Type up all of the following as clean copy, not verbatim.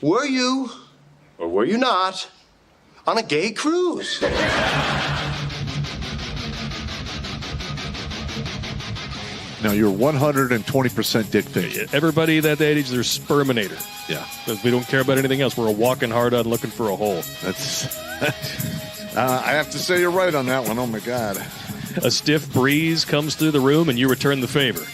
Were you, or were you not, on a gay cruise? No, you're 120% dick pic. Everybody that age, they're sperminator. Yeah. Because we don't care about anything else. We're a walking hard on looking for a hole. That's. I have to say you're right on that one. Oh, my God. A stiff breeze comes through the room and you return the favor.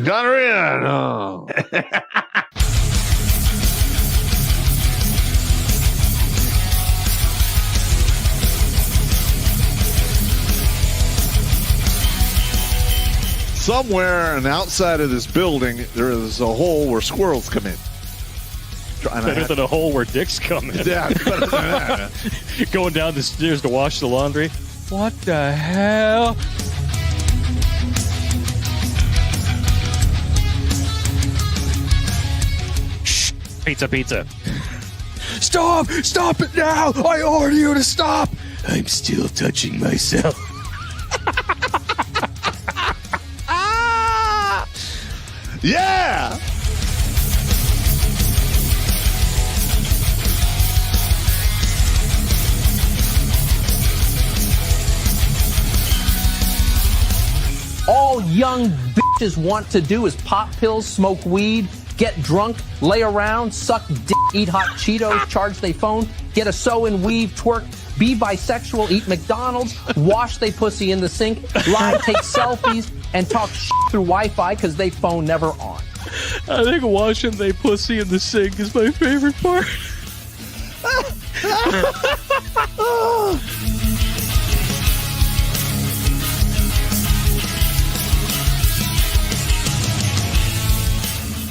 Got her in. Oh. Somewhere on the outside of this building, there is a hole where squirrels come in. Better than a hole where dicks come in. Yeah, better than that. Going down the stairs to wash the laundry. What the hell? Shh. Pizza. Stop! Stop it now! I order you to stop! I'm still touching myself. Yeah! All young bitches want to do is pop pills, smoke weed, get drunk, lay around, suck dick, eat hot Cheetos, charge they phone, get a sew and weave, twerk, be bisexual, eat McDonald's, wash they pussy in the sink, lie, take selfies, and talk shit through Wi-Fi because they phone never on. I think washing they pussy in the sink is my favorite part.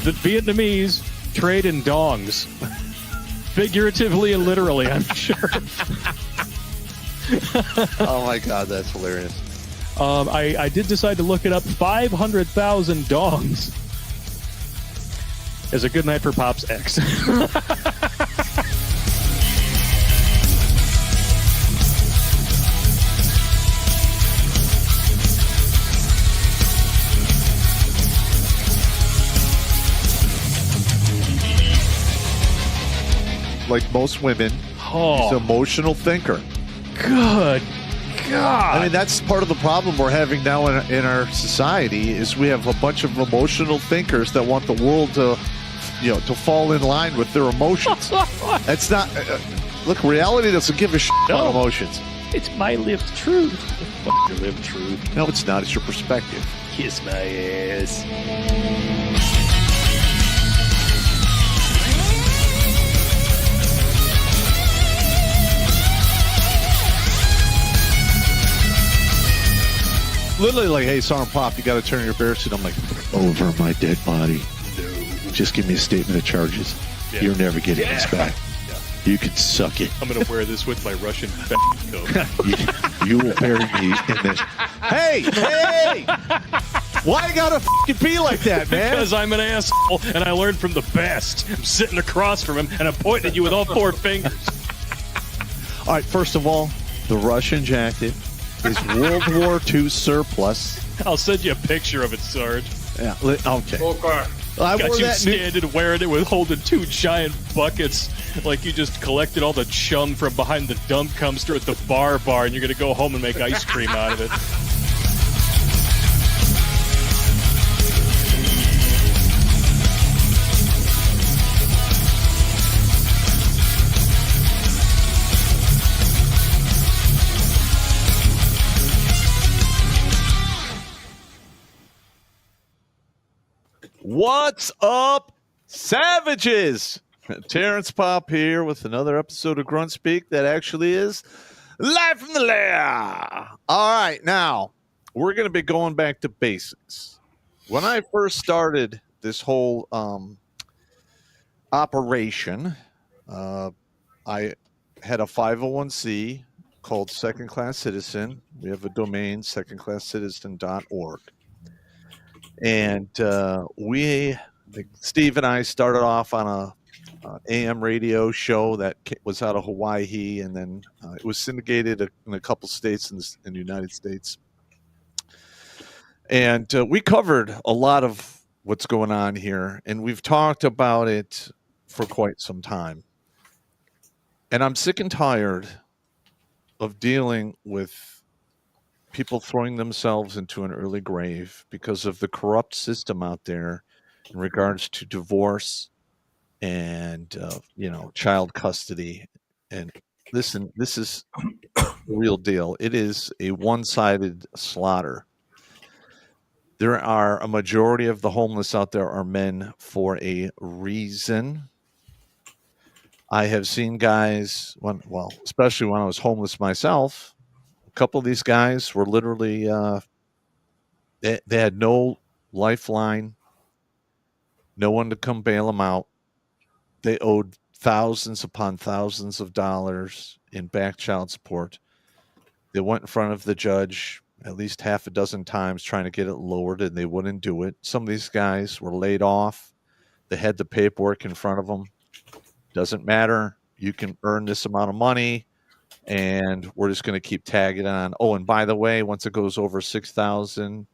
The Vietnamese trade in dongs. Figuratively and literally, I'm sure. Oh, my God, that's hilarious. I did decide to look it up. 500,000 dongs is a good night for Pop's ex. Like most women, he's an emotional thinker. Good God. I mean, that's part of the problem we're having now in our society is we have a bunch of emotional thinkers that want the world to, to fall in line with their emotions. That's not... look, reality doesn't give a shit about emotions. It's my lived truth. Fuck your lived truth. No, it's not. It's your perspective. Kiss my ass. Literally like, hey, Sergeant Pop, you got to turn your bear suit. I'm like, over my dead body. No. Just give me a statement of charges. Yeah. You're never getting this back. Yeah. You can suck it. I'm going to wear this with my Russian coat. you will bury me in this. Hey! Why you gotta fucking be like that, man? Because I'm an asshole, and I learned from the best. I'm sitting across from him, and I'm pointing at you with all four fingers. All right, first of all, the Russian jacket is World War II surplus. I'll send you a picture of it, Sarge. Yeah, okay. I got you standing wearing it with holding two giant buckets like you just collected all the chum from behind the dump dumpster at the bar, and you're going to go home and make ice cream out of it. What's up, savages? Terrence Pop here with another episode of Grunt Speak that actually is live from the lair. All right, now we're going to be going back to basics. When I first started this whole operation, I had a 501c called Second Class Citizen. We have a domain, secondclasscitizen.org. And Steve and I started off on a AM radio show that was out of Hawaii, and then it was syndicated in a couple states in the United States. And we covered a lot of what's going on here, and we've talked about it for quite some time. And I'm sick and tired of dealing with people throwing themselves into an early grave because of the corrupt system out there in regards to divorce and child custody. And listen, this is the real deal. It is a one-sided slaughter. There are a majority of the homeless out there are men for a reason. I have seen guys especially when I was homeless myself, a couple of these guys were literally they had no lifeline, no one to come bail them out. They owed thousands upon thousands of dollars in back child support. They went in front of the judge at least half a dozen times trying to get it lowered, and they wouldn't do it. Some of these guys were laid off. They had the paperwork in front of them. Doesn't matter. You can earn this amount of money, and we're just going to keep tagging on. Oh, and by the way, once it goes over $6,000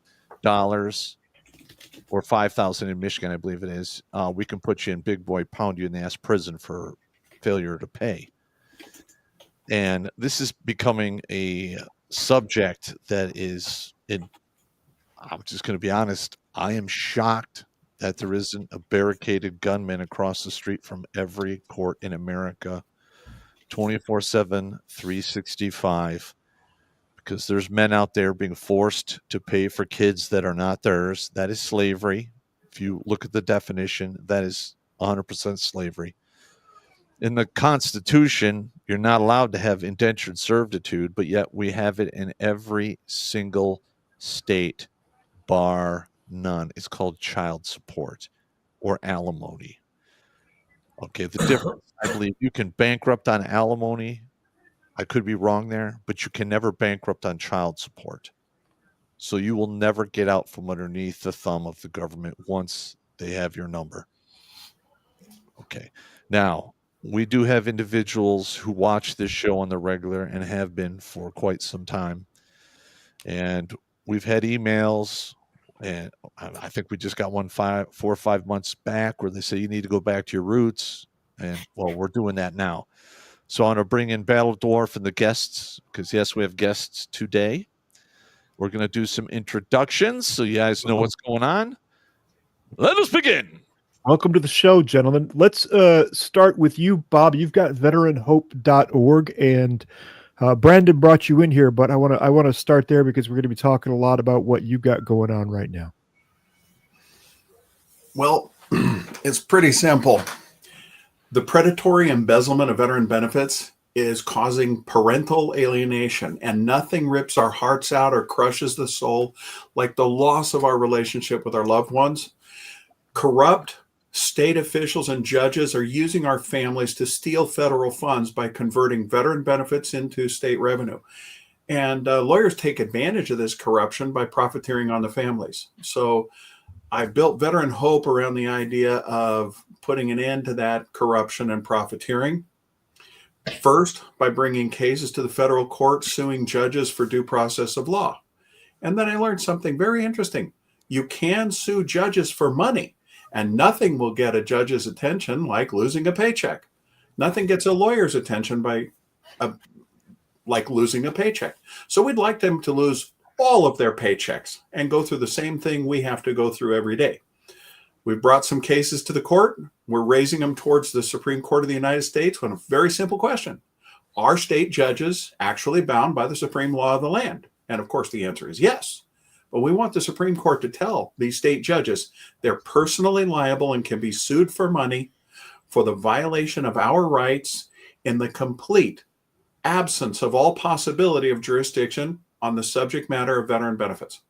or $5,000 in Michigan, I believe it is, we can put you in big boy, pound you in the ass prison for failure to pay. And this is becoming a subject that is I'm just going to be honest, I am shocked that there isn't a barricaded gunman across the street from every court in America 24/7, 365, because there's men out there being forced to pay for kids that are not theirs. That is slavery. If you look at the definition, that is 100% slavery. In the Constitution, you're not allowed to have indentured servitude, but yet we have it in every single state, bar none. It's called child support or alimony. Okay, the difference, I believe you can bankrupt on alimony. I could be wrong there, but you can never bankrupt on child support. So you will never get out from underneath the thumb of the government once they have your number. Okay, now, we do have individuals who watch this show on the regular and have been for quite some time. And we've had emails, and I think we just got one 4 or 5 months back where they say you need to go back to your roots. And well, we're doing that now. So I want to bring in Battle Dwarf and the guests, because yes, we have guests today. We're going to do some introductions so you guys know what's going on. Let us begin. Welcome to the show, gentlemen. Let's start with you, Bob. You've got veteranhope.org, and Brandon brought you in here, but I want to start there because we're going to be talking a lot about what you've got going on right now. Well, it's pretty simple. The predatory embezzlement of veteran benefits is causing parental alienation, and nothing rips our hearts out or crushes the soul like the loss of our relationship with our loved ones. Corrupt state officials and judges are using our families to steal federal funds by converting veteran benefits into state revenue. And lawyers take advantage of this corruption by profiteering on the families. So I built Veteran Hope around the idea of putting an end to that corruption and profiteering. First, by bringing cases to the federal court, suing judges for due process of law. And then I learned something very interesting. You can sue judges for money, and nothing will get a judge's attention like losing a paycheck. Nothing gets a lawyer's attention like losing a paycheck. So we'd like them to lose all of their paychecks and go through the same thing we have to go through every day. We've brought some cases to the court. We're raising them towards the Supreme Court of the United States with a very simple question. Are state judges actually bound by the supreme law of the land? And of course, the answer is yes. But we want the Supreme Court to tell these state judges they're personally liable and can be sued for money for the violation of our rights in the complete absence of all possibility of jurisdiction on the subject matter of veteran benefits.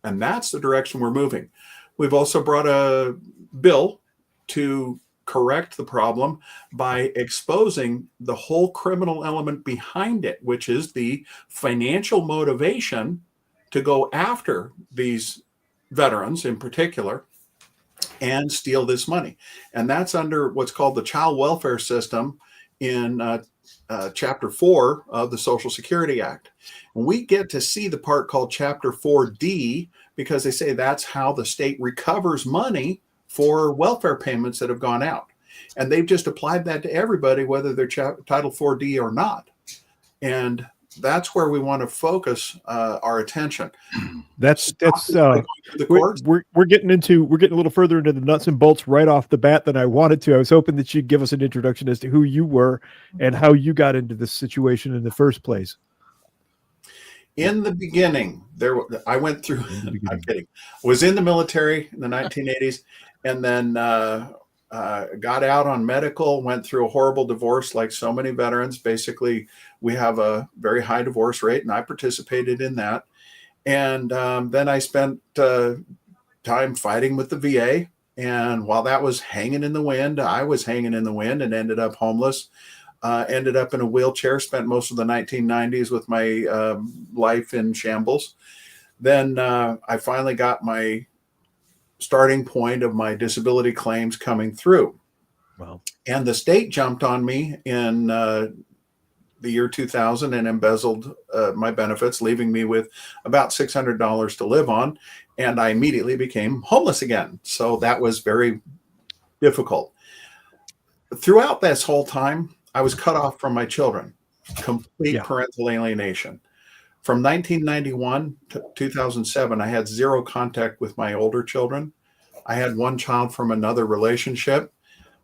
And that's the direction we're moving. We've also brought a bill to correct the problem by exposing the whole criminal element behind it, which is the financial motivation to go after these veterans in particular and steal this money. And that's under what's called the child welfare system in Chapter 4 of the Social Security Act. And we get to see the part called Chapter 4D because they say that's how the state recovers money for welfare payments that have gone out. And they've just applied that to everybody, whether they're Title 4D or not. And that's where we want to focus our attention. That's the courts. we're getting a little further into the nuts and bolts right off the bat than I wanted to. I was hoping that you'd give us an introduction as to who you were and how you got into this situation in the first place. In the beginning, I went through. I'm kidding. Was in the military in the 1980s, and then got out on medical. Went through a horrible divorce, like so many veterans. Basically, we have a very high divorce rate, and I participated in that. And then I spent time fighting with the VA. And while that was hanging in the wind, I was hanging in the wind and ended up homeless. Ended up in a wheelchair, spent most of the 1990s with my life in shambles. Then I finally got my starting point of my disability claims coming through. Wow. And the state jumped on me in the year 2000 and embezzled my benefits, leaving me with about $600 to live on. And I immediately became homeless again. So that was very difficult. Throughout this whole time, I was cut off from my children, complete parental alienation. From 1991 to 2007, I had zero contact with my older children. I had one child from another relationship.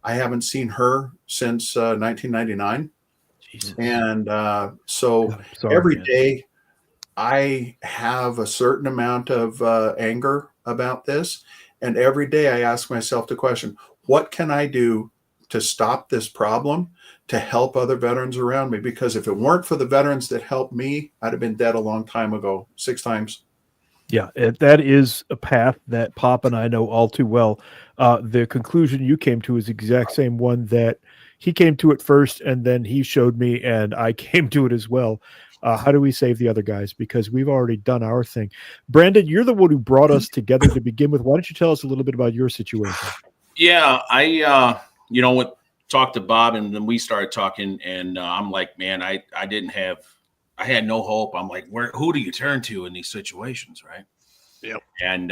I haven't seen her since 1999. Jesus. And so every day I have a certain amount of anger about this. And every day I ask myself the question, what can I do to stop this problem, to help other veterans around me? Because if it weren't for the veterans that helped me, I'd have been dead a long time ago, 6 times. Yeah, that is a path that Pop and I know all too well. The conclusion you came to is the exact same one that he came to it first, and then he showed me, and I came to it as well. How do we save the other guys? Because we've already done our thing. Brandon, you're the one who brought us together to begin with. Why don't you tell us a little bit about your situation? Yeah, talked to Bob, and then we started talking, and I'm like, man, I had no hope. I'm like, who do you turn to in these situations, right? Yep. And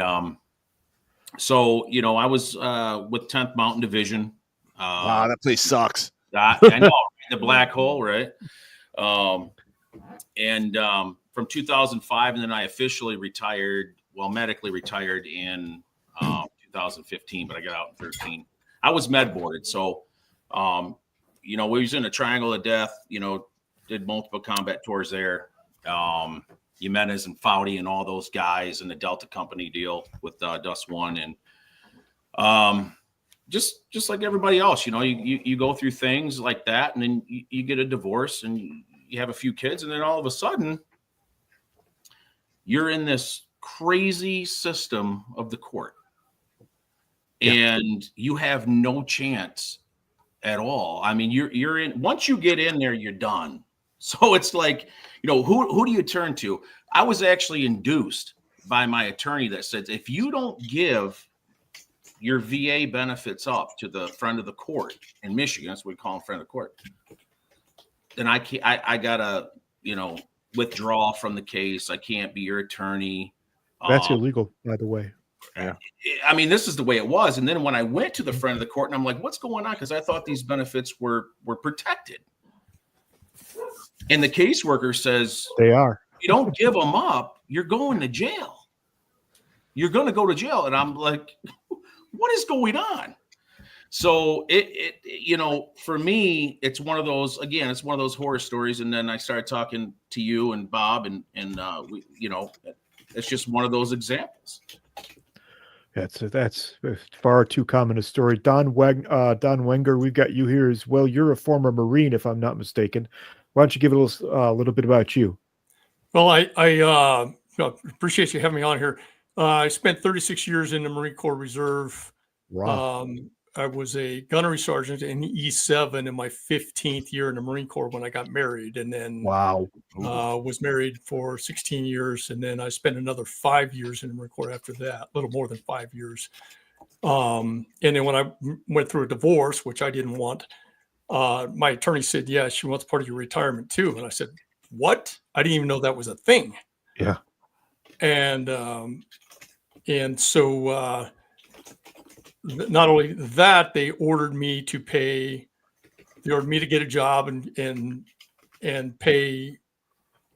so I was with 10th Mountain Division. Wow, that place sucks. I know, the black hole, right? And from 2005, and then I officially retired, medically retired in 2015, but I got out in 13. I was med boarded, so we was in a triangle of death. Did multiple combat tours there. Jimenez and Foudy and all those guys in the Delta Company deal with Dust One, and just like everybody else, you go through things like that, and then you get a divorce and you have a few kids, and then all of a sudden you're in this crazy system of the court. And you have no chance at all. I mean, you're in, once you get in there, you're done. So it's like, who do you turn to? I was actually induced by my attorney that said, if you don't give your VA benefits up to the friend of the court in Michigan, that's what we call them, friend of the court, then I gotta, withdraw from the case. I can't be your attorney. That's illegal, by the way. Yeah. I mean, this is the way it was. And then when I went to the friend of the court, and I'm like, what's going on? Because I thought these benefits were protected. And the caseworker says, they are. You don't give them up, you're going to jail. You're going to go to jail. And I'm like, what is going on? So for me, it's one of those, again, it's one of those horror stories. And then I started talking to you and Bob, and we, it's just one of those examples. That's far too common a story. Don Wenger, we've got you here as well. You're a former Marine, if I'm not mistaken. Why don't you give a little bit about you? Well, I appreciate you having me on here. I spent 36 years in the Marine Corps Reserve. Wow. I was a gunnery sergeant in E7 in my 15th year in the Marine Corps when I got married, and then was married for 16 years, and then I spent another 5 years in the Marine Corps after that, a little more than 5 years. And then when I went through a divorce, which I didn't want, my attorney said, yeah, she wants part of your retirement too. And I said, what? I didn't even know that was a thing. Yeah. And so not only that, they ordered me to get a job and pay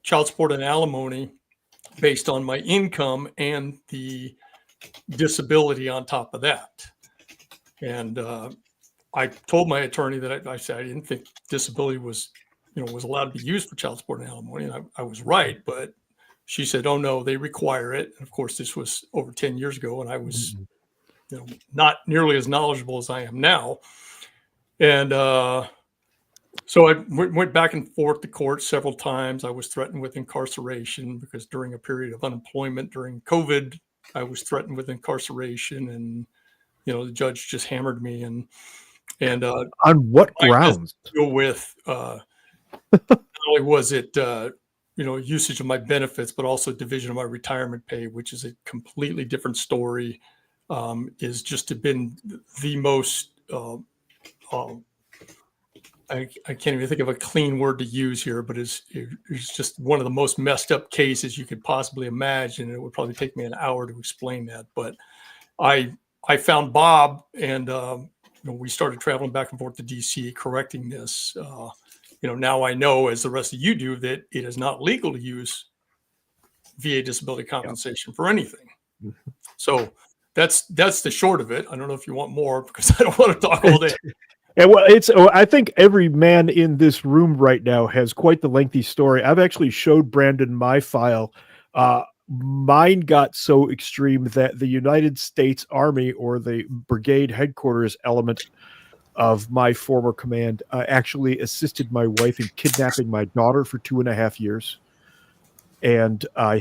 child support and alimony based on my income and the disability on top of that. And I told my attorney that I said I didn't think disability was allowed to be used for child support and alimony. And I was right, but she said, "Oh no, they require it." And of course, this was over 10 years ago, and I was, not nearly as knowledgeable as I am now. And so I went back and forth to court several times. I was threatened with incarceration because during a period of unemployment during COVID, I was threatened with incarceration, and the judge just hammered me. And on what grounds? Deal with not only was it usage of my benefits, but also division of my retirement pay, which is a completely different story. Is just been the most. I can't even think of a clean word to use here, but it's just one of the most messed up cases you could possibly imagine. It would probably take me an hour to explain that, but I found Bob, and we started traveling back and forth to DC correcting this. Now I know, as the rest of you do, that it is not legal to use VA disability compensation for anything. So that's the short of it. I don't know if you want more, because I don't want to talk all day. And I think every man in this room right now has quite the lengthy story. I've actually showed Brandon my file. Mine got so extreme that the United States Army, or the brigade headquarters element of my former command, actually assisted my wife in kidnapping my daughter for 2.5 years. And I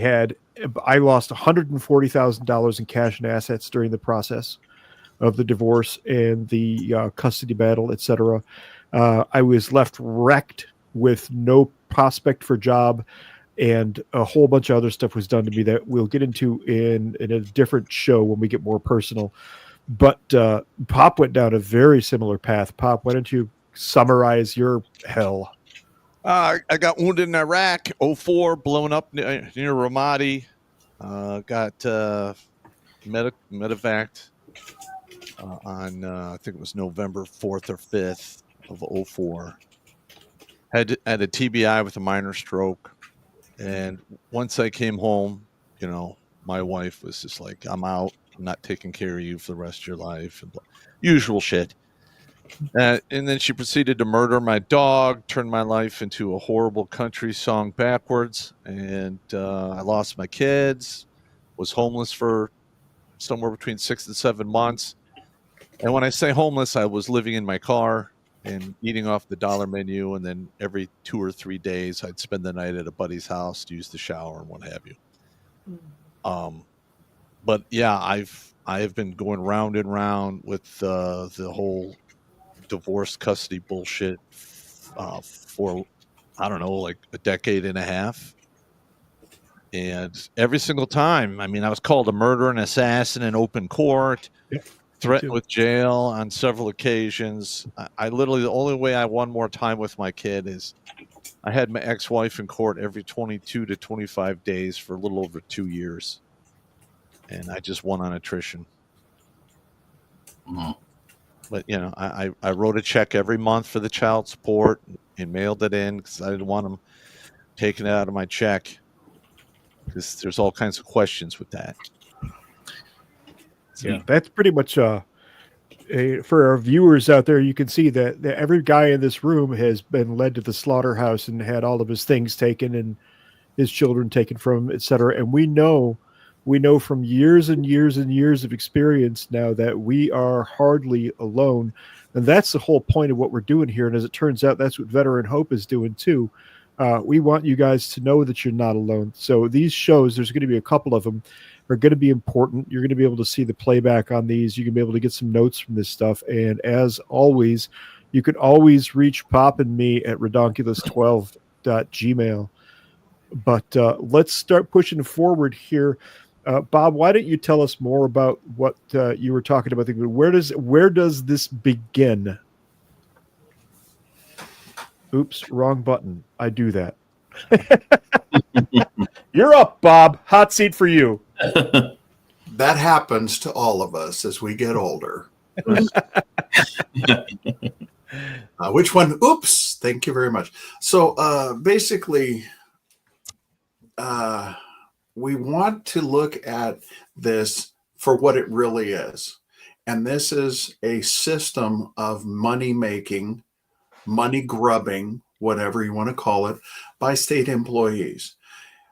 lost $140,000 in cash and assets during the process of the divorce and the custody battle, etc. I was left wrecked with no prospect for job, and a whole bunch of other stuff was done to me that we'll get into in a different show when we get more personal. But Pop went down a very similar path. Pop, why don't you summarize your hell? I got wounded in Iraq, 2004, blown up near Ramadi. Got medevaced on I think it was November 4th or 5th of 2004. Had a TBI with a minor stroke, and once I came home, my wife was just like, "I'm out. I'm not taking care of you for the rest of your life," and usual shit. And then she proceeded to murder my dog, turn my life into a horrible country song backwards, and I lost my kids, was homeless for somewhere between 6 and 7 months. And when I say homeless, I was living in my car and eating off the dollar menu, and then every 2 or 3 days I'd spend the night at a buddy's house to use the shower and what have you. But yeah, I have been going round and round with the whole divorce custody bullshit for, I don't know, like a decade and a half. And every single time, I was called a murderer and assassin in open court, threatened with jail on several occasions. I literally, the only way I won more time with my kid is I had my ex-wife in court every 22 to 25 days for a little over 2 years. And I just won on attrition. But, I wrote a check every month for the child support and mailed it in because I didn't want them taking it out of my check, because there's all kinds of questions with that. Yeah, that's pretty much for our viewers out there. You can see that every guy in this room has been led to the slaughterhouse and had all of his things taken and his children taken from him, etc. And we know from years and years and years of experience now that we are hardly alone. And that's the whole point of what we're doing here. And as it turns out, that's what Veteran Hope is doing too. We want you guys to know that you're not alone. So these shows, there's going to be a couple of them, are going to be important. You're going to be able to see the playback on these. You can be able to get some notes from this stuff. And as always, you can always reach Pop and me at redonkulas12.gmail. But let's start pushing forward here. Bob, why don't you tell us more about what you were talking about? Where does this begin? Oops, wrong button. I do that. You're up, Bob. Hot seat for you. That happens to all of us as we get older. Which one? Oops. Thank you very much. So basically, we want to look at this for what it really is. And this is a system of money making, money grubbing, whatever you want to call it, by state employees.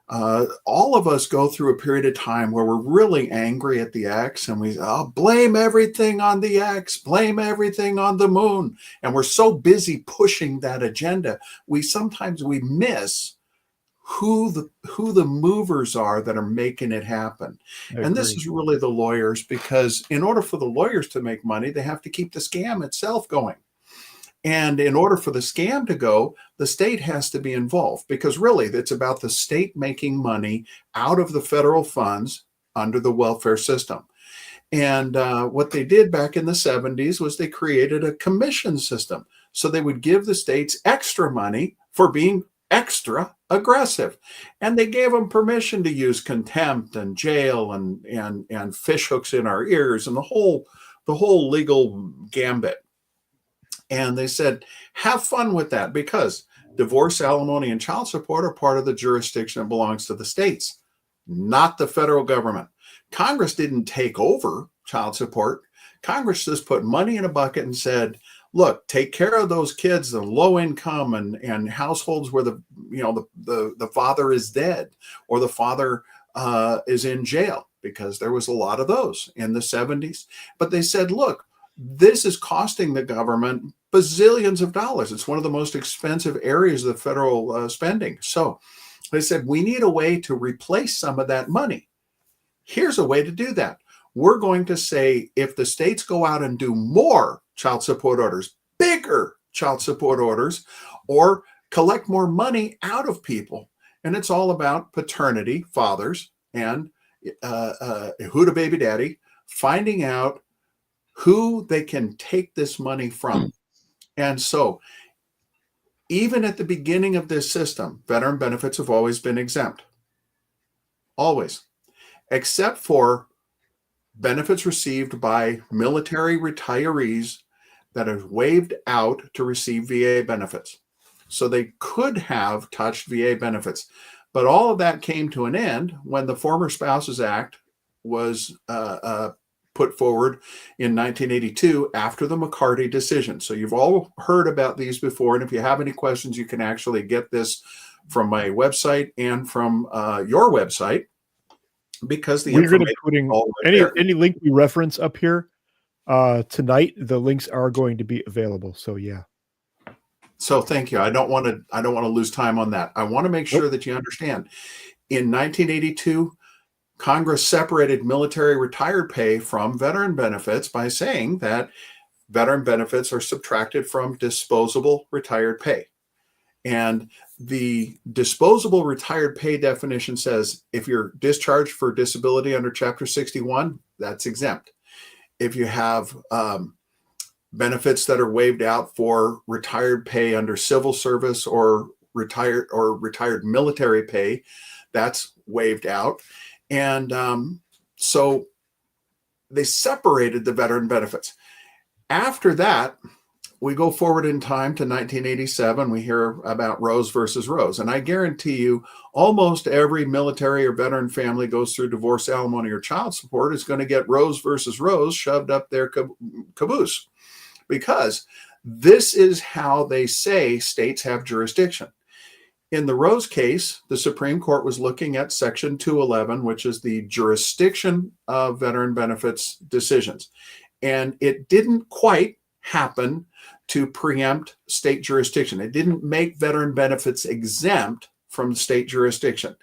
All of us go through a period of time where we're really angry at the X and we blame everything on the X, blame everything on the moon. And we're so busy pushing that agenda, we miss who the movers are that are making it happen. And this is really the lawyers, because in order for the lawyers to make money, they have to keep the scam itself going. And in order for the scam to go, the state has to be involved, because really it's about the state making money out of the federal funds under the welfare system. And what they did back in the 70s was they created a commission system. So they would give the states extra money for being extra aggressive. And they gave them permission to use contempt and jail and fish hooks in our ears and the whole legal gambit. And they said, have fun with that, because divorce, alimony, and child support are part of the jurisdiction that belongs to the states, not the federal government. Congress didn't take over child support. Congress just put money in a bucket and said, look, take care of those kids, the low income and households where the father is dead or the father is in jail, because there was a lot of those in the 70s. But they said, look, this is costing the government bazillions of dollars. It's one of the most expensive areas of the federal spending. So they said, we need a way to replace some of that money. Here's a way to do that. We're going to say, if the states go out and do more child support orders, bigger child support orders, or collect more money out of people, and it's all about paternity, fathers, and who to baby daddy, finding out who they can take this money from. And so even at the beginning of this system, veteran benefits have always been exempt. Always. Except for benefits received by military retirees that are waived out to receive VA benefits. So they could have touched VA benefits. But all of that came to an end when the Former Spouses Act was put forward in 1982 after the McCarty decision. So you've all heard about these before. And if you have any questions, you can actually get this from my website and from your website, because we're going to be putting any link we reference up here tonight. The links are going to be available. So yeah. So thank you. I don't want to lose time on that. I want to make sure that you understand. In 1982, Congress separated military retired pay from veteran benefits by saying that veteran benefits are subtracted from disposable retired pay. And the disposable retired pay definition says if you're discharged for disability under Chapter 61, that's exempt. If you have benefits that are waived out for retired pay under civil service or retired military pay, that's waived out. And so they separated the veteran benefits. After that, we go forward in time to 1987. We hear about Rose versus Rose. And I guarantee you, almost every military or veteran family goes through divorce, alimony, or child support is going to get Rose versus Rose shoved up their caboose, because this is how they say states have jurisdiction. In the Rose case, the Supreme Court was looking at Section 211, which is the jurisdiction of veteran benefits decisions. And it didn't quite happen to preempt state jurisdiction. It didn't make veteran benefits exempt from state jurisdiction.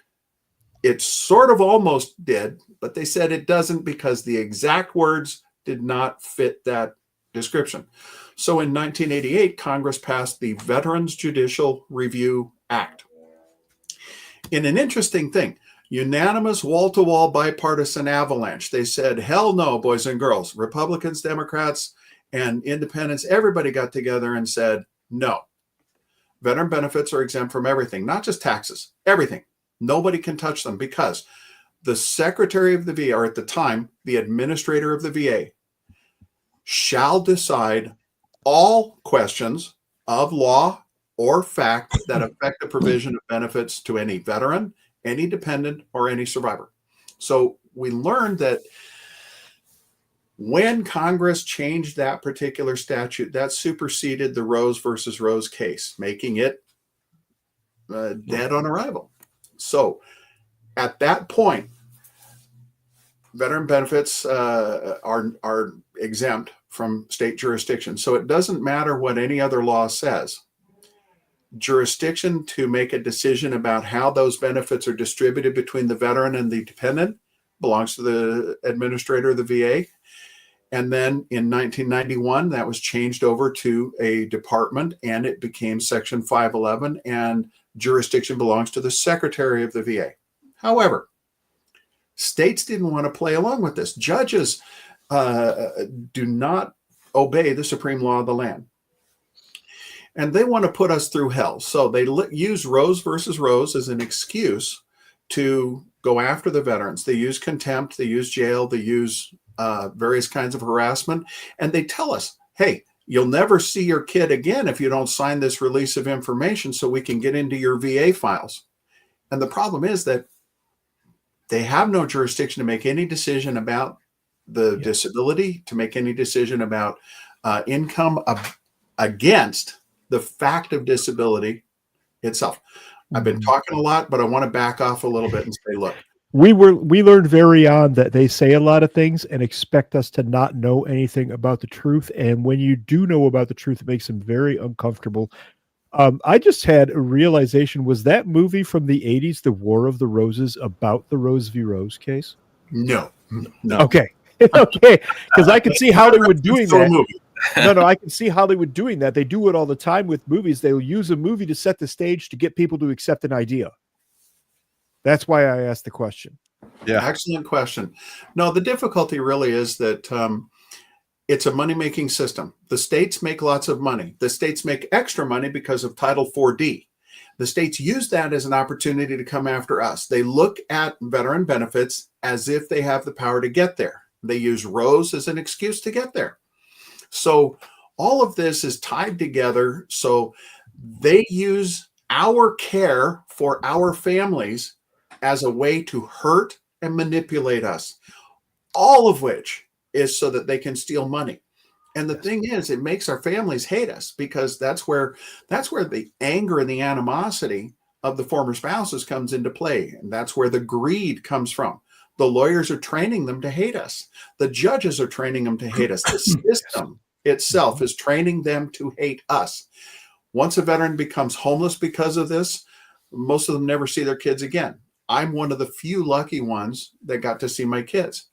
It sort of almost did, but they said it doesn't because the exact words did not fit that description. So in 1988, Congress passed the Veterans Judicial Review Act. In an interesting thing, unanimous wall-to-wall bipartisan avalanche. They said, hell no, boys and girls. Republicans, Democrats, and independents, everybody got together and said, no. veteran benefits are exempt from everything, not just taxes, everything. Nobody can touch them because the secretary of the VA, or at the time, the administrator of the VA, shall decide all questions of law or fact that affect the provision of benefits to any veteran, any dependent, or any survivor. So we learned that when Congress changed that particular statute, that superseded the Rose versus Rose case, making it dead on arrival. So at that point, veteran benefits are exempt from state jurisdiction. So it doesn't matter what any other law says. Jurisdiction to make a decision about how those benefits are distributed between the veteran and the dependent belongs to the administrator of the VA. And then in 1991, that was changed over to a department and it became Section 511, and jurisdiction belongs to the secretary of the VA. However, states didn't want to play along with this. Judges do not obey the supreme law of the land. And they want to put us through hell. So they use Rose versus Rose as an excuse to go after the veterans. They use contempt, they use jail, they use various kinds of harassment. And they tell us, hey, you'll never see your kid again if you don't sign this release of information so we can get into your VA files. And the problem is that they have no jurisdiction to make any decision about the disability, to make any decision about income against the fact of disability itself. I've been talking a lot, but I want to back off a little bit and say, look, we learned very on that they say a lot of things and expect us to not know anything about the truth. And when you do know about the truth, it makes them very uncomfortable. I just had a realization, was that movie from the 80s, The War of the Roses, about the Rose v. Rose case? No. Okay. Okay. Because I can see Hollywood doing that. No, I can see Hollywood doing that. They do it all the time with movies. They'll use a movie to set the stage to get people to accept an idea. That's why I asked the question. Yeah. Excellent question. No, the difficulty really is that it's a money-making system. The states make lots of money. The states make extra money because of Title 4D. The states use that as an opportunity to come after us. They look at veteran benefits as if they have the power to get there. They use Rose as an excuse to get there. So all of this is tied together. So they use our care for our families as a way to hurt and manipulate us, all of which is so that they can steal money. And the thing is, it makes our families hate us because that's where the anger and the animosity of the former spouses comes into play. And that's where the greed comes from. The lawyers are training them to hate us. The judges are training them to hate us. The system itself is training them to hate us. Once a veteran becomes homeless because of this, most of them never see their kids again. I'm one of the few lucky ones that got to see my kids.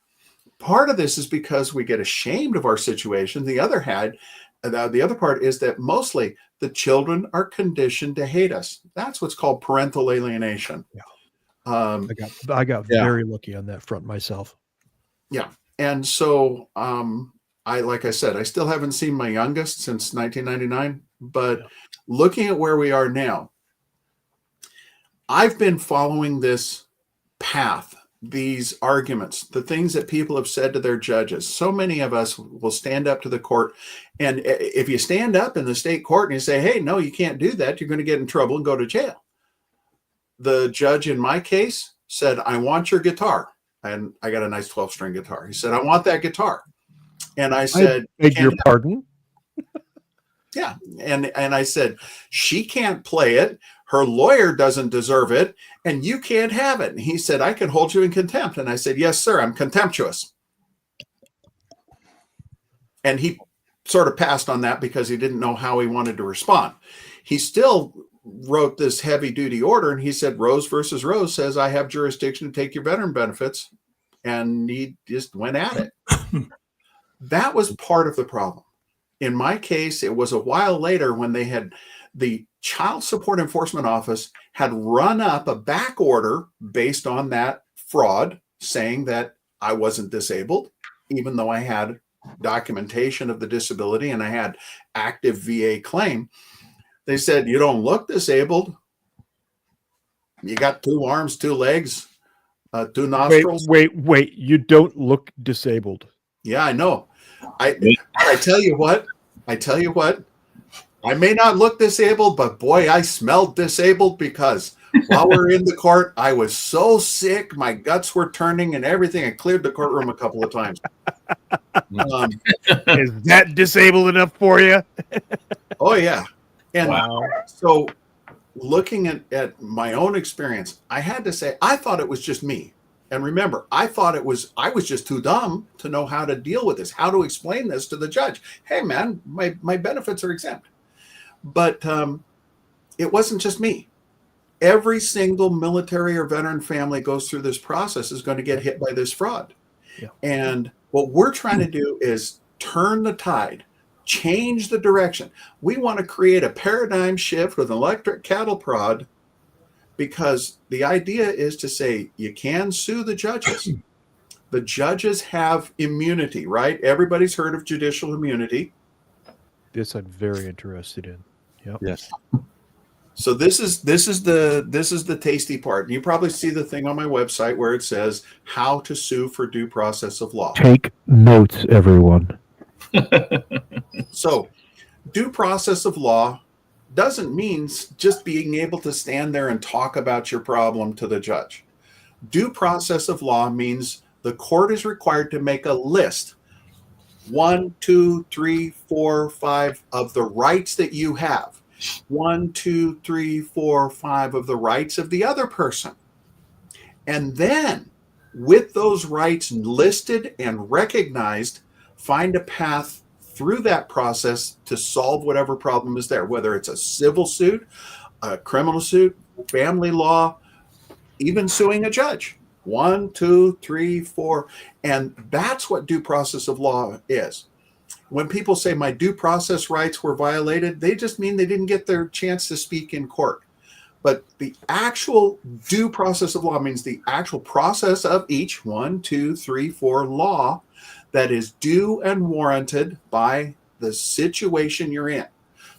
Part of this is because we get ashamed of our situation. The other part is that mostly the children are conditioned to hate us. That's what's called parental alienation. Yeah. I got very lucky on that front myself. Yeah. And so like I said, I still haven't seen my youngest since 1999, but looking at where we are now, I've been following this path, these arguments, the things that people have said to their judges. So many of us will stand up to the court. And if you stand up in the state court and you say, hey, no, you can't do that, you're going to get in trouble and go to jail. The judge in my case said, I want your guitar. And I got a nice 12-string guitar. He said, I want that guitar. And I said, I beg your pardon? Yeah. And I said, she can't play it. Her lawyer doesn't deserve it. And you can't have it. And he said, I can hold you in contempt. And I said, yes, sir, I'm contemptuous. And he sort of passed on that because he didn't know how he wanted to respond. He still wrote this heavy duty order. And he said, Rose versus Rose says, I have jurisdiction to take your veteran benefits. And he just went at it. That was part of the problem. In my case, it was a while later when they had the Child Support Enforcement Office had run up a back order based on that fraud, saying that I wasn't disabled, even though I had documentation of the disability and I had active VA claim. They said, you don't look disabled. You got 2 arms, 2 legs, 2 nostrils. Wait. You don't look disabled. Yeah, I know. I tell you what. I may not look disabled, but boy, I smelled disabled because while we're in the court, I was so sick. My guts were turning and everything. I cleared the courtroom a couple of times. Is that disabled enough for you? Oh, yeah. And wow. So looking at my own experience, I had to say, I thought it was just me. And remember, I was just too dumb to know how to deal with this, how to explain this to the judge. Hey, man, my benefits are exempt. But it wasn't just me. Every single military or veteran family goes through this process is going to get hit by this fraud. Yeah. And what we're trying to do is turn the tide, change the direction. We want to create a paradigm shift with electric cattle prod, because the idea is to say you can sue the judges. The judges have immunity, right? Everybody's heard of judicial immunity. This I'm very interested in. Yep. Yes. So this is the tasty part. And you probably see the thing on my website where it says how to sue for due process of law. Take notes, everyone. So due process of law doesn't mean just being able to stand there and talk about your problem to the judge. Due process of law means the court is required to make a list, 1, 2, 3, 4, 5 of the rights that you have. 1, 2, 3, 4, 5 of the rights of the other person. And then with those rights listed and recognized, find a path through that process to solve whatever problem is there, whether it's a civil suit, a criminal suit, family law, even suing a judge. 1, 2, 3, 4. And that's what due process of law is. When people say my due process rights were violated, they just mean they didn't get their chance to speak in court. But the actual due process of law means the actual process of each 1, 2, 3, 4 law that is due and warranted by the situation you're in.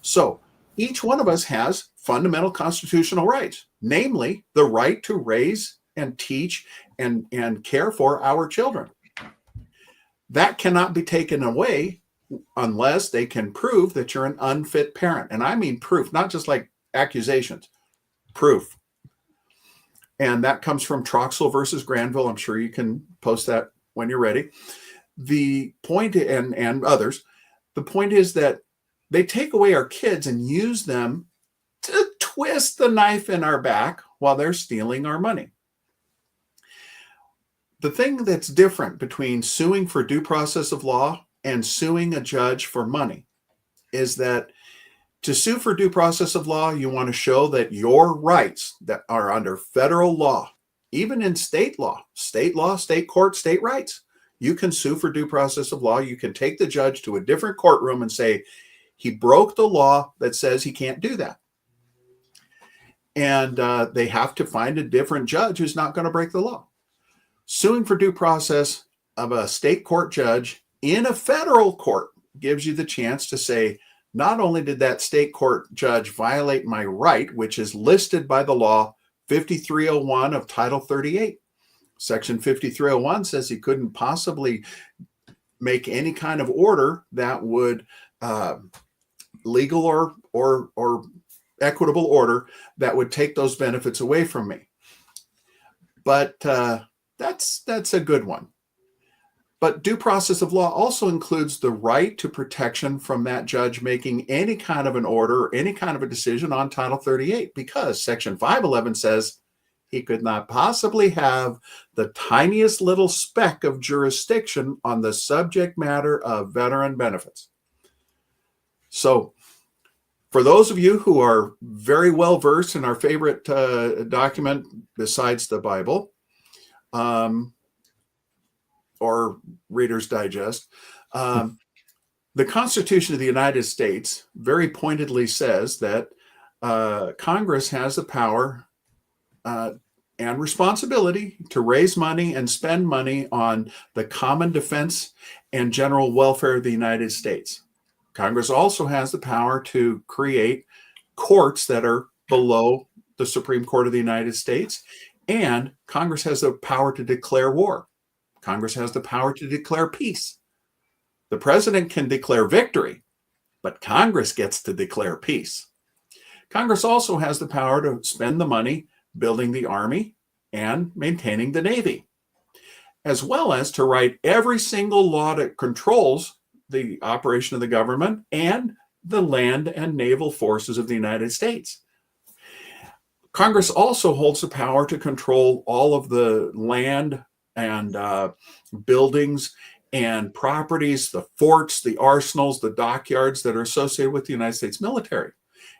So each one of us has fundamental constitutional rights, namely the right to raise and teach and care for our children. That cannot be taken away unless they can prove that you're an unfit parent. And I mean proof, not just like accusations, proof. And that comes from Troxel versus Granville. I'm sure you can post that when you're ready. The point, and others, the point is that they take away our kids and use them to twist the knife in our back while they're stealing our money. The thing that's different between suing for due process of law and suing a judge for money is that to sue for due process of law, you want to show that your rights that are under federal law, even in state law, state court, state rights, you can sue for due process of law. You can take the judge to a different courtroom and say, he broke the law that says he can't do that. And they have to find a different judge who's not going to break the law. Suing for due process of a state court judge in a federal court gives you the chance to say, not only did that state court judge violate my right, which is listed by the law 5301 of Title 38. Section 5301 says he couldn't possibly make any kind of order that would legal or equitable order that would take those benefits away from me. But that's a good one. But due process of law also includes the right to protection from that judge making any kind of an order or any kind of a decision on Title 38, because Section 511 says he could not possibly have the tiniest little speck of jurisdiction on the subject matter of veteran benefits. So for those of you who are very well versed in our favorite document besides the Bible, or Reader's Digest, the Constitution of the United States very pointedly says that Congress has the power and responsibility to raise money and spend money on the common defense and general welfare of the United States. Congress also has the power to create courts that are below the Supreme Court of the United States. And Congress has the power to declare war. Congress has the power to declare peace. The president can declare victory, but Congress gets to declare peace. Congress also has the power to spend the money building the Army and maintaining the Navy, as well as to write every single law that controls the operation of the government and the land and naval forces of the United States. Congress also holds the power to control all of the land and buildings and properties, the forts, the arsenals, the dockyards that are associated with the United States military.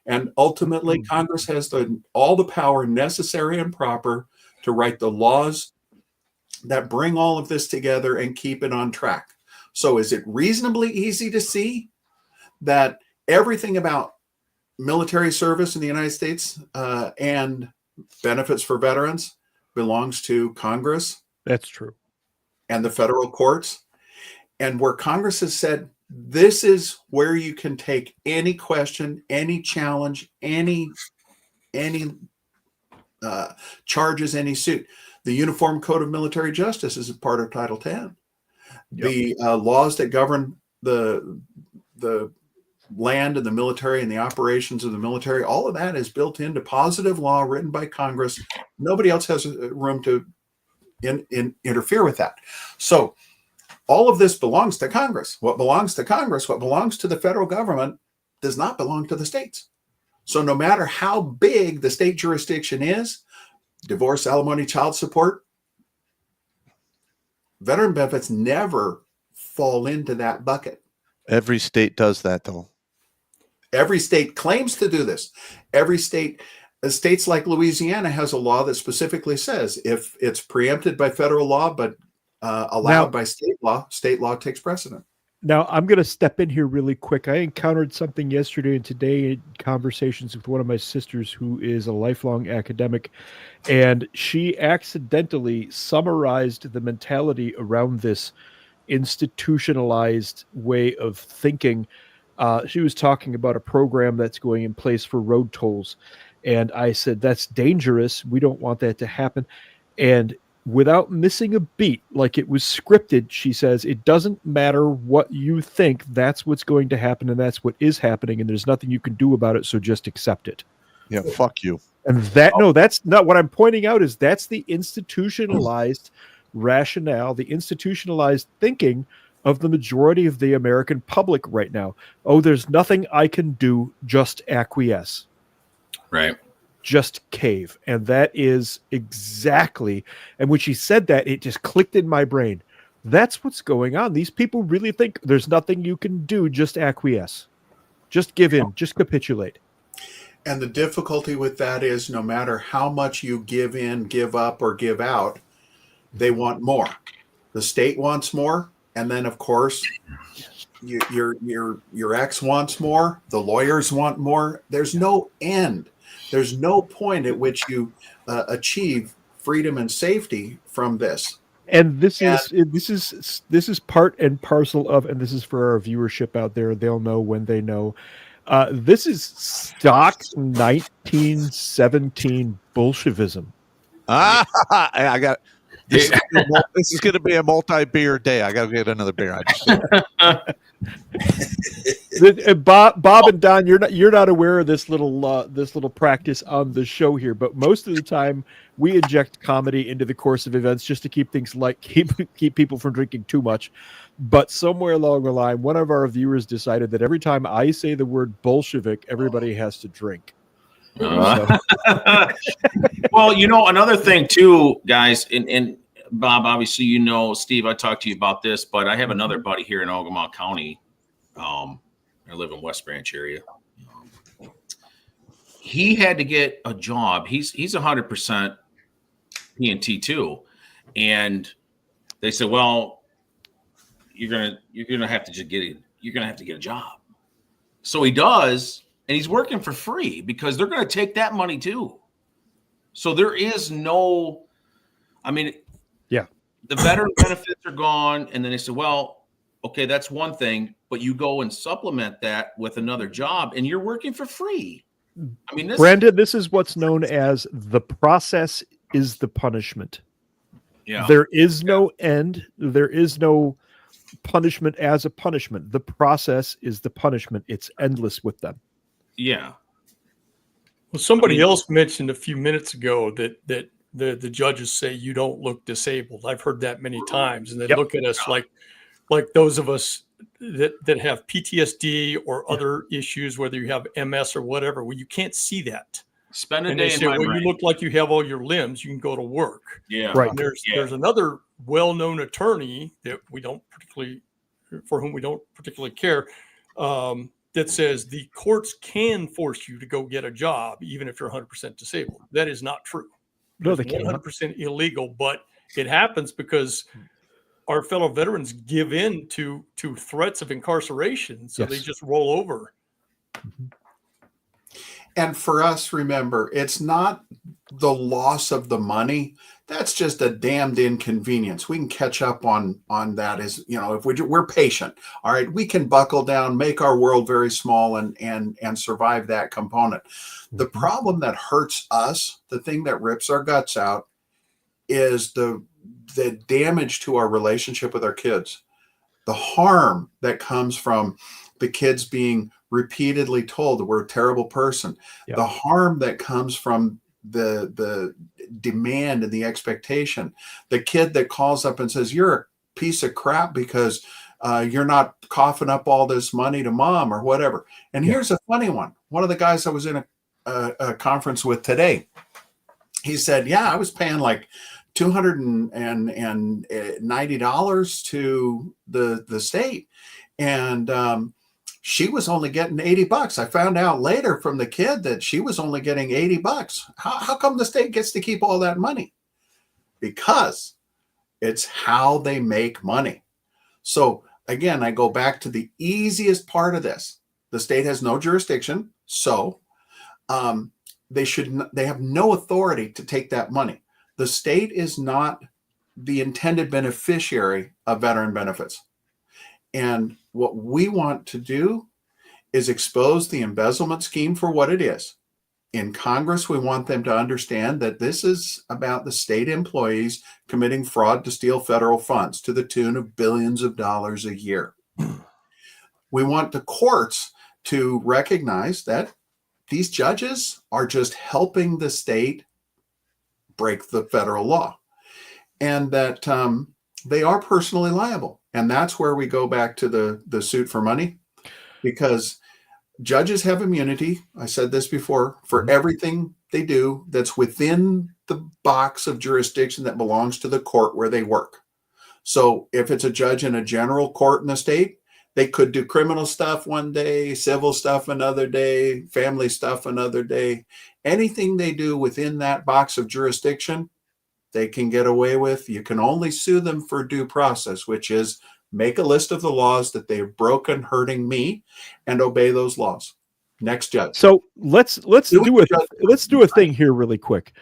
And ultimately, Congress has all the power necessary and proper to write the laws that bring all of this together and keep it on track. So is it reasonably easy to see that everything about military service in the United States and benefits for veterans belongs to Congress? That's true. And the federal courts? And where Congress has said, this is where you can take any question, any challenge, any charges, any suit. The Uniform Code of Military Justice is a part of Title X. Yep. The laws that govern the land and the military and the operations of the military, all of that is built into positive law written by Congress. Nobody else has room to interfere with that. So all of this belongs to Congress. What belongs to Congress, what belongs to the federal government, does not belong to the states. So no matter how big the state jurisdiction is, divorce, alimony, child support, veteran benefits never fall into that bucket. Every state does that, though. Every state claims to do this. Every state, states like Louisiana has a law that specifically says if it's preempted by federal law but allowed by state law takes precedent. Now, I'm going to step in here really quick. I encountered something yesterday and today in conversations with one of my sisters who is a lifelong academic, and she accidentally summarized the mentality around this institutionalized way of thinking. She was talking about a program that's going in place for road tolls, and I said, that's dangerous. We don't want that to happen. And without missing a beat, like it was scripted, she says, it doesn't matter what you think, that's what's going to happen, and that's what is happening, and there's nothing you can do about it, so just accept it. Yeah, fuck you. And that's not what I'm pointing out, is that's the institutionalized rationale, the institutionalized thinking of the majority of the American public right now. Oh, there's nothing I can do, just acquiesce. Right. Just cave. And that is exactly, and when she said that, it just clicked in my brain. That's what's going on. These people really think there's nothing you can do, just acquiesce. Just give in, just capitulate. And the difficulty with that is no matter how much you give in, give up, or give out, they want more. The state wants more. And then, of course, your ex wants more. The lawyers want more. There's no end. There's no point at which you achieve freedom and safety from this. And this is part and parcel of, and this is for our viewership out there. They'll know when they know. This is stock 1917 Bolshevism. I got. This is going to be a multi-beer day. I got to get another beer. Bob and Don, you're not aware of this little practice on the show here, but most of the time we inject comedy into the course of events just to keep things light, keep people from drinking too much. But somewhere along the line, one of our viewers decided that every time I say the word Bolshevik, everybody has to drink. Well, another thing too, guys, and Bob, obviously, Steve, I talked to you about this, but I have another buddy here in Ogama County. I live in West Branch area. He had to get a job. He's 100% PNT too, and they said, "Well, you're gonna have to get a job." So he does. And he's working for free because they're going to take that money too. So there is no, the veteran benefits are gone. And then they said, well, okay, that's one thing, but you go and supplement that with another job and you're working for free. I mean, this, Brandon, this is what's known as the process is the punishment. yeah, There is no end. There is no punishment as a punishment. The process is the punishment. It's endless with them. yeah. Well, somebody else mentioned a few minutes ago that the judges say you don't look disabled. I've heard that many times, and they look at us like those of us that have PTSD or other issues, whether you have MS or whatever. Well, you can't see that. Spend a And day they in say, my well, brain. you look like you have all your limbs. You can go to work. Yeah, Right. And there's another well-known attorney that for whom we don't particularly care, that says the courts can force you to go get a job even if you're 100% disabled. That is not true. No, It's they can't. 100% illegal, but it happens because our fellow veterans give in to threats of incarceration, so they Yes. just roll over. And for us, remember, it's not the loss of the money. That's just a damned inconvenience. We can catch up on that. As you know, if we're patient, all right, we can buckle down, make our world very small, and survive that component. The problem that hurts us, the thing that rips our guts out, is the damage to our relationship with our kids, the harm that comes from the kids being repeatedly told that we're a terrible person, the harm that comes from the demand and the expectation, the kid that calls up and says, you're a piece of crap because you're not coughing up all this money to mom or whatever. And here's a funny one. One of the guys I was in a conference with today, he said, yeah, I was paying like $290 to the state. And she was only getting $80. I found out later from the kid that she was only getting $80. How come the state gets to keep all that money? Because it's how they make money. So again, I go back to the easiest part of this. The state has no jurisdiction. So they have no authority to take that money. The state is not the intended beneficiary of veteran benefits. And what we want to do is expose the embezzlement scheme for what it is. In Congress, we want them to understand that this is about the state employees committing fraud to steal federal funds to the tune of billions of dollars a year. We want the courts to recognize that these judges are just helping the state break the federal law, and that they are personally liable. And that's where we go back to the suit for money, because judges have immunity. I said this before, for everything they do that's within the box of jurisdiction that belongs to the court where they work. So if it's a judge in a general court in the state, they could do criminal stuff one day, civil stuff another day, family stuff another day. Anything they do within that box of jurisdiction, they can get away with. You can only sue them for due process, which is make a list of the laws that they've broken hurting me and obey those laws. Next judge. So let's do a thing here really quick.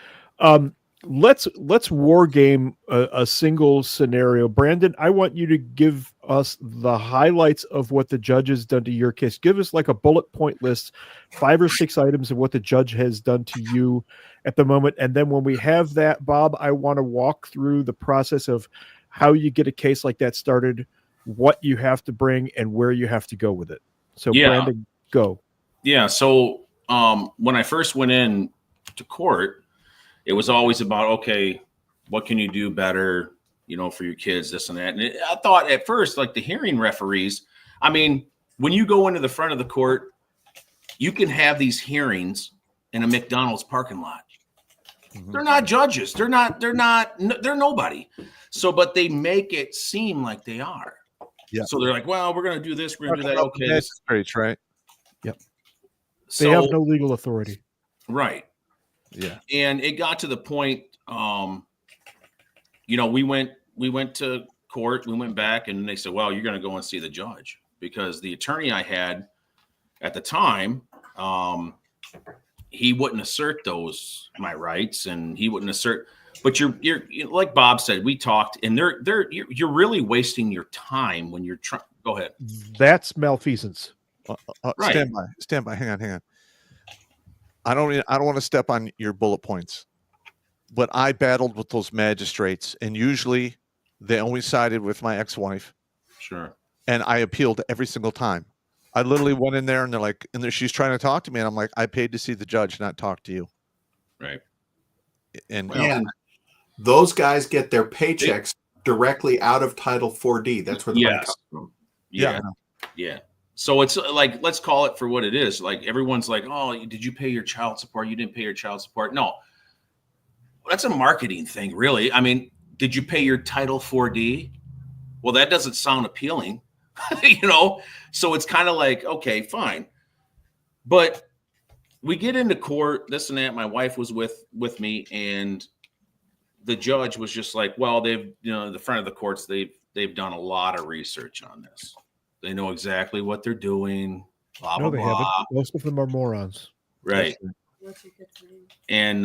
Let's war game a single scenario. Brandon, I want you to give us the highlights of what the judge has done to your case. Give us like a bullet point list, 5 or 6 items of what the judge has done to you at the moment. And then when we have that, Bob, I want to walk through the process of how you get a case like that started, what you have to bring, and where you have to go with it. So Brandon, go. Yeah. So when I first went in to court, it was always about, okay, what can you do better, for your kids, this and that. And I thought at first, like the hearing referees, I mean, when you go into the front of the court, you can have these hearings in a McDonald's parking lot. They're not judges. They're nobody. So, but they make it seem like they are. Yeah. So they're like, well, we're going to do this. We're going to do that. Okay. That's great, right? Yep. They have no legal authority. Right. Yeah. And it got to the point, we went to court, we went back, and they said, well, you're going to go and see the judge, because the attorney I had at the time, he wouldn't assert my rights, and he wouldn't assert, but you're like Bob said, we talked, and you're really wasting your time when you're trying. Go ahead. That's malfeasance. Right. Stand by. Hang on. I don't want to step on your bullet points, but I battled with those magistrates, and usually they only sided with my ex-wife. Sure. And I appealed every single time. I literally went in there, and they're like, she's trying to talk to me, and I'm like, I paid to see the judge, not talk to you. Right. And those guys get their paychecks directly out of Title 4D. That's where the money comes from. Yeah. So it's like, let's call it for what it is. Like, everyone's like, oh, did you pay your child support? You didn't pay your child support. No, that's a marketing thing, really. I mean, did you pay your Title 4D? Well, that doesn't sound appealing, So it's kind of like, okay, fine. But we get into court, this and that. My wife was with me, and the judge was just like, well, they've, the front of the courts, they've done a lot of research on this. They know exactly what they're doing. Blah, No, blah, they blah. haven't. Most of them are morons. Right. And,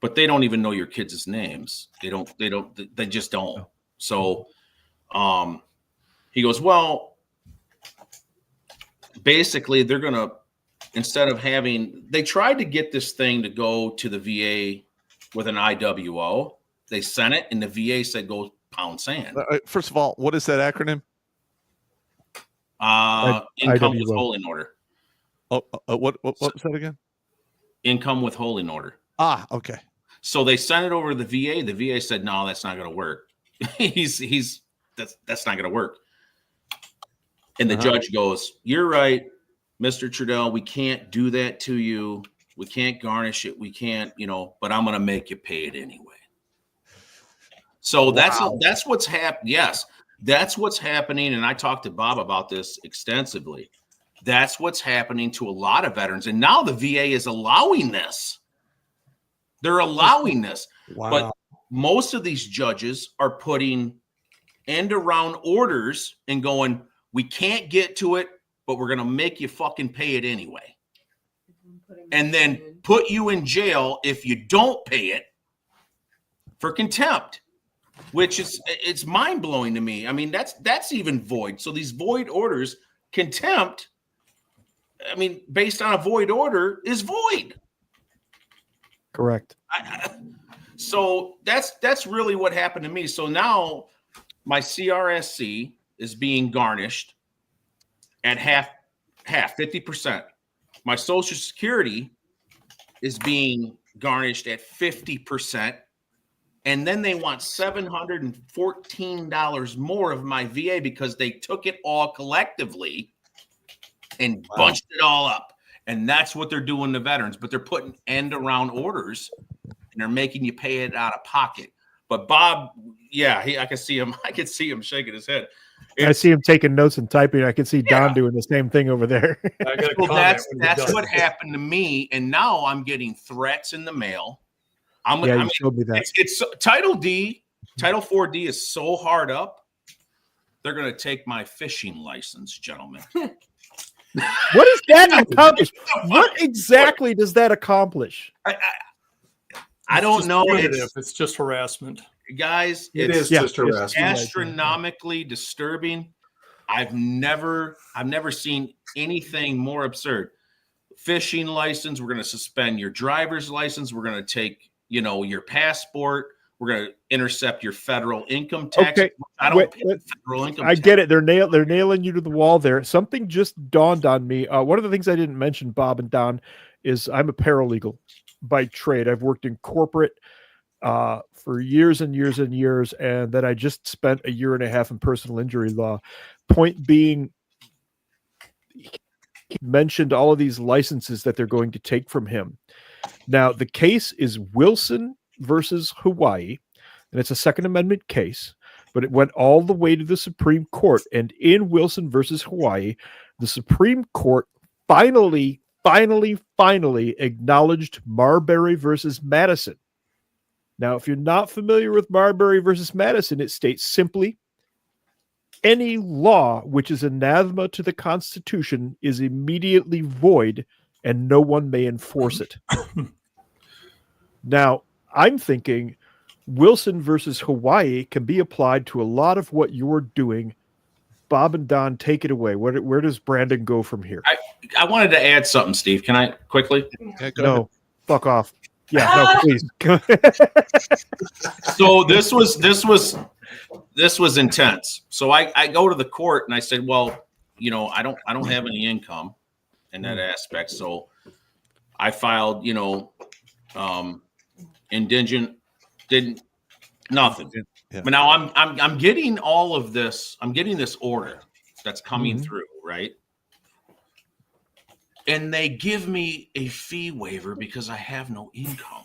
but they don't even know your kids' names. They just don't. No. So, he goes, well, basically they're going to, instead of they tried to get this thing to go to the VA with an IWO. They sent it, and the VA said, go pound sand. First of all, what is that acronym? Income IWO. withholding order. What was that again? Income withholding order. Ah, okay. So they sent it over to the VA. The VA said, no, that's not going to work. That's not going to work. And the judge goes, you're right, Mr. Trudell, we can't do that to you. We can't garnish it. We can't, but I'm going to make you pay it anyway. So that's what's happened. Yes, that's what's happening. And I talked to Bob about this extensively. That's what's happening to a lot of veterans. And now the VA is allowing this. They're allowing this. Wow. But most of these judges are putting end around orders and going, we can't get to it, but we're going to make you fucking pay it anyway. And then put you in jail if you don't pay it for contempt, which it's mind blowing to me. I mean, that's even void. So these void orders, contempt, I mean, based on a void order is void. Correct. So that's really what happened to me. So now my CRSC is being garnished at half, 50%. My Social Security is being garnished at 50%. And then they want $714 more of my VA because they took it all collectively and bunched it all up. And that's what they're doing to veterans. But they're putting end around orders and they're making you pay it out of pocket. But Bob, I can see him. I can see him shaking his head. I see him taking notes and typing. I can see Don doing the same thing over there. Well, that's what happened to me, and now I'm getting threats in the mail. You showed me that. It's Title 4D is so hard up. They're going to take my fishing license, gentlemen. What does that accomplish? What exactly does that accomplish? I don't know. It's just harassment. Guys, It's just harassment. Astronomically disturbing. I've never seen anything more absurd. Fishing license, we're going to suspend your driver's license, we're going to take, your passport, we're going to intercept your federal income tax. Okay. I don't pay federal income tax. Get it. They're nailing you to the wall there. Something just dawned on me. One of the things I didn't mention, Bob and Don, is I'm a paralegal by trade. I've worked in corporate for years and years and years, and then I just spent a year and a half in personal injury law. Point being, he mentioned all of these licenses that they're going to take from him. Now, the case is Wilson versus Hawaii, and it's a Second Amendment case, but it went all the way to the Supreme Court. And in Wilson versus Hawaii, the Supreme Court finally acknowledged Marbury versus Madison. Now, if you're not familiar with Marbury versus Madison, it states simply, any law which is anathema to the Constitution is immediately void and no one may enforce it. Now, I'm thinking Wilson versus Hawaii can be applied to a lot of what you're doing, Bob and Don, take it away. Where does Brandon go from here? I wanted to add something, Steve. Can I quickly? Yeah, go No, ahead. fuck off. Yeah, no, please. So this was intense. So I go to the court and I said, well, you know, I don't have any income in that aspect. So I filed, you know, indigent, didn't nothing. Yeah. But now I'm getting all of this. I'm getting this order that's coming through, right? And they give me a fee waiver because I have no income.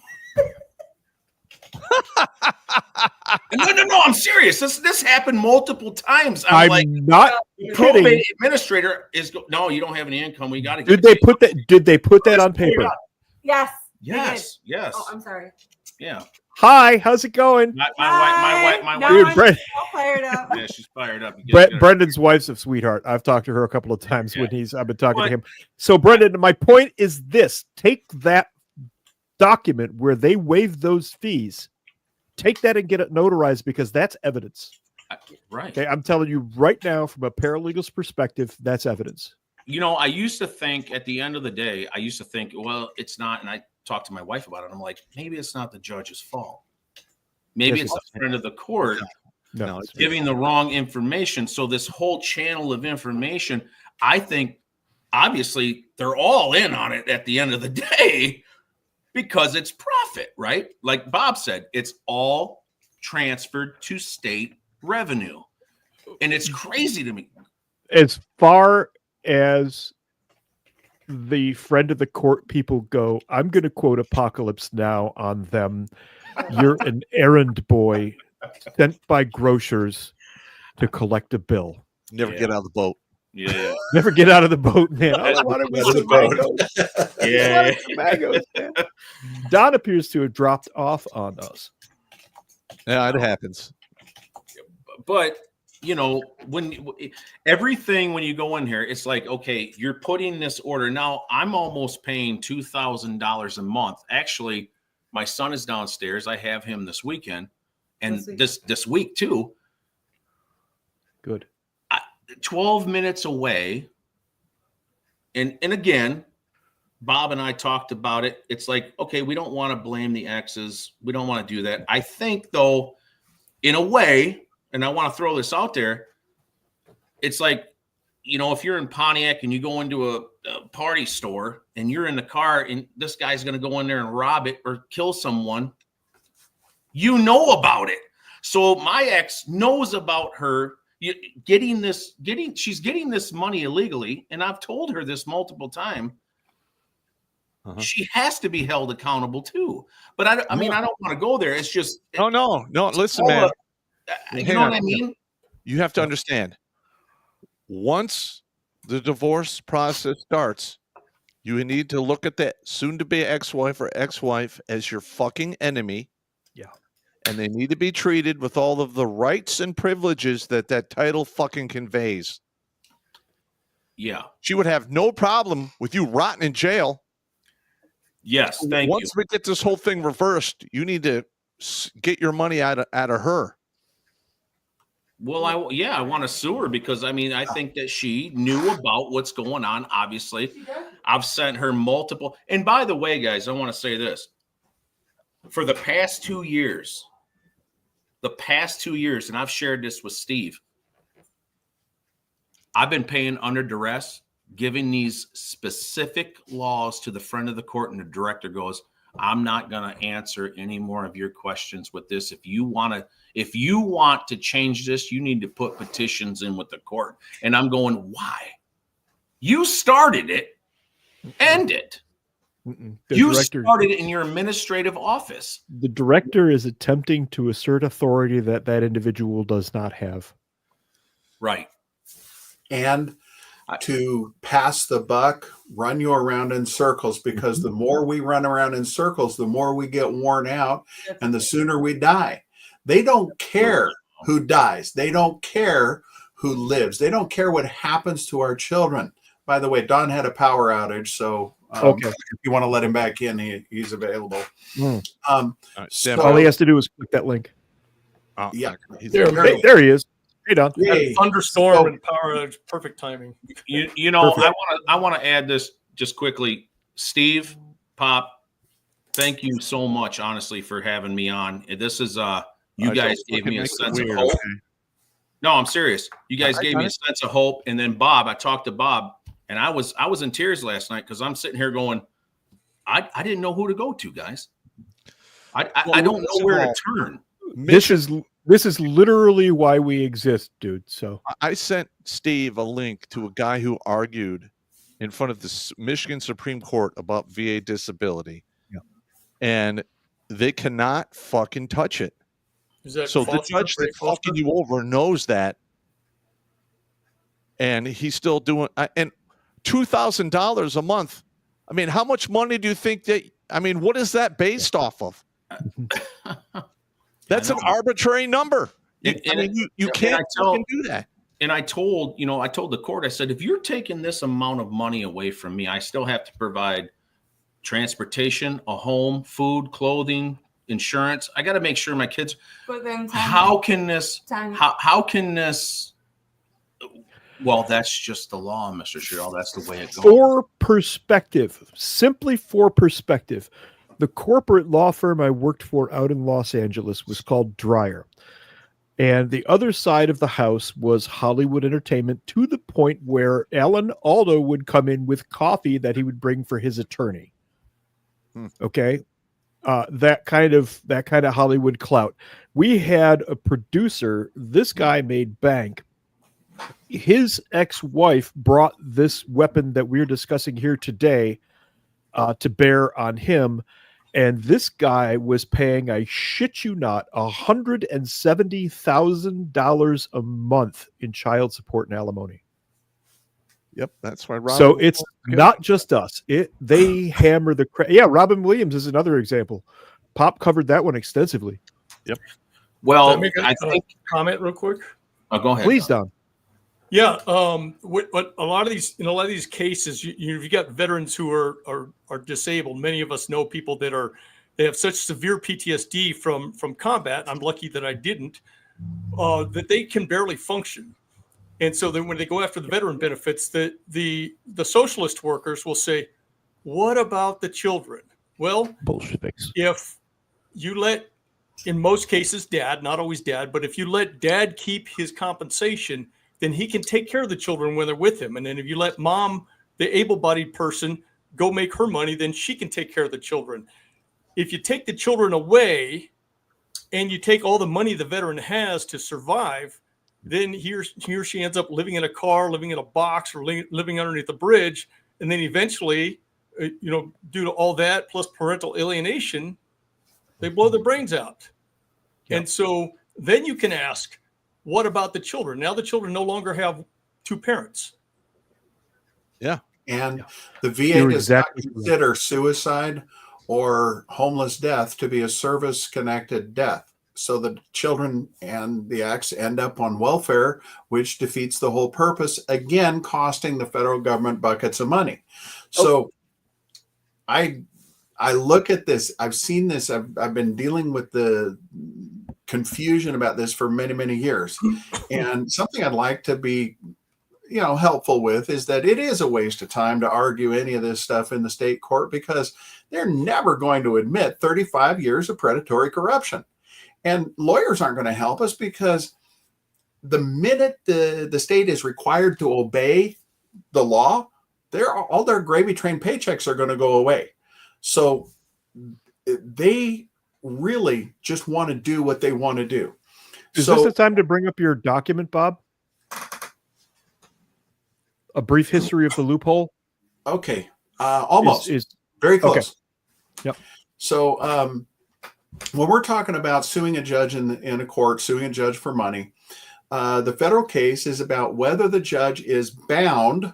No, I'm serious. This happened multiple times. I'm like, not the kidding. probate administrator is no, you don't have any income. We got to. Did they put that on paper? Yes. Yes. Oh, I'm sorry. Yeah. Hi, how's it going? My No, wife. I'm Brent- all fired up. Yeah, she's fired up. You get her. Brendan's wife's a sweetheart. I've talked to her a couple of times Yeah. when I've been talking to But- him. So, Brendan, my point is this: take that document where they waive those fees, take that and get it notarized because that's evidence. Right. Okay, I'm telling you right now, from a paralegal's perspective, that's evidence. You know, I used to think at the end of the day, well, it's not. And I talked to my wife about it. I'm like, maybe it's not the judge's fault. Maybe Yes, it's the friend of the court No, giving the wrong information. So this whole channel of information, I think, obviously, they're all in on it at the end of the day because it's profit, right? Like Bob said, it's all transferred to state revenue. And it's crazy to me. as far as the friend of the court people go, I'm going to quote Apocalypse Now on them. You're an errand boy sent by grocers to collect a bill. Never get out of the boat. Yeah. Never get out of the boat, man. All I wanted was some mangoes. Yeah. Some mangoes, man. Don appears to have dropped off on us. Yeah, it happens. But you know, when you go in here, it's like, okay, you're putting this order. Now I'm almost paying $2,000 a month. Actually, my son is downstairs. I have him this weekend and this week too. Good. 12 minutes away. And again, Bob and I talked about it. It's like, okay, we don't want to blame the exes. We don't want to do that. I think though, in a way, and I want to throw this out there, it's like, you know, if you're in Pontiac and you go into a party store and you're in the car and this guy's going to go in there and rob it or kill someone, you know about it. So my ex knows about her she's getting this money illegally. And I've told her this multiple times. Uh-huh. She has to be held accountable too. But I mean, I don't want to go there. It's just. No. Listen, man. You know what I mean? You have to understand. Once the divorce process starts, you need to look at that soon-to-be ex-wife or ex-wife as your fucking enemy. Yeah. And they need to be treated with all of the rights and privileges that title fucking conveys. Yeah. She would have no problem with you rotting in jail. Yes, thank you. Once we get this whole thing reversed, you need to get your money out of her. Well, I want to sue her because, I mean, I think that she knew about what's going on, obviously. I've sent her multiple. And by the way, guys, I want to say this. For the past 2 years, and I've shared this with Steve, I've been paying under duress, giving these specific laws to the friend of the court, and the director goes, I'm not going to answer any more of your questions with this. If you want to change this, you need to put petitions in with the court. And I'm going, why? You started it. End it. You started it in your administrative office. The director is attempting to assert authority that individual does not have. Right. And to pass the buck, run you around in circles, because the more we run around in circles, the more we get worn out and the sooner we die. They don't care who dies. They don't care who lives. They don't care what happens to our children. By the way, Don had a power outage, so if you want to let him back in, he's available. All he has to do is click that link. Oh, yeah. There he is. Hey, Don. Yay. Thunderstorm So- and power outage, perfect timing. You know, I want to add this just quickly. Steve, Pop, thank you so much, honestly, for having me on. This is you guys gave me a sense of hope. No, I'm serious. You guys gave me a sense of hope. And then Bob, I talked to Bob, and I was in tears last night because I'm sitting here going, I didn't know who to go to, guys. I don't know where to turn. This is literally why we exist, dude. So I sent Steve a link to a guy who argued in front of the Michigan Supreme Court about VA disability. Yeah. And they cannot fucking touch it. So the judge that's fucking you over knows that. And he's still doing, and $2,000 a month. I mean, how much money do you think what is that based off of? That's an arbitrary number. You can't fucking do that. And I told the court, I said, if you're taking this amount of money away from me, I still have to provide transportation, a home, food, clothing, insurance. I got to make sure my kids. But then how can this? Well, that's just the law, Mr. Sherrill. That's the way it goes. For perspective, simply for perspective, the corporate law firm I worked for out in Los Angeles was called Dreyer. And the other side of the house was Hollywood Entertainment, to the point where Alan Aldo would come in with coffee that he would bring for his attorney. Okay. That kind of Hollywood clout. We had a producer. This guy made bank. His ex-wife brought this weapon that we're discussing here today to bear on him. And this guy was paying, I shit you not, $170,000 a month in child support and alimony. Yep, that's why. So it's not just us. They hammer the Robin Williams is another example. Pop covered that one extensively. Yep. Well, Can I make a comment real quick. Oh, go ahead. Please, Don. Yeah, what a lot of these cases, you got veterans who are disabled. Many of us know people that they have such severe PTSD from combat. I'm lucky that I didn't. That they can barely function, and so then when they go after the veteran benefits, the socialist workers will say, "What about the children?" Well, Bolsheviks. If you let, in most cases, dad, not always dad, but if you let dad keep his compensation, then he can take care of the children when they're with him. And then if you let mom, the able-bodied person, go make her money, then she can take care of the children. If you take the children away and you take all the money the veteran has to survive, then he or she ends up living in a car, living in a box, or living underneath a bridge. And then eventually, due to all that, plus parental alienation, they blow their brains out. Yep. And so then you can ask, what about the children? Now the children no longer have two parents. Yeah. And the VA does not consider suicide or homeless death to be a service-connected death. So the children and the ex end up on welfare, which defeats the whole purpose, again, costing the federal government buckets of money. So I look at this. I've seen this. I've been dealing with the confusion about this for many, many years. And something I'd like to be, helpful with is that it is a waste of time to argue any of this stuff in the state court, because they're never going to admit 35 years of predatory corruption. And lawyers aren't going to help us, because the minute the state is required to obey the law, all their gravy train paychecks are going to go away. So they really just want to do what they want to do. Is this the time to bring up your document, Bob? A brief history of the loophole? Okay. Almost. Is very close. Okay. Yep. So when we're talking about suing a judge in a court, suing a judge for money, the federal case is about whether the judge is bound,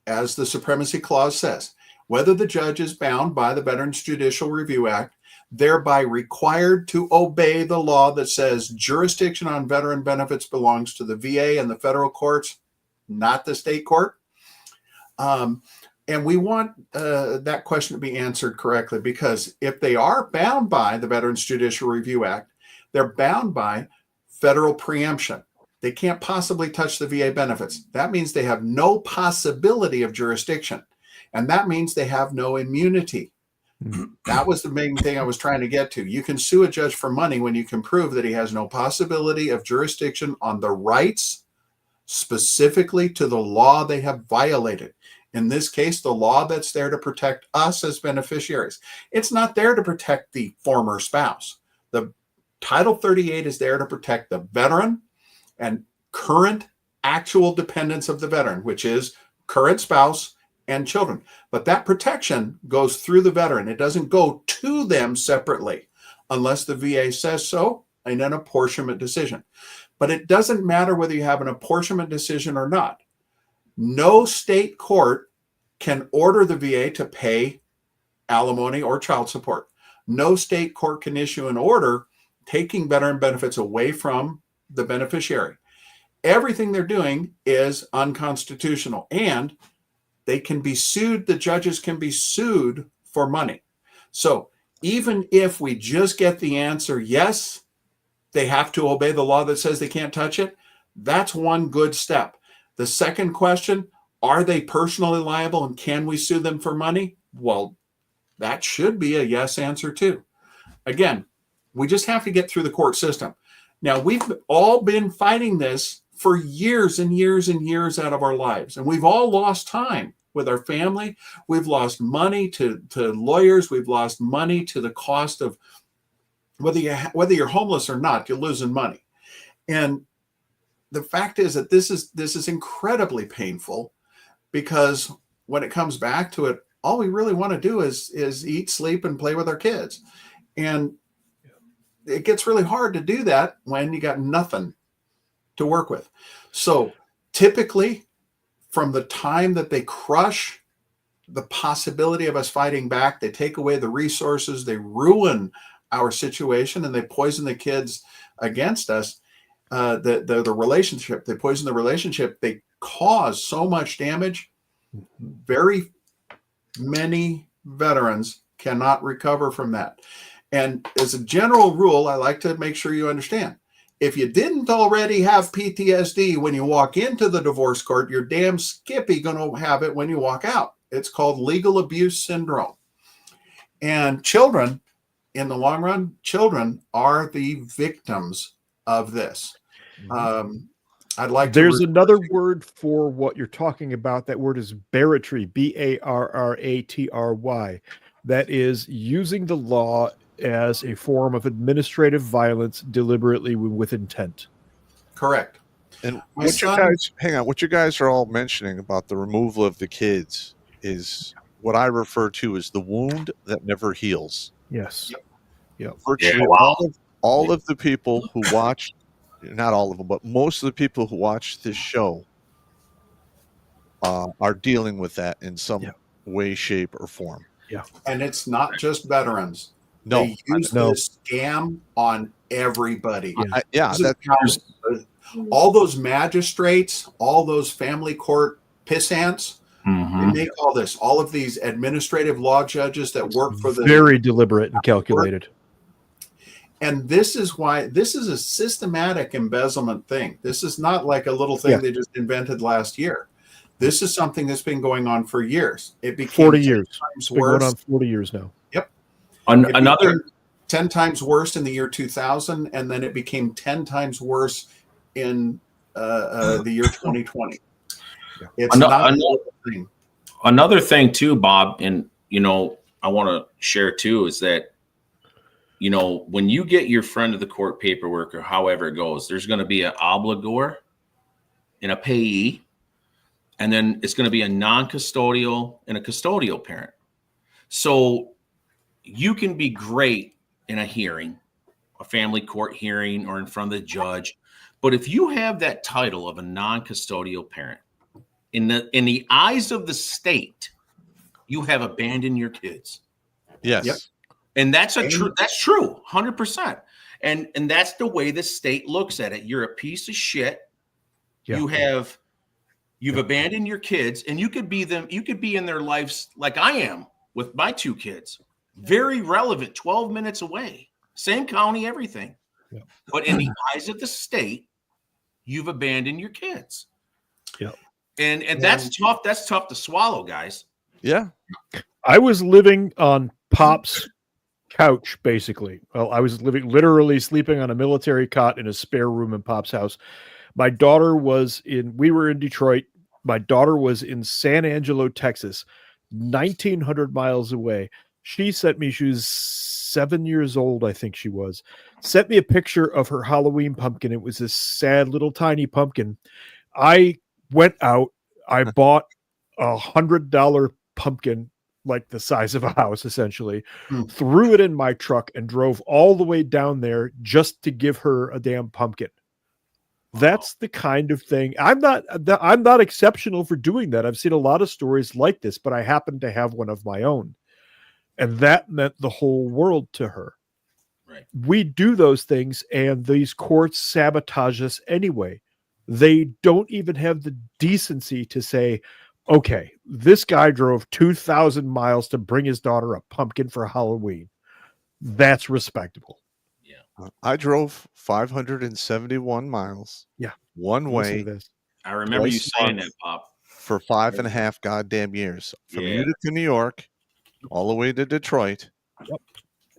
as the Supremacy Clause says, whether the judge is bound by the Veterans Judicial Review Act, thereby required to obey the law that says jurisdiction on veteran benefits belongs to the VA and the federal courts, not the state court. And we want that question to be answered correctly, because if they are bound by the Veterans Judicial Review Act, they're bound by federal preemption. They can't possibly touch the VA benefits. That means they have no possibility of jurisdiction. And that means they have no immunity. That was the main thing I was trying to get to. You can sue a judge for money when you can prove that he has no possibility of jurisdiction on the rights specifically to the law they have violated. In this case, the law that's there to protect us as beneficiaries. It's not there to protect the former spouse. The Title 38 is there to protect the veteran and current actual dependents of the veteran, which is current spouse and children. But that protection goes through the veteran. It doesn't go to them separately unless the VA says so in an apportionment decision. But it doesn't matter whether you have an apportionment decision or not. No state court can order the VA to pay alimony or child support. No state court can issue an order taking veteran benefits away from the beneficiary. Everything they're doing is unconstitutional, and they can be sued. The judges can be sued for money. So even if we just get the answer, yes, they have to obey the law that says they can't touch it, that's one good step. The second question, are they personally liable and can we sue them for money? Well, that should be a yes answer too. Again, we just have to get through the court system. Now, we've all been fighting this for years and years and years out of our lives, and we've all lost time with our family. We've lost money to lawyers. We've lost money to the cost of whether you're homeless or not, you're losing money. And the fact is that this is incredibly painful, because when it comes back to it, all we really want to do is eat, sleep, and play with our kids. And it gets really hard to do that when you got nothing to work with. So typically, from the time that they crush the possibility of us fighting back, they take away the resources, they ruin our situation, and they poison the kids against us. The relationship, they poison the relationship, they cause so much damage. Very many veterans cannot recover from that. And as a general rule, I like to make sure you understand, if you didn't already have PTSD when you walk into the divorce court, you're damn skippy going to have it when you walk out. It's called legal abuse syndrome. And children, in the long run, children are the victims of this. I'd like There's another word for what you're talking about. That word is barratry, B-A-R-R-A-T-R-Y. That is using the law as a form of administrative violence deliberately with intent. Correct. And what you guys are all mentioning about the removal of the kids is what I refer to as the wound that never heals. Yes. Yep. Virtually all of the people who watch, not all of them, but most of the people who watch this show are dealing with that in some way, shape, or form. Yeah. And it's not just veterans. No, they use this scam on everybody. All those magistrates, all those family court pissants, they make all of these administrative law judges that work for the very deliberate and calculated. And this is why this is a systematic embezzlement thing. This is not like a little thing they just invented last year. This is something that's been going on for years. It became 40 years. Times worse. Going on 40 years now. Yep. Another 10 times worse in the year 2000, and then it became 10 times worse in the year 2020. It's another thing too, Bob, and I want to share too, is that when you get your friend of the court paperwork or however it goes, there's going to be an obligor and a payee, and then it's going to be a non-custodial and a custodial parent. So you can be great in a hearing, a family court hearing, or in front of the judge, but if you have that title of a non-custodial parent, in the eyes of the state, you have abandoned your kids. Yes. Yep. And that's true, 100%. And that's the way the state looks at it. You're a piece of shit. Yeah. You've abandoned your kids, and you could be in their lives like I am with my two kids. Very relevant, 12 minutes away, same county, everything. Yeah. But in the eyes of the state, you've abandoned your kids. Yep. And that's tough. That's tough to swallow, guys. Yeah. I was living on Pop's couch, basically. Well, I was literally sleeping on a military cot in a spare room in Pop's house. My daughter we were in Detroit. My daughter was in San Angelo, Texas, 1,900 miles away. She was 7 years old, I think she was. Sent me a picture of her Halloween pumpkin. It was this sad little tiny pumpkin. I went out. I bought $100 pumpkin, like the size of a house, essentially, threw it in my truck and drove all the way down there just to give her a damn pumpkin. That's the kind of thing. I'm not exceptional for doing that. I've seen a lot of stories like this, but I happen to have one of my own. And that meant the whole world to her. Right. We do those things, and these courts sabotage us anyway. They don't even have the decency to say, okay, this guy drove 2,000 miles to bring his daughter a pumpkin for Halloween. That's respectable. Yeah. I drove 571 miles. Yeah. One way. I remember you twice saying month that, Pop. for 5.5 goddamn years. From Utica to New York, all the way to Detroit. Yep.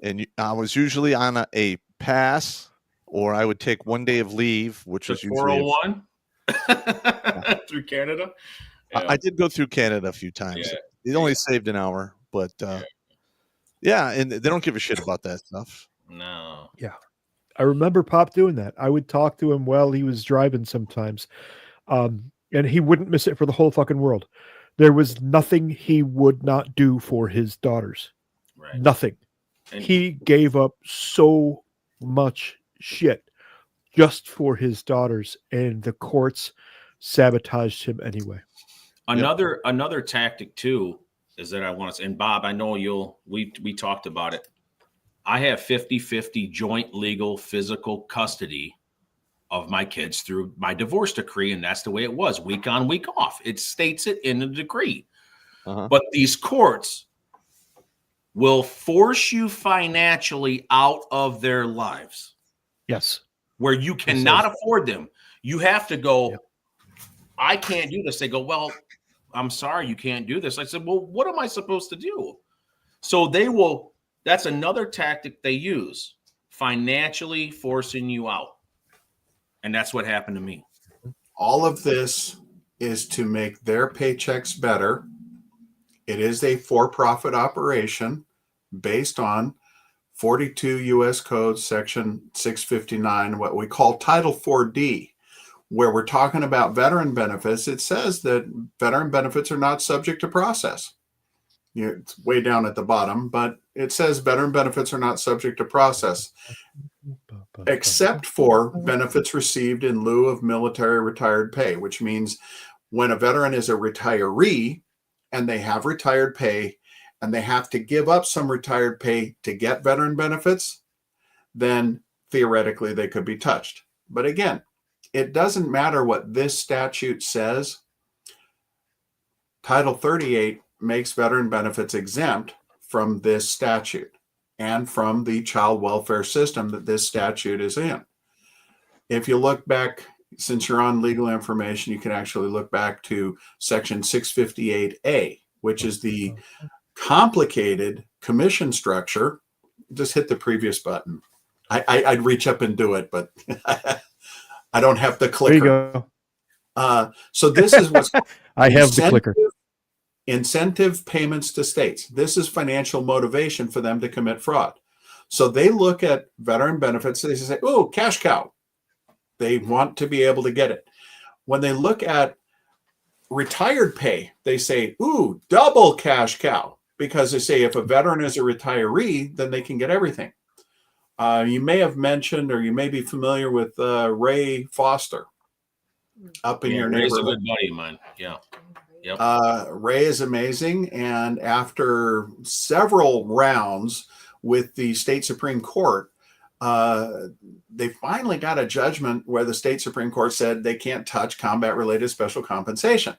And I was usually on a pass, or I would take 1 day of leave, which was usually 401 through Canada. Yeah. I did go through Canada a few times. Yeah. It only saved an hour, but and they don't give a shit about that stuff. No. Yeah. I remember Pop doing that. I would talk to him while he was driving sometimes. And he wouldn't miss it for the whole fucking world. There was nothing he would not do for his daughters. Right. Nothing. And he gave up so much shit just for his daughters, and the courts sabotaged him anyway. Another tactic too is that I want to, and Bob, I know we talked about it. I have 50-50 joint legal physical custody of my kids through my divorce decree, and that's the way it was, week on, week off. It states it in the decree. But these courts will force you financially out of their lives. Yes. Where you cannot afford them. You have to go, I can't do this. They go, well, I'm sorry, you can't do this. I said, well, what am I supposed to do? So that's another tactic they use, financially forcing you out. And that's what happened to me. All of this is to make their paychecks better. It is a for-profit operation based on 42 U.S. Code Section 659, what we call Title 4D, where we're talking about veteran benefits. It says that veteran benefits are not subject to process. It's way down at the bottom, but it says veteran benefits are not subject to process, except for benefits received in lieu of military retired pay, which means when a veteran is a retiree and they have retired pay and they have to give up some retired pay to get veteran benefits, then theoretically they could be touched. But again, it doesn't matter what this statute says. Title 38 makes veteran benefits exempt from this statute and from the child welfare system that this statute is in. If you look back, since you're on legal information, you can actually look back to Section 658A, which is the complicated commission structure. Just hit the previous button. I'd reach up and do it, but I don't have the clicker. There you go. So this is what's I have the clicker. Incentive payments to states. This is financial motivation for them to commit fraud. So they look at veteran benefits. They say, oh, cash cow. They want to be able to get it. When they look at retired pay, they say, ooh, double cash cow. Because they say if a veteran is a retiree, then they can get everything. You may have mentioned, or you may be familiar with Ray Foster up in your neighborhood. Ray's a good buddy of mine. Yeah. Yep. Ray is amazing. And after several rounds with the state Supreme Court, they finally got a judgment where the state Supreme Court said they can't touch combat-related special compensation.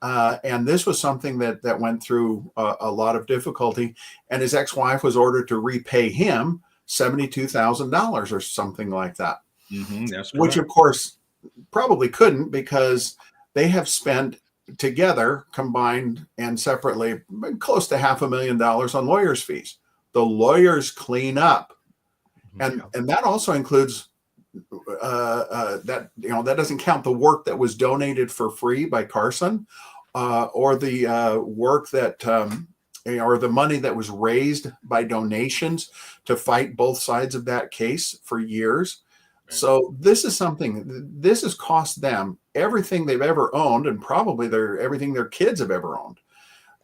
And this was something that went through a lot of difficulty. And his ex-wife was ordered to repay him $72,000 or something like that. Mm-hmm, that's correct. Which, of course, probably couldn't, because they have spent together, combined and separately, close to $500,000 on lawyers' fees. The lawyers clean up, and that also includes that that doesn't count the work that was donated for free by Carson, or the work that or the money that was raised by donations to fight both sides of that case for years. So this is something, this has cost them everything they've ever owned, and probably everything their kids have ever owned.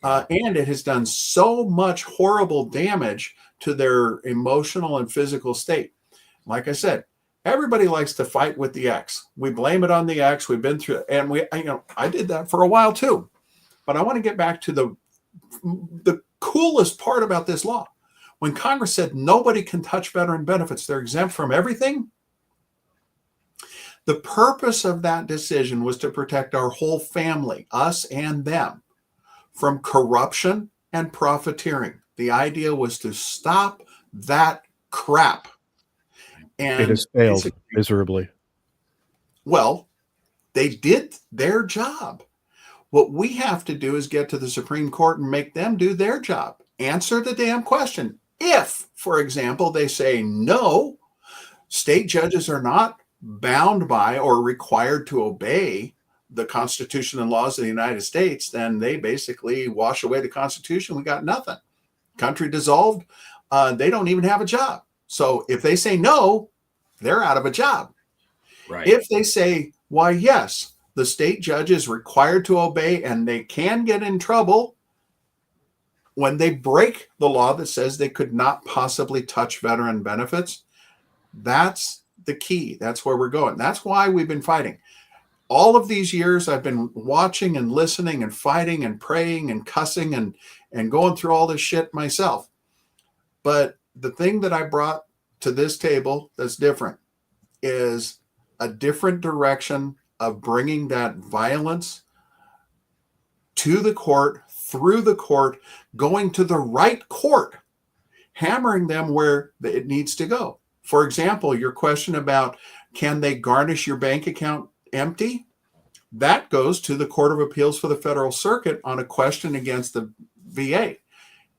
And it has done so much horrible damage to their emotional and physical state. Like I said, everybody likes to fight with the ex. We blame it on the ex. We've been through, and I did that for a while too. But I want to get back to the coolest part about this law. When Congress said nobody can touch veteran benefits, they're exempt from everything. The purpose of that decision was to protect our whole family, us and them, from corruption and profiteering. The idea was to stop that crap. And it has failed miserably. Well, they did their job. What we have to do is get to the Supreme Court and make them do their job. Answer the damn question. If, for example, they say no, state judges are not bound by or required to obey the Constitution and laws of the United States, then they basically wash away the Constitution. We got nothing. Country dissolved. They don't even have a job. So if they say no, they're out of a job. Right. If they say, why, yes, the state judge is required to obey, and they can get in trouble when they break the law that says they could not possibly touch veteran benefits, that's the key. That's where we're going. That's why we've been fighting. All of these years, I've been watching and listening and fighting and praying and cussing and going through all this shit myself. But the thing that I brought to this table that's different is a different direction of bringing that violence to the court, through the court, going to the right court, hammering them where it needs to go. For example, your question about can they garnish your bank account empty? That goes to the Court of Appeals for the Federal Circuit on a question against the VA.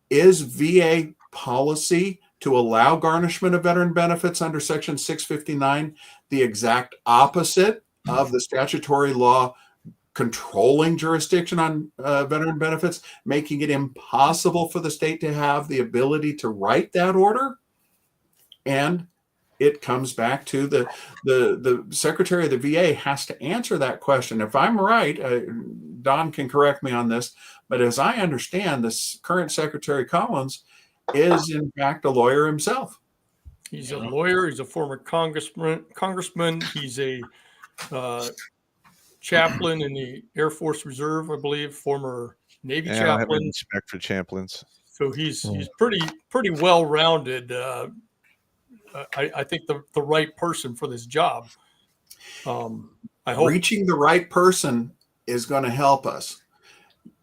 Is VA policy to allow garnishment of veteran benefits under Section 659 the exact opposite of the statutory law controlling jurisdiction on veteran benefits, making it impossible for the state to have the ability to write that order? And it comes back to the Secretary of the VA has to answer that question. If I'm right, Don can correct me on this, but as I understand, this current Secretary Collins is in fact a lawyer himself. He's a lawyer. He's a former congressman. He's a chaplain in the Air Force Reserve, I believe, former Navy I have chaplain. respect for chaplains. So he's pretty well rounded. I think the right person for this job. I hope Reaching the right person is going to help us.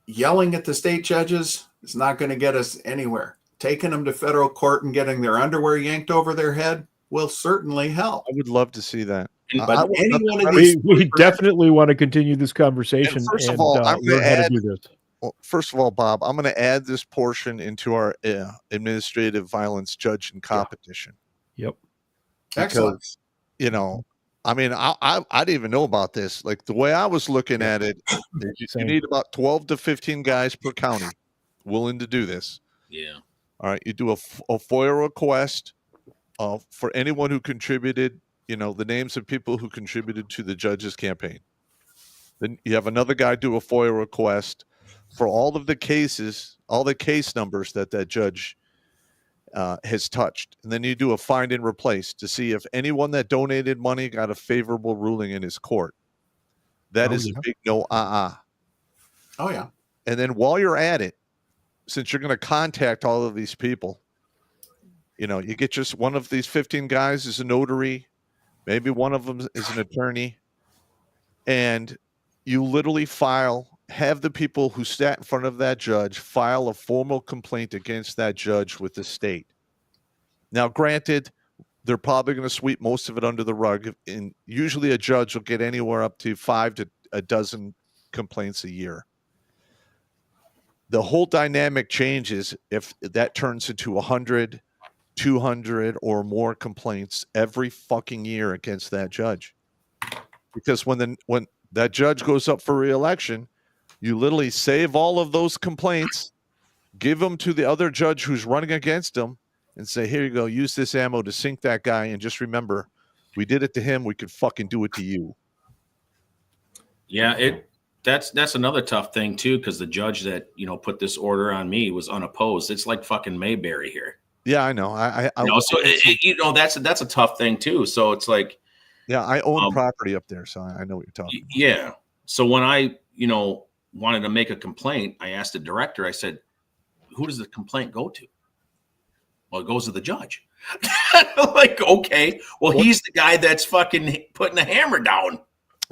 Yelling at the state judges is not going to get us anywhere. Taking them to federal court and getting their underwear yanked over their head will certainly help. I would love to see that. But any one of these, we definitely want to continue this conversation And first of and all, I'm learn gonna how to add- do this. Well, first of all, Bob, I'm going to add this portion into our administrative violence judge and competition. Yep. excellent. Because, I mean, I didn't even know about this. Like the way I was looking at it, you Same. need about 12 to 15 guys per county willing to do this. Yeah. All right. You do a FOIA request for anyone who contributed, the names of people who contributed to the judge's campaign. Then you have another guy do a FOIA request for all of the cases, all the case numbers that judge has touched. And then you do a find and replace to see if anyone that donated money got a favorable ruling in his court. That is a big no. Oh, yeah. And then while you're at it, since you're going to contact all of these people, you get just one of these 15 guys is a notary. Maybe one of them is an attorney. And you literally have the people who sat in front of that judge file a formal complaint against that judge with the state. Now, granted, they're probably going to sweep most of it under the rug. And usually a judge will get anywhere up to 5 to a dozen complaints a year. The whole dynamic changes if that turns into 100, 200 or more complaints every fucking year against that judge. Because when that judge goes up for re-election, you literally save all of those complaints, give them to the other judge who's running against him, and say, here you go, use this ammo to sink that guy. And just remember, we did it to him, we could fucking do it to you. Yeah, that's another tough thing too, because the judge that put this order on me was unopposed. It's like fucking Mayberry here. Yeah, I know. So that's a tough thing too. So it's like, yeah, I own property up there, so I know what you're talking about. Yeah. So when I wanted to make a complaint, I asked the director. I said, "Who does the complaint go to?" Well, it goes to the judge. Like, okay, well, he's the guy that's fucking putting the hammer down.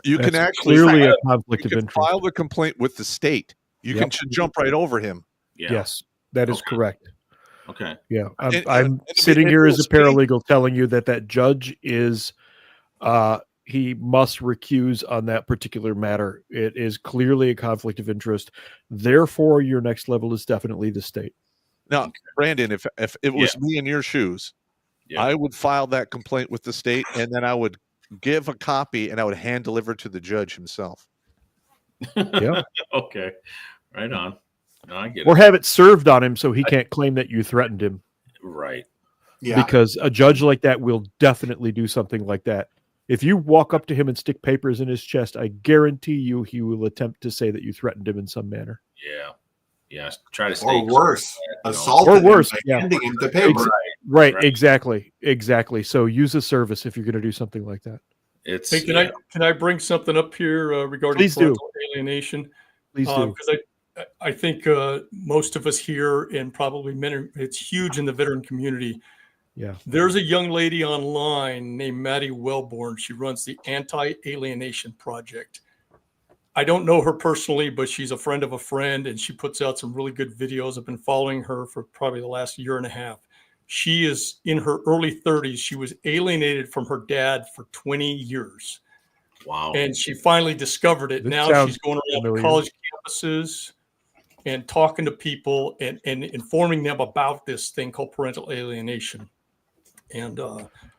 You can actually clearly a conflict of interest. File the complaint with the state. You can jump right over him. Yeah. Yes, that is correct. Okay. Yeah, I'm sitting here as a paralegal telling you that judge is, he must recuse on that particular matter. It is clearly a conflict of interest. Therefore, your next level is definitely the state. Now, Brandon, if it was me in your shoes, I would file that complaint with the state, and then I would give a copy and I would hand deliver to the judge himself. Yeah. Okay. Right on. No, I get Or it. have it served on him so he can't claim that you threatened him. Right. Yeah. Because a judge like that will definitely do something like that. If you walk up to him and stick papers in his chest, I guarantee you he will attempt to say that you threatened him in some manner. Yeah. Yeah. Try to stay. Or worse, You know. assault Or worse, by yeah. handing him the paper. Right, Right. exactly. So use a service if you're going to do something like that. It's Hey, can I bring something up here regarding Please do. parental alienation? Please do. Because I think most of us here, and probably many, it's huge in the veteran community. Yeah. There's a young lady online named Maddie Wellborn. She runs the Anti-Alienation Project. I don't know her personally, but she's a friend of a friend, and she puts out some really good videos. I've been following her for probably the last year and a half. She is in her early 30s. She was alienated from her dad for 20 years. wow. And she finally discovered it. This Now sounds she's going around familiar. college campuses and talking to people and informing them about this thing called parental alienation. And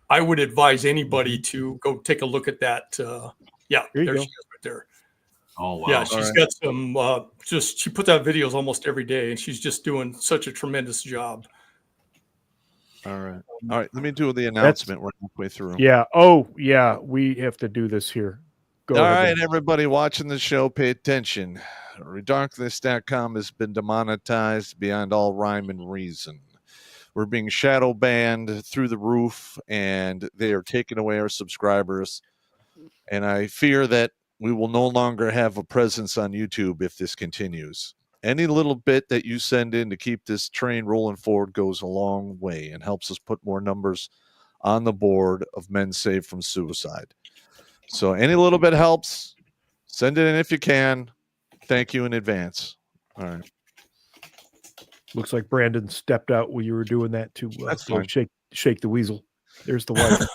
I would advise anybody to go take a look at that. Yeah, There you there go. she is right there. Oh wow. Yeah, she's got some, she puts out videos almost every day, and she's just doing such a tremendous job. All right. Let me do the announcement. We're halfway through. Yeah. Oh, yeah. We have to do this here. Go All ahead. right, everybody watching the show, pay attention. Redonkulas.com has been demonetized beyond all rhyme and reason. We're being shadow banned through the roof, and they are taking away our subscribers. And I fear that we will no longer have a presence on YouTube if this continues. Any little bit that you send in to keep this train rolling forward goes a long way and helps us put more numbers on the board of men saved from suicide. So any little bit helps. Send it in if you can. Thank you in advance. All right. Looks like Brandon stepped out while you were doing that to That's fine. shake the weasel. There's the wife.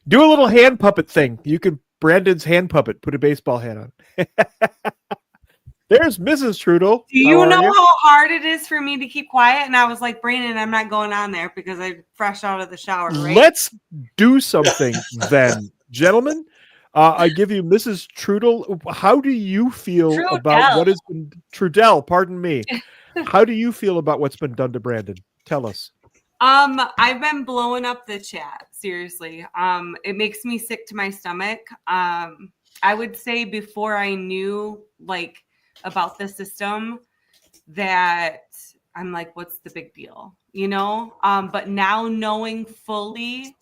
Do a little hand puppet thing. You could Brandon's hand puppet. Put a baseball hat on. There's Mrs. Trudel. Do you How are know how hard it is for me to keep quiet? And I was like, Brandon, I'm not going on there because I'm fresh out of the shower, right? Let's do something then, gentlemen. I give you Mrs. Trudel. How do you feel about what has been Trudel? Pardon me. How do you feel about what's been done to Brandon? Tell us. I've been blowing up the chat. Seriously. It makes me sick to my stomach. I would say before I knew about the system that I'm like, what's the big deal? But now knowing fully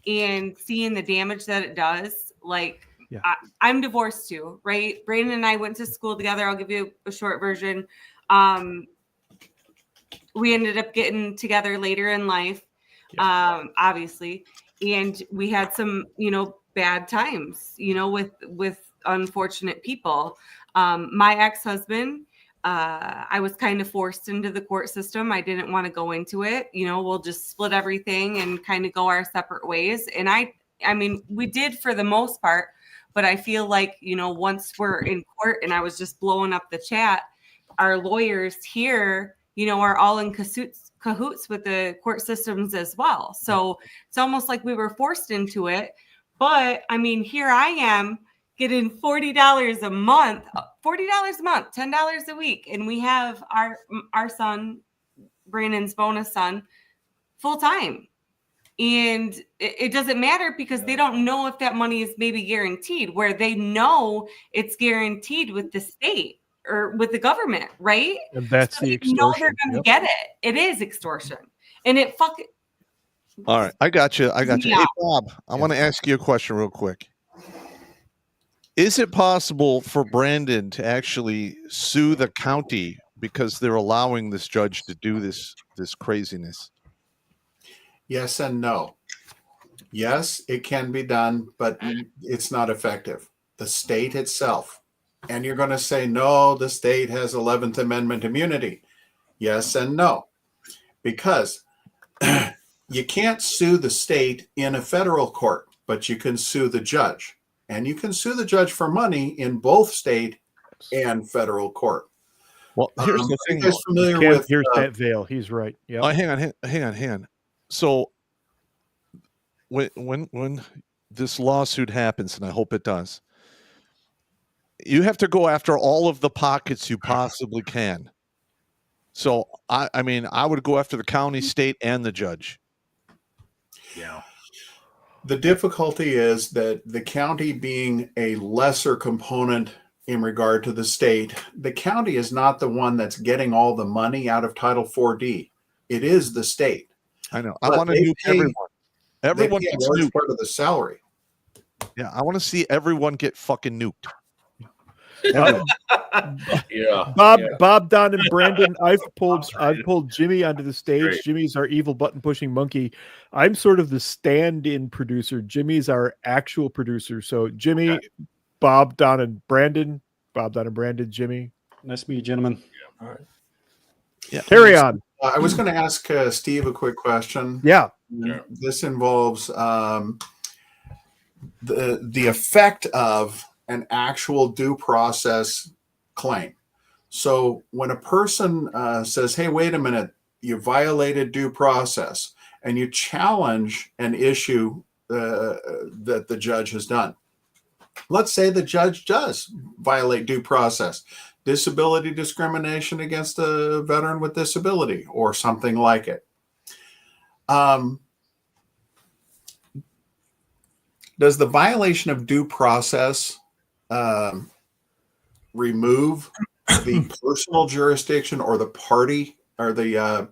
and seeing the damage that it does, I'm divorced too, right? Brandon and I went to school together. I'll give you a short version. We ended up getting together later in life, obviously. And we had some, bad times, with unfortunate people. My ex-husband I was kind of forced into the court system. I didn't want to go into it. We'll just split everything and kind of go our separate ways. And I mean, we did for the most part, but I feel like, once we're in court, and I was just blowing up the chat, our lawyers here, are all in cahoots with the court systems as well. So it's almost like we were forced into it. But I mean, here I am getting $40 a month, $10 a week. And we have our son, Brandon's bonus son, full time. And it doesn't matter because they don't know if that money is maybe guaranteed, where they know it's guaranteed with the state or with the government, right? And that's so the extortion. They're going to get it. It is extortion. And it fucking. All right. I got you. Yeah. Hey, Bob, I want to ask you a question real quick. Is it possible for Brandon to actually sue the county because they're allowing this judge to do this craziness? Yes and no. Yes, it can be done, but it's not effective. The state itself. And you're going to say, no, the state has 11th Amendment immunity. Yes and no. Because you can't sue the state in a federal court, but you can sue the judge. And you can sue the judge for money in both state and federal court. Well, here's the thing. Here's that veil. He's right. Yeah. Hang on. So when this lawsuit happens, and I hope it does, you have to go after all of the pockets you possibly can. So I mean, I would go after the county, state, and the judge. Yeah. The difficulty is that the county being a lesser component in regard to the state, the county is not the one that's getting all the money out of Title 4D. It is the state. I know. I want to nuke everyone. Everyone gets gets nuked. part of the salary. Yeah, I want to see everyone get fucking nuked. Yeah. Bob, Don, and Brandon. I've pulled Jimmy onto the stage. Great. Jimmy's our evil button pushing monkey. I'm sort of the stand-in producer. Jimmy's our actual producer. So Jimmy, Bob, Don, and Brandon. Bob, Don, and Brandon. Jimmy. Nice to meet you, gentlemen. All right. Yeah. Carry on. I was going to ask Steve a quick question. Yeah. This involves the effect of an actual due process claim. So when a person says, hey, wait a minute, you violated due process, and you challenge an issue that the judge has done. Let's say the judge does violate due process, disability discrimination against a veteran with disability or something like it. Does the violation of due process remove the personal jurisdiction or the party or the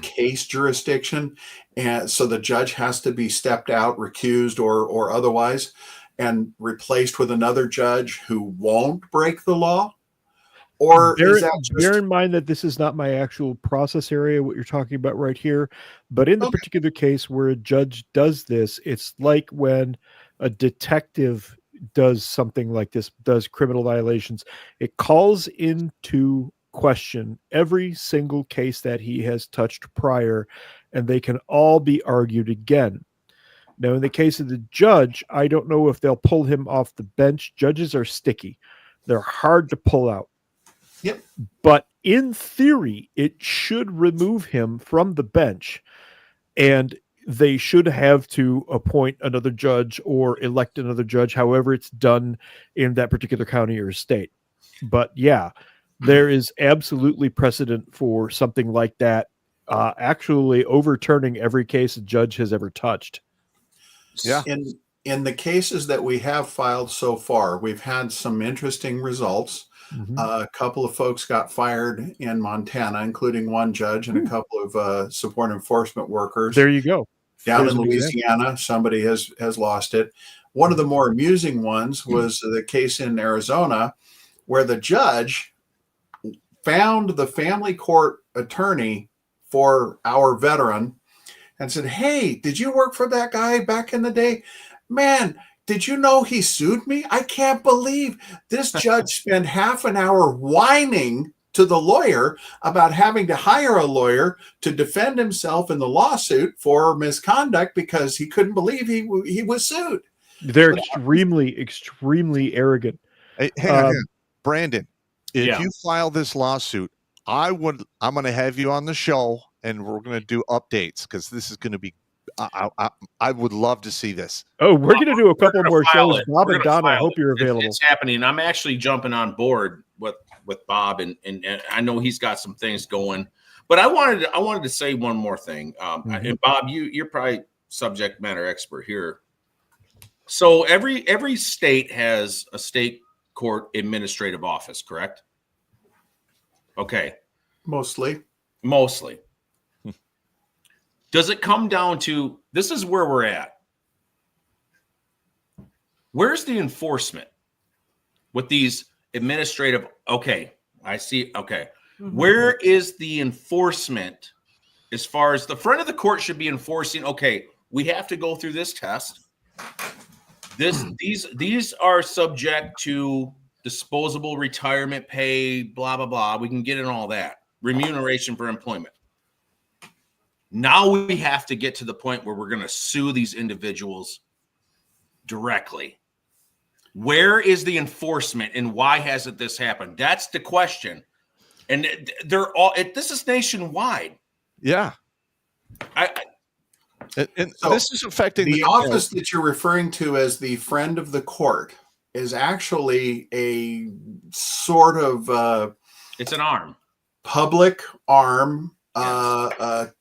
case jurisdiction, and so the judge has to be stepped out, recused, or otherwise, and replaced with another judge who won't break the law? Or bear in mind that this is not my actual process area, what you're talking about right here. But in the particular case where a judge does this, it's like when a detective does something like this, does criminal violations. It calls into question every single case that he has touched prior, and they can all be argued again. Now, in the case of the judge, I don't know if they'll pull him off the bench. Judges are sticky. They're hard to pull out. Yep. But in theory, it should remove him from the bench, and they should have to appoint another judge or elect another judge, however it's done in that particular county or state. But yeah, there is absolutely precedent for something like that, actually overturning every case a judge has ever touched. Yeah. In the cases that we have filed so far, we've had some interesting results. Mm-hmm. A couple of folks got fired in Montana, including one judge and a couple of support enforcement workers. There you go. Down There's in an Louisiana, somebody has lost it. One of the more amusing ones was the case in Arizona where the judge found the family court attorney for our veteran and said, hey, did you work for that guy back in the day? Man, did you know he sued me? I can't believe this judge spent half an hour whining to the lawyer about having to hire a lawyer to defend himself in the lawsuit for misconduct because he couldn't believe he was sued. They're extremely arrogant. Hey, hang on, Brandon. If Yeah. you file this lawsuit, I'm going to have you on the show, and we're going to do updates because this is going to be. I would love to see this. Oh, we're going to do a couple more file shows. it. Bob We're and gonna Donna, I file hope it. you're available. It's happening. I'm actually jumping on board with Bob, and I know he's got some things going. But I wanted to say one more thing. And Bob, you're probably subject matter expert here. So every state has a state court administrative office, correct? Okay. Mostly. Does it come down to, this is where we're at. Where's the enforcement with these administrative? Okay, I see. Okay. Where is the enforcement as far as the front of the court should be enforcing? Okay, we have to go through this test. These are subject to disposable retirement pay, blah, blah, blah. We can get in all that. Remuneration for employment. Now we have to get to the point where we're going to sue these individuals directly. Where is the enforcement and why hasn't this happened? That's the question. And they're all, this is nationwide. Yeah. And So this is affecting the office that you're referring to as the friend of the court is actually a sort of it's an arm. Public arm. Yes.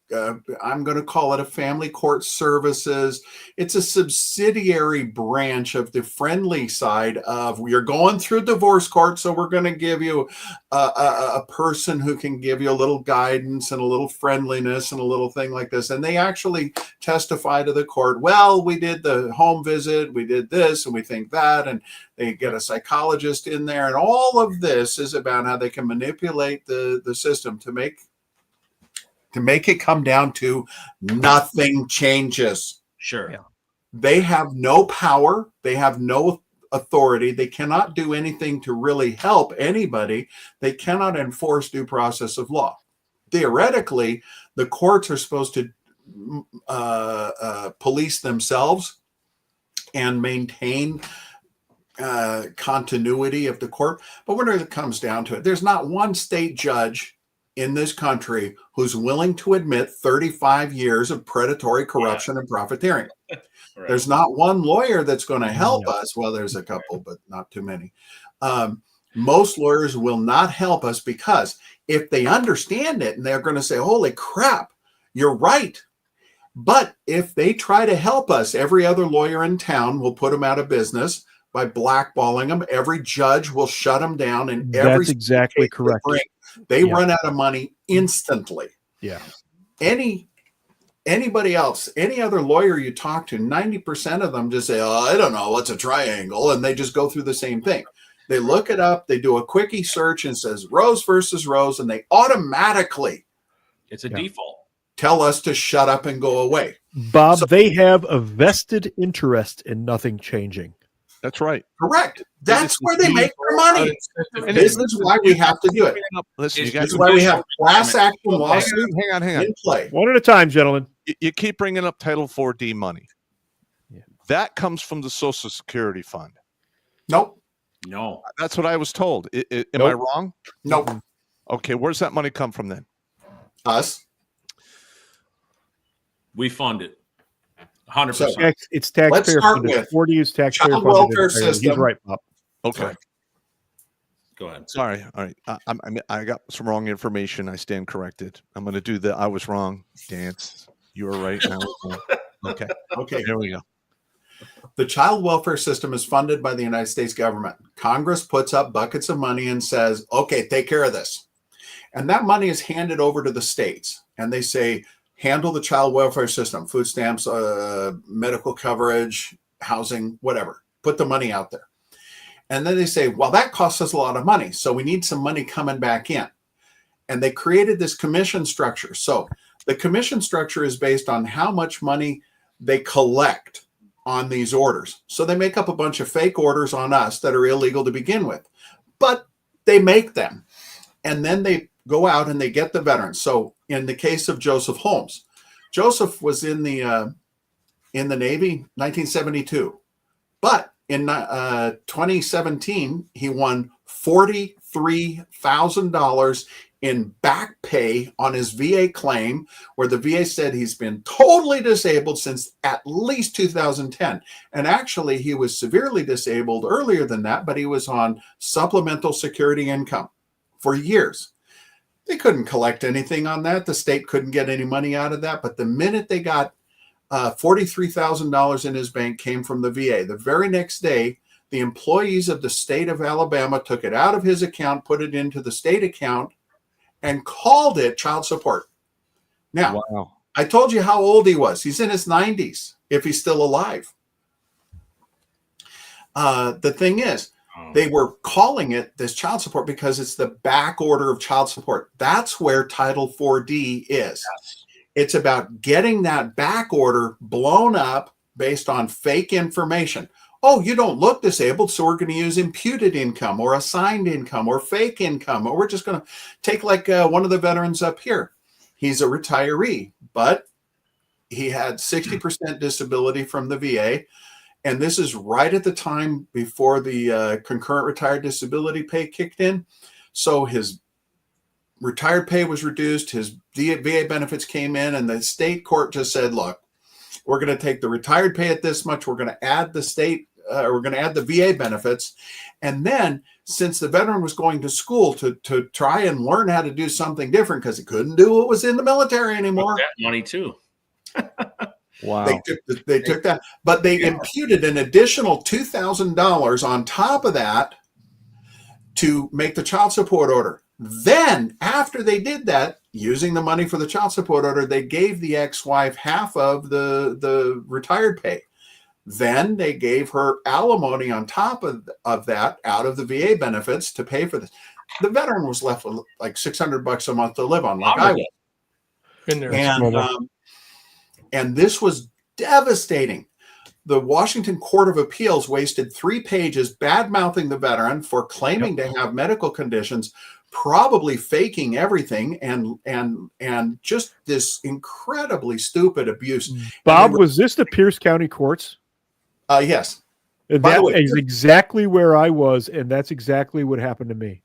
I'm going to call it a family court services. It's a subsidiary branch of the friendly side of, you're going through divorce court, so we're going to give you a person who can give you a little guidance and a little friendliness and a little thing like this. And they actually testify to the court, well, we did the home visit, we did this, and we think that, and they get a psychologist in there. And all of this is about how they can manipulate the system to make it come down to nothing changes. Sure. Yeah. They have no power. They have no authority. They cannot do anything to really help anybody. They cannot enforce due process of law. Theoretically, the courts are supposed to police themselves and maintain continuity of the court. But when it comes down to it, there's not one state judge in this country who's willing to admit 35 years of predatory corruption and profiteering. Right. There's not one lawyer that's going to help us. Well, there's a couple, but not too many. Most lawyers will not help us because if they understand it and they're going to say, holy crap, you're right. But if they try to help us, every other lawyer in town will put them out of business by blackballing them. Every judge will shut them down. And That's exactly correct. They run out of money instantly. Yeah. Anybody else, any other lawyer you talk to, 90% of them just say, oh, I don't know, what's a triangle? And they just go through the same thing. They look it up, they do a quickie search and says Rose versus Rose, and they automatically It's a default. tell us to shut up and go away. Bob, they have a vested interest in nothing changing. That's right. Correct. That's where they make their money. And this is why we have to do it. Listen, you This guys, is why we have class action lawsuits hang on. in play. One at a time, gentlemen. You keep bringing up Title 4D money. Yeah. That comes from the Social Security Fund. Nope. No. That's what I was told. Am I Nope. wrong? Nope. Okay, where's that money come from then? Us. We fund it. 100%. It's taxpayer Let's start funded. with 40 is taxpayer child funded. welfare He's system. right, Bob. Okay. Go ahead. Sorry. All right. I got some wrong information. I stand corrected. I'm going to do the I was wrong dance. You were right. Now okay. Okay. There we go. The child welfare system is funded by the United States government. Congress puts up buckets of money and says, okay, take care of this. And that money is handed over to the states. And they say, handle the child welfare system, food stamps, medical coverage, housing, whatever. Put the money out there. And then they say, well, that costs us a lot of money. So we need some money coming back in. And they created this commission structure. So the commission structure is based on how much money they collect on these orders. So they make up a bunch of fake orders on us that are illegal to begin with, but they make them. and then they go out and they get the veterans. So in the case of Joseph Holmes, Joseph was in the Navy 1972, but in 2017 he won $43,000 in back pay on his VA claim, where the VA said he's been totally disabled since at least 2010. And actually, he was severely disabled earlier than that, but he was on supplemental security income for years. They couldn't collect anything on that. The state couldn't get any money out of that. But the minute they got $43,000 in his bank came from the VA, the very next day, the employees of the state of Alabama took it out of his account, put it into the state account, and called it child support. Now, wow. I told you how old he was. He's in his 90s, if he's still alive. The thing is, they were calling it this child support because it's the back order of child support. That's where Title 4D is. Yes. It's about getting that back order blown up based on fake information. Oh, you don't look disabled, so we're going to use imputed income or assigned income or fake income, or we're just going to take like one of the veterans up here. He's a retiree, but he had 60% disability from the VA, and this is right at the time before the concurrent retired disability pay kicked in. So his retired pay was reduced, his VA benefits came in, and the state court just said, look, we're going to take the retired pay at this much. We're going to add the we're going to add the VA benefits. And then since the veteran was going to school to try and learn how to do something different because he couldn't do what was in the military anymore. That money too. Wow. They took that, but they imputed an additional $2,000 on top of that to make the child support order. Then after they did that, using the money for the child support order, they gave the ex-wife half of the retired pay. Then they gave her alimony on top of that out of the VA benefits to pay for this. The veteran was left with like $600 a month to live on, like I was. Been there. And this was devastating. The Washington Court of Appeals wasted 3 pages bad-mouthing the veteran for claiming to have medical conditions, probably faking everything, and just this incredibly stupid abuse. Bob, was this the Pierce County courts? Yes. That is exactly where I was, and that's exactly what happened to me.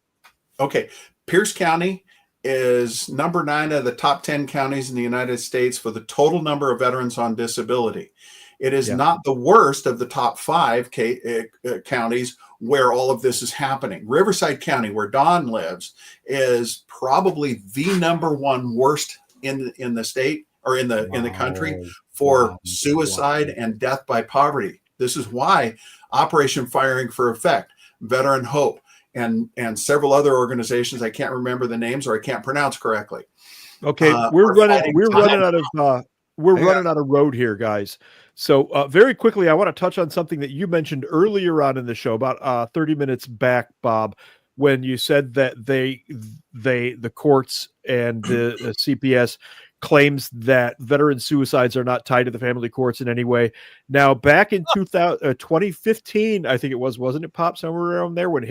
Okay. Pierce County is number 9 of the top 10 counties in the United States for the total number of veterans on disability. It is not the worst of the top 5 counties where all of this is happening. Riverside County, where Don lives, is probably the number 1 worst in the state or in the country for suicide and death by poverty. This is why Operation Firing for Effect, Veteran Hope, and several other organizations I can't remember the names or I can't pronounce correctly. Okay, we're running out of road here, guys. So very quickly, I want to touch on something that you mentioned earlier on in the show, about 30 minutes back, Bob, when you said that the courts and the CPS claims that veteran suicides are not tied to the family courts in any way. Now, back in 2015, I think it was, wasn't it, Pop, somewhere around there when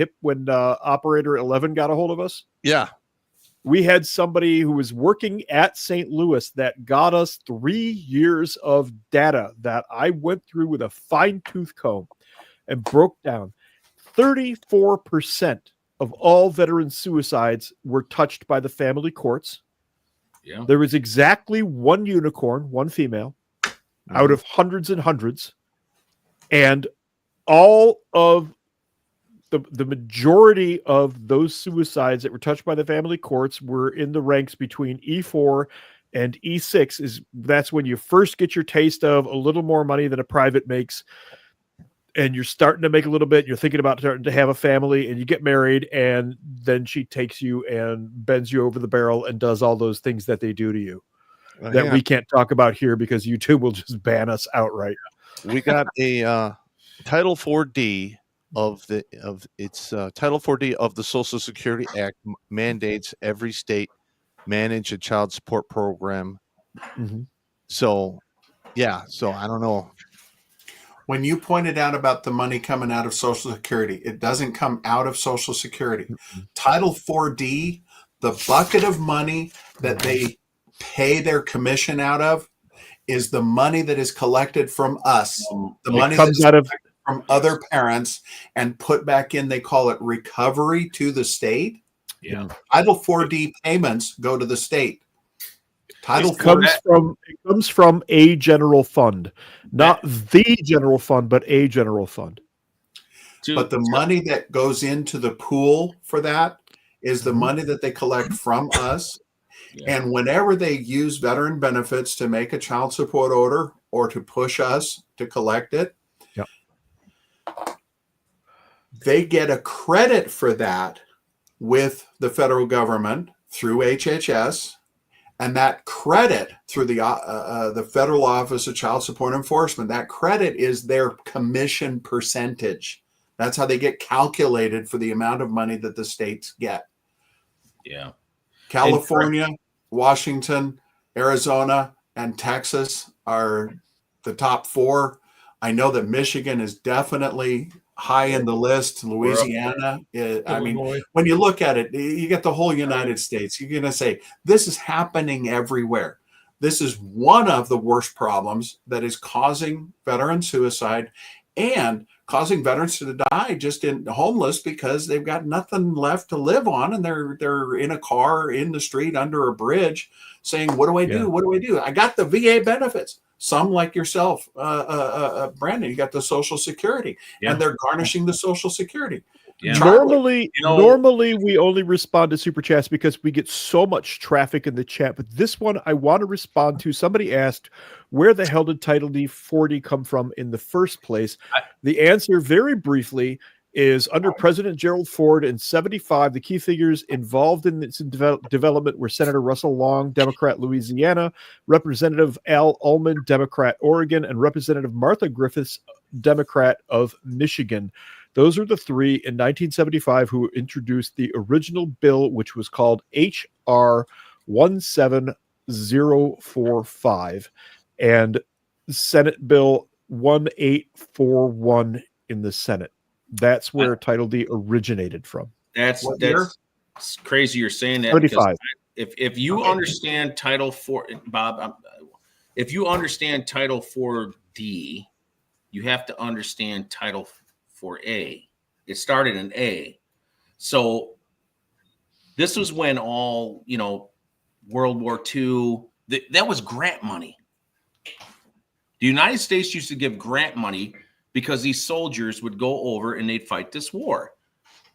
Operator 11 got a hold of us? Yeah. We had somebody who was working at St. Louis that got us 3 years of data that I went through with a fine-tooth comb and broke down. 34% of all veteran suicides were touched by the family courts. Yeah. There was exactly 1 unicorn, 1 female, out of hundreds and hundreds. And all of the majority of those suicides that were touched by the family courts were in the ranks between E4 and E6. That's when you first get your taste of a little more money than a private makes. And you're starting to make a little bit, you're thinking about starting to have a family, and you get married, and then she takes you and bends you over the barrel and does all those things that they do to you that we can't talk about here because YouTube will just ban us outright. We got a Title 4D of the Social Security Act mandates every state manage a child support program. Mm-hmm. So I don't know. When you pointed out about the money coming out of Social Security, it doesn't come out of Social Security. Title 4D, The bucket of money that they pay their commission out of is the money that is collected from us. The money that is collected from other parents and put back in, they call it recovery to the state. Yeah. Title 4D payments go to the state. Title It comes from a general fund, not the general fund, but a general fund. But the money that goes into the pool for that is the money that they collect from us. Yeah. And whenever they use veteran benefits to make a child support order or to push us to collect it, yep, they get a credit for that with the federal government through HHS. And that credit through the Federal Office of Child Support Enforcement, that credit is their commission percentage. That's how they get calculated for the amount of money that the states get. Yeah. California, Washington, Arizona, and Texas are the top four. I know that Michigan is definitely high in the list. Louisiana, I mean, when you look at it, you get the whole United States. You're going to say, this is happening everywhere. This is one of the worst problems that is causing veteran suicide and causing veterans to die just in homeless because they've got nothing left to live on, and they're in a car in the street under a bridge saying, what do I do? What do I do? I got the VA benefits. Some, like yourself, Brandon, you got the Social Security, and they're garnishing the Social Security. Yeah. Normally we only respond to super chats because we get so much traffic in the chat. But this one I want to respond to. Somebody asked, where the hell did Title D 40 come from in the first place? The answer, very briefly, is under President Gerald Ford in 75. The key figures involved in its development were Senator Russell Long, Democrat, Louisiana, Representative Al Ullman, Democrat, Oregon, and Representative Martha Griffiths, Democrat of Michigan. Those are the three in 1975 who introduced the original bill, which was called H.R. 17045 and Senate Bill 1841 in the Senate. That's where Title D originated from. That's crazy you're saying that. 75. If you understand Title 4, Bob, if you understand Title 4D, you have to understand Title 4A. It started in A. So this was when all, World War II, that was grant money. The United States used to give grant money because these soldiers would go over and they'd fight this war.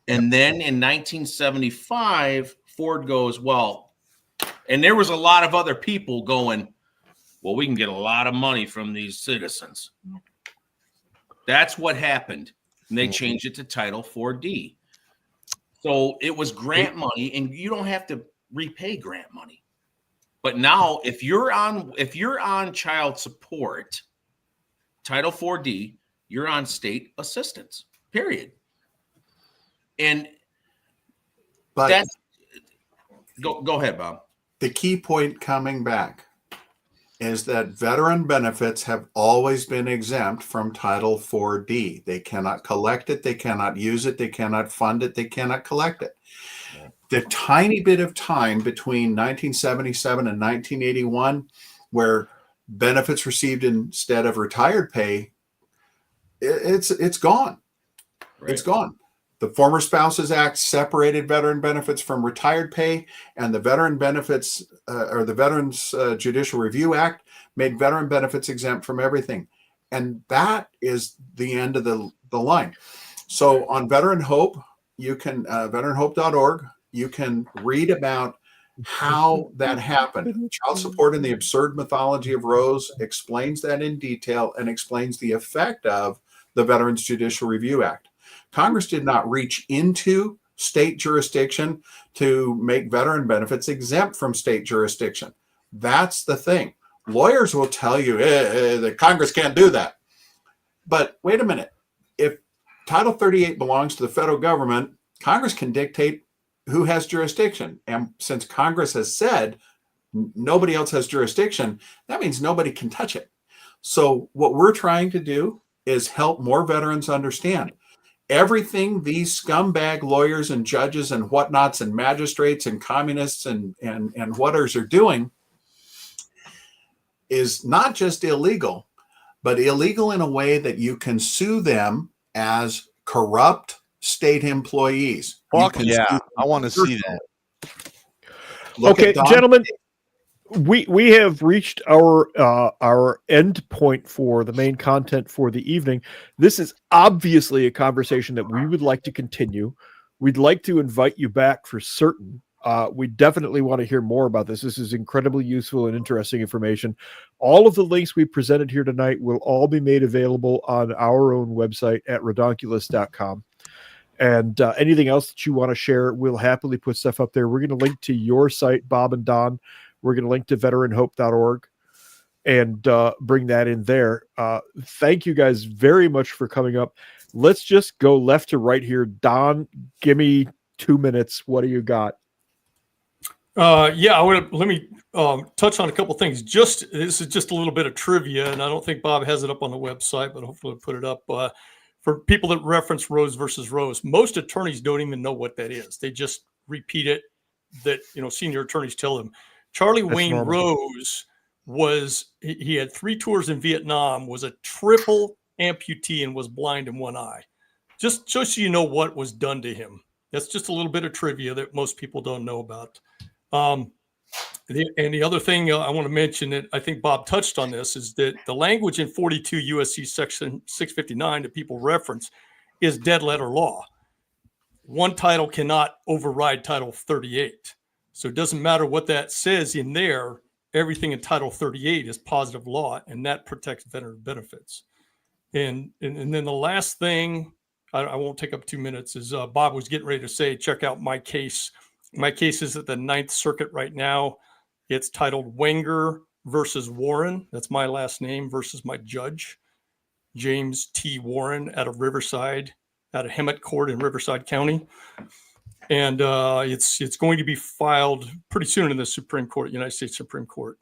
And then in 1975, Ford goes, well, and there was a lot of other people going, well, we can get a lot of money from these citizens. That's what happened. And they changed it to Title 4D. So it was grant money, and you don't have to repay grant money. But now if you're on child support, Title 4D, you're on state assistance, period. And that's go ahead, Bob. The key point coming back is that veteran benefits have always been exempt from Title 4D. They cannot collect it, they cannot use it, they cannot fund it, they cannot collect it. The tiny bit of time between 1977 and 1981 where benefits received instead of retired pay, it's gone. Right. It's gone. The Former Spouses Act separated veteran benefits from retired pay, and the Veteran Benefits or the Veterans Judicial Review Act made veteran benefits exempt from everything. And that is the end of the line. So on Veteran Hope, you can, veteranhope.org, you can read about how that happened. Child Support and the Absurd Mythology of Rose explains that in detail and explains the effect of the Veterans Judicial Review Act. Congress did not reach into state jurisdiction to make veteran benefits exempt from state jurisdiction. That's the thing. Lawyers will tell you that Congress can't do that. But wait a minute. If Title 38 belongs to the federal government, Congress can dictate who has jurisdiction. And since Congress has said nobody else has jurisdiction, that means nobody can touch it. So what we're trying to do is help more veterans understand. everything these scumbag lawyers and judges and whatnots and magistrates and communists and whaters are doing is not just illegal, but illegal in a way that you can sue them as corrupt state employees. Fuck yeah, I want to see that. Okay, gentlemen, we have reached our end point for the main content for the evening. This is obviously a conversation that we would like to continue. We'd like to invite you back for certain. We definitely want to hear more about this. This is incredibly useful and interesting information. All of the links we presented here tonight will all be made available on our own website at redonkulas.com. And anything else that you want to share, we'll happily put stuff up there. We're going to link to your site, Bob and Don. We're going to link to veteranhope.org and bring that in there. Thank you guys very much for coming up. Let's just go left to right here. Don, give me 2 minutes. What do you got? Let me touch on a couple things. This is just a little bit of trivia, and I don't think Bob has it up on the website, but hopefully we'll put it up. For people that reference Rose versus Rose, most attorneys don't even know what that is. They just repeat it that, senior attorneys tell them. Charlie Wayne Rose he had 3 tours in Vietnam, was a triple amputee and was blind in one eye. Just so you know what was done to him. That's just a little bit of trivia that most people don't know about. The other thing I want to mention that I think Bob touched on this is that the language in 42 USC section 659 that people reference is dead letter law. One title cannot override Title 38. So it doesn't matter what that says in there. Everything in Title 38 is positive law, and that protects veteran benefits. And then the last thing, I won't take up 2 minutes, is Bob was getting ready to say, check out my case. My case is at the 9th Circuit right now. It's titled Wenger versus Warren. That's my last name versus my judge, James T. Warren, out of Riverside, out of Hemet Court in Riverside County. And it's going to be filed pretty soon in the Supreme Court, United States Supreme Court.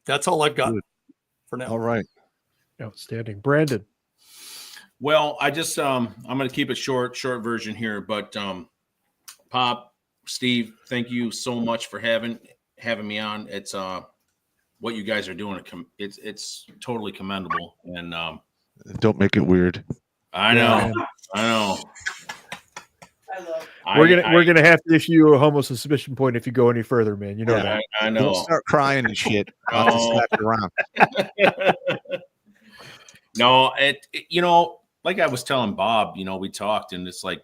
That's all I've got for now. All right. Outstanding. Brandon. Well, I'm going to keep it short version here, but Pop, Steve, thank you so much for having me on. It's what you guys are doing. It's totally commendable, and don't make it weird. I know. We're gonna have to issue you a homo suspicion point if you go any further, man. You know that. I know. Don't start crying and shit. I'll have to slap you around. No, like I was telling Bob, we talked, and it's like,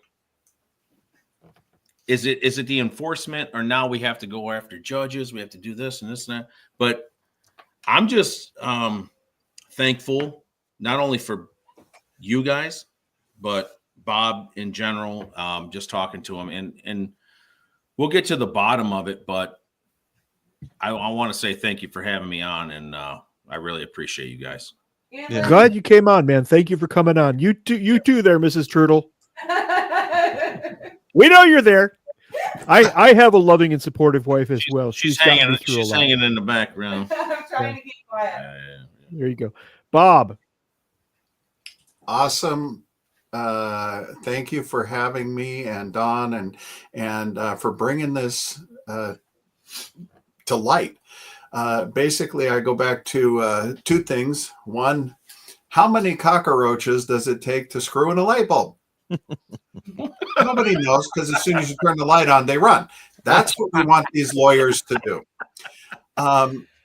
is it the enforcement, or now we have to go after judges? We have to do this and this and that. But I'm just thankful not only for you guys, but Bob in general. Just talking to him, and we'll get to the bottom of it. But I want to say thank you for having me on, and I really appreciate you guys. Yeah. Glad you came on, man. Thank you for coming on. You too there, Mrs. Turtle. We know you're there. I have a loving and supportive wife as well. She's hanging in the background. I'm trying to keep quiet. There you go. Bob. Awesome. Thank you for having me, and Don, and for bringing this to light. Basically, I go back to 2 things. One, how many cockroaches does it take to screw in a light bulb? Nobody knows, because as soon as you turn the light on, they run. That's what we want these lawyers to do.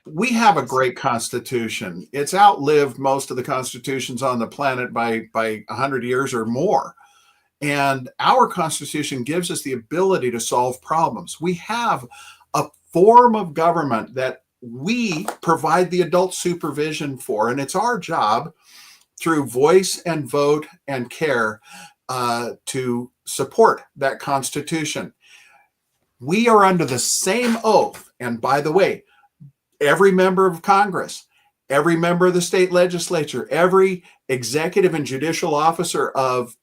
We have a great Constitution. It's outlived most of the constitutions on the planet by 100 years or more. And our Constitution gives us the ability to solve problems. We have a form of government that we provide the adult supervision for, and it's our job through voice and vote and care to support that Constitution. We are under the same oath. And by the way, every member of Congress, every member of the state legislature, every executive and judicial officer of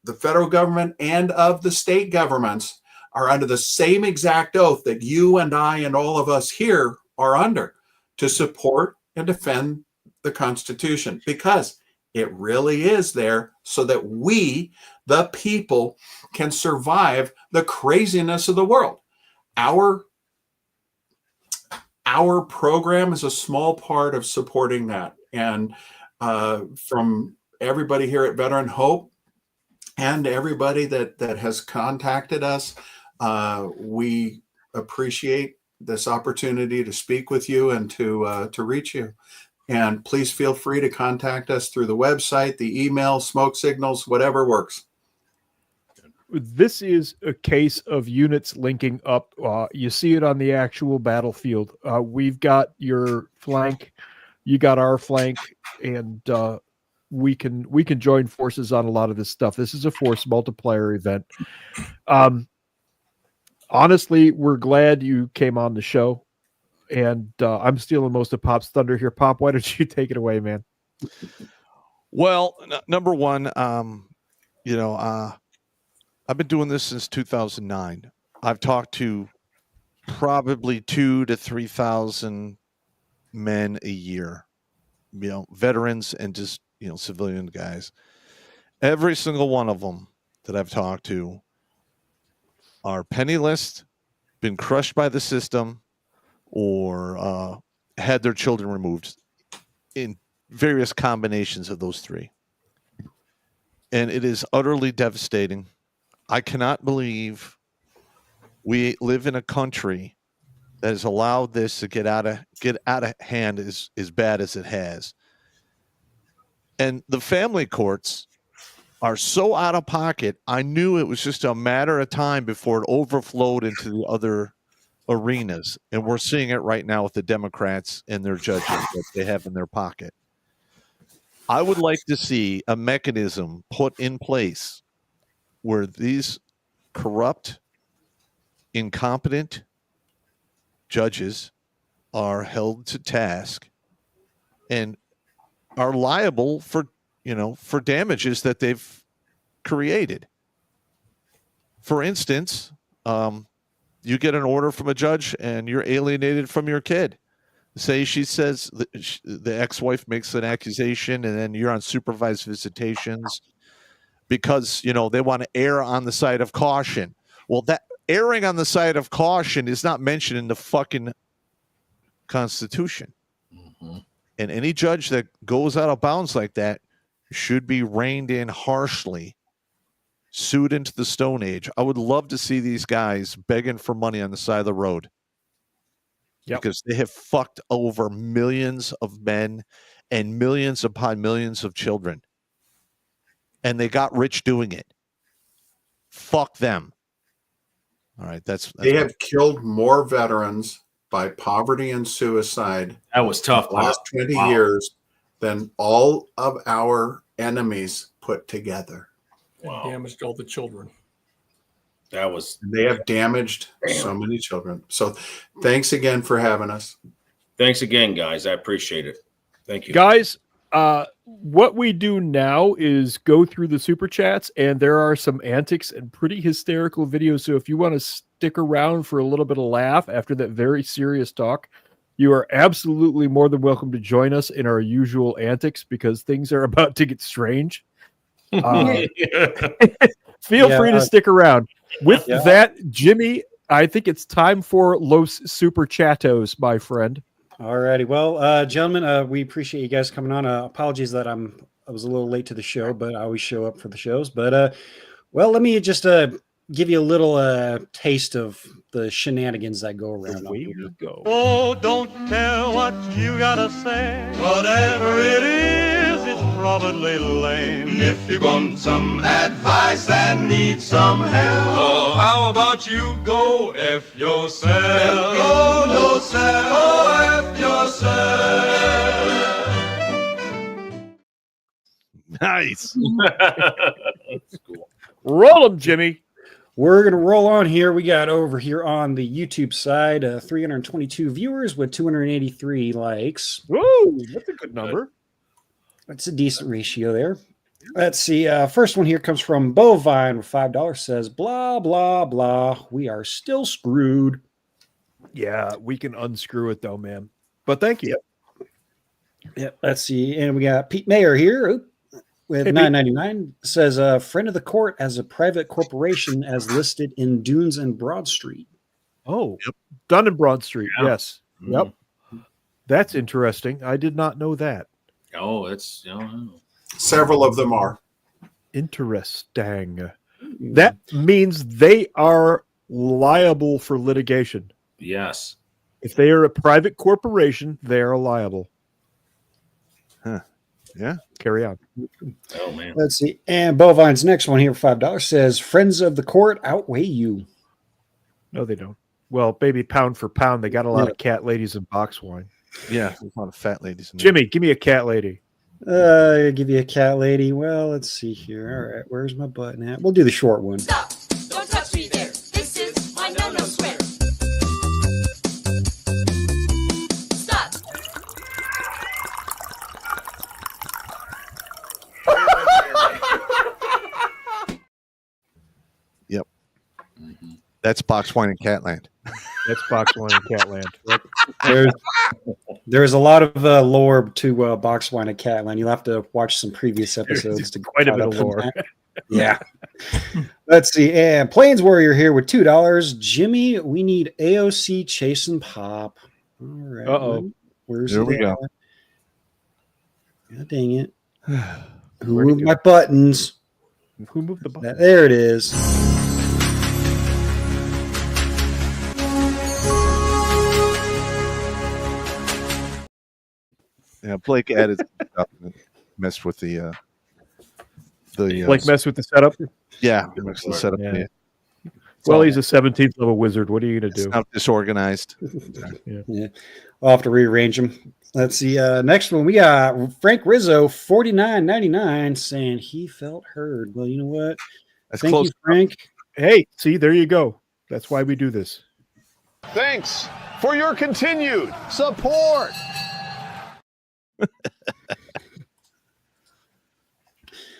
the federal government and of the state governments are under the same exact oath that you and I and all of us here are under, to support and defend the Constitution, because It really is there so that we, the people, can survive the craziness of the world. Our program is a small part of supporting that. And from everybody here at Veteran Hope and everybody that has contacted us, we appreciate this opportunity to speak with you and to reach you. And please feel free to contact us through the website, the email, smoke signals, whatever works. This is a case of units linking up. You see it on the actual battlefield. We've got your flank, you got our flank, and we can join forces on a lot of this stuff. This is a force multiplier event. Honestly, we're glad you came on the show. And I'm stealing most of Pop's thunder here. Pop, why don't you take it away, man? Well, number one, I've been doing this since 2009. I've talked to probably 2,000 to 3,000 men a year, veterans and just, civilian guys. Every single one of them that I've talked to are penniless, been crushed by the system, or had their children removed in various combinations of those three. And it is utterly devastating. I cannot believe we live in a country that has allowed this to get out of hand as bad as it has. And the family courts are so out of pocket. I knew it was just a matter of time before it overflowed into the other arenas, and we're seeing it right now with the Democrats and their judges that they have in their pocket. I would like to see a mechanism put in place where these corrupt, incompetent judges are held to task and are liable for damages that they've created. For instance, you get an order from a judge and you're alienated from your kid. Say she says the ex-wife makes an accusation and then you're on supervised visitations because, they want to err on the side of caution. Well, that erring on the side of caution is not mentioned in the fucking Constitution. Mm-hmm. And any judge that goes out of bounds like that should be reined in harshly, sued into the Stone Age. I would love to see these guys begging for money on the side of the road. Yep. Because they have fucked over millions of men and millions upon millions of children. And they got rich doing it. Fuck them. All right, that's they have killed more veterans by poverty and suicide. That was tough. The last 20 years than all of our enemies put together. Wow. Damaged all the children. They have damaged so many children. So thanks again for having us. Thanks again, guys. I appreciate it. Thank you. Guys, what we do now is go through the super chats, and there are some antics and pretty hysterical videos. So if you want to stick around for a little bit of laugh after that very serious talk, you are absolutely more than welcome to join us in our usual antics because things are about to get strange. Feel free to stick around. With that, Jimmy, I think it's time for Los Super Chatos, my friend. All righty. Well, gentlemen, we appreciate you guys coming on. Apologies that I was a little late to the show, but I always show up for the shows. But, let me just give you a little taste of the shenanigans that go around. Away we go. Oh, don't tell what you gotta say. Whatever it is, it's probably lame. If you want some advice and need some help, oh, how about you go F yourself? Go yourself, oh, F yourself. Nice. That's cool. Roll them, Jimmy. We're going to roll on here. We got over here on the YouTube side, 322 viewers with 283 likes. Whoa, that's a good number. That's a decent ratio there. Let's see. First one here comes from Bovine with $5. Says, blah, blah, blah. We are still screwed. Yeah, we can unscrew it though, man. But thank you. Yep. Let's see. And we got Pete Mayer here. with $9.99 says a friend of the court as a private corporation as listed in Dunes and Broad Street. Oh, Dun and Broad Street. Yeah. Yes. Yep. That's interesting. I did not know that. Oh, it's Several of them are. Interesting. That means they are liable for litigation. yes. If they are a private corporation, they are liable. Huh. Yeah. Carry on. Oh man. Let's see. And Bovine's next one here for $5 says friends of the court outweigh you. No, they don't. Well, baby, pound for pound, they got a lot of cat ladies and box wine. Yeah. There's a lot of fat ladies in there. Jimmy, give me a cat lady. I'll give you a cat lady. Well, let's see here. All right, where's my button at? We'll do the short one. Stop! Don't touch me there. This is my no-no square. Stop! Yep. That's box wine in Catland. That's box wine and Catland. There's a lot of lore to box wine at Catland. You'll have to watch some previous episodes to Quite a caught bit up of on lore. that. Yeah. Let's see. And Plains Warrior here with $2. Jimmy, we need AOC Chase and Pop. All right. Uh-oh. Where's There we it go. at? God dang it. Who moved my buttons? Who moved the button? There it is. Yeah. Blake added some stuff and messed with the Like mess with the setup? yeah, messed with the setup. Yeah. Yeah. Well, he's a 17th level wizard. What are you going to It's do? not disorganized. Yeah. I'll have to rearrange them. Let's see. Next one, we got Frank Rizzo, $49.99, saying he felt heard. Well, you know what? That's Thank close. you, Frank. Hey, see, there you go. That's why we do this. Thanks for your continued support.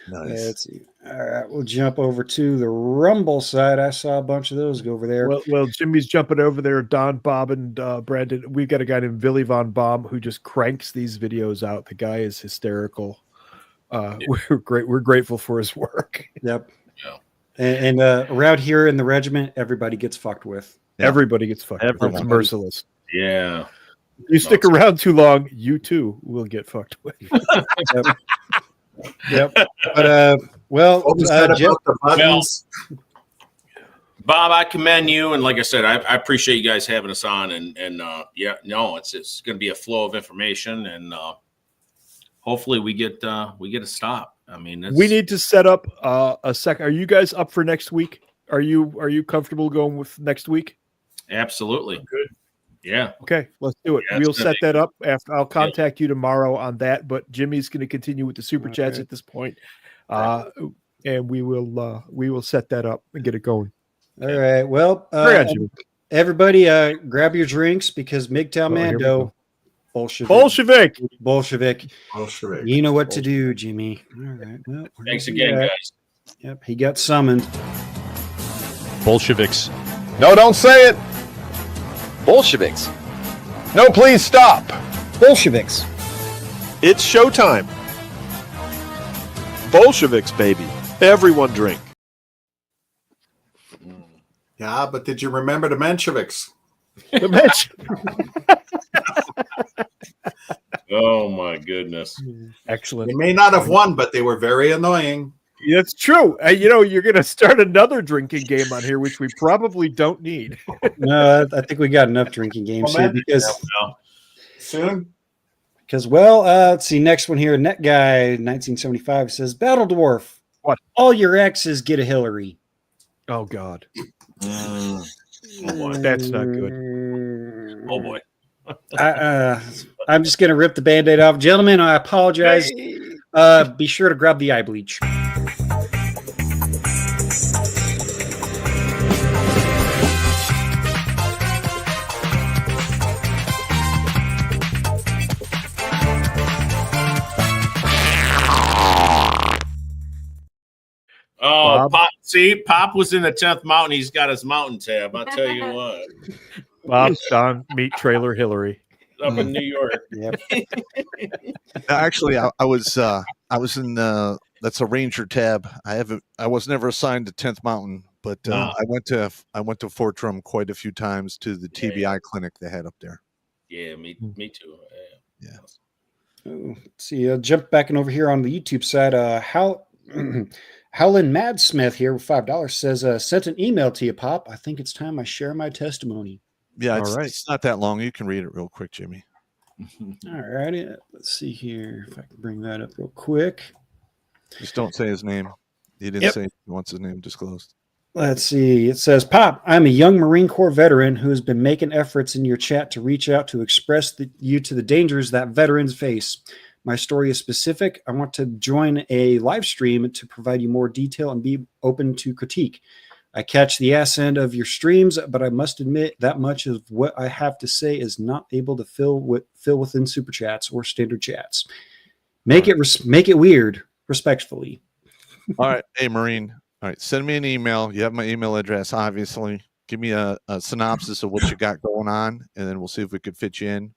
Nice. Let's see. All right, we'll jump over to the Rumble side. I saw a bunch of those go over there. Well, Jimmy's jumping over there. Don, Bob, and Brandon. We've got a guy named Billy Von Baum who just cranks these videos out. The guy is hysterical. We're great. We're grateful for his work. Yep. Yeah. And around here in the regiment, everybody gets fucked with. Yeah. Everybody gets fucked. It's Everyone. merciless. Yeah. You stick around too long, you too will get fucked with. Yep. Yep. But well, What was that Jeff, about the buttons? Bob, I commend you, and like I said, I appreciate you guys having us on, and yeah, no, it's going to be a flow of information, and hopefully we get a stop. I mean, We need to set up a second. Are you guys up for next week? Are you comfortable going with next week? absolutely good. Yeah, Okay, let's do it. Yeah, We'll it's gonna set that up after. I'll contact you tomorrow on that. But Jimmy's going to continue with the super chats at this point, and we will set that up and get it going. all right. Well, Carry on, Jimmy. everybody, grab your drinks because MGTOW here we Mando, go. Bolshevik. Bolshevik. Bolshevik. You know what to do, Jimmy. All right. Well, thanks again, guys. Yep, he got summoned. Bolsheviks. No, don't say it. Bolsheviks. No, please stop. Bolsheviks. It's showtime. Bolsheviks, baby. Everyone drink. Yeah, but did you remember the Mensheviks? The Mitch. Oh my goodness. Excellent. They may not have won, but they were very annoying. That's true. You're going to start another drinking game on here, which we probably don't need. No, I think we got enough drinking games here Soon. because let's see. Next one here, Net Guy 1975 says, Battle Dwarf. What? All your exes get a Hillary. Oh God, Oh boy. that's not good. Oh boy. I'm just gonna rip the Band-Aid off, gentlemen. I apologize. Be sure to grab the eye bleach. Oh, Bob? Pop was in the 10th mountain. He's got his mountain tab. I'll tell you what. Bob, Don, meet Trailer Hillary. Up in New York. Yep. Actually, I was in That's a Ranger tab. I was never assigned to 10th Mountain, but I went to Fort Drum quite a few times to the TBI clinic they had up there. Yeah, me too. Yeah. Oh, let's see, jump back and over here on the YouTube side. Howlin' Madsmith here with $5 says, sent an email to you, Pop. I think it's time I share my testimony. Yeah, it's not that long. You can read it real quick, Jimmy. All righty. Let's see here if I can bring that up real quick. Just don't say his name. He didn't say he wants his name disclosed. Let's see. It says, Pop, I'm a young Marine Corps veteran who has been making efforts in your chat to reach out to express you to the dangers that veterans face. My story is specific. I want to join a live stream to provide you more detail and be open to critique. I catch the ass end of your streams, but I must admit that much of what I have to say is not able to fill within super chats or standard chats. Make it weird, respectfully. All right. Hey, Marine. All right. Send me an email. You have my email address, obviously. Give me a synopsis of what you got going on, and then we'll see if we could fit you in.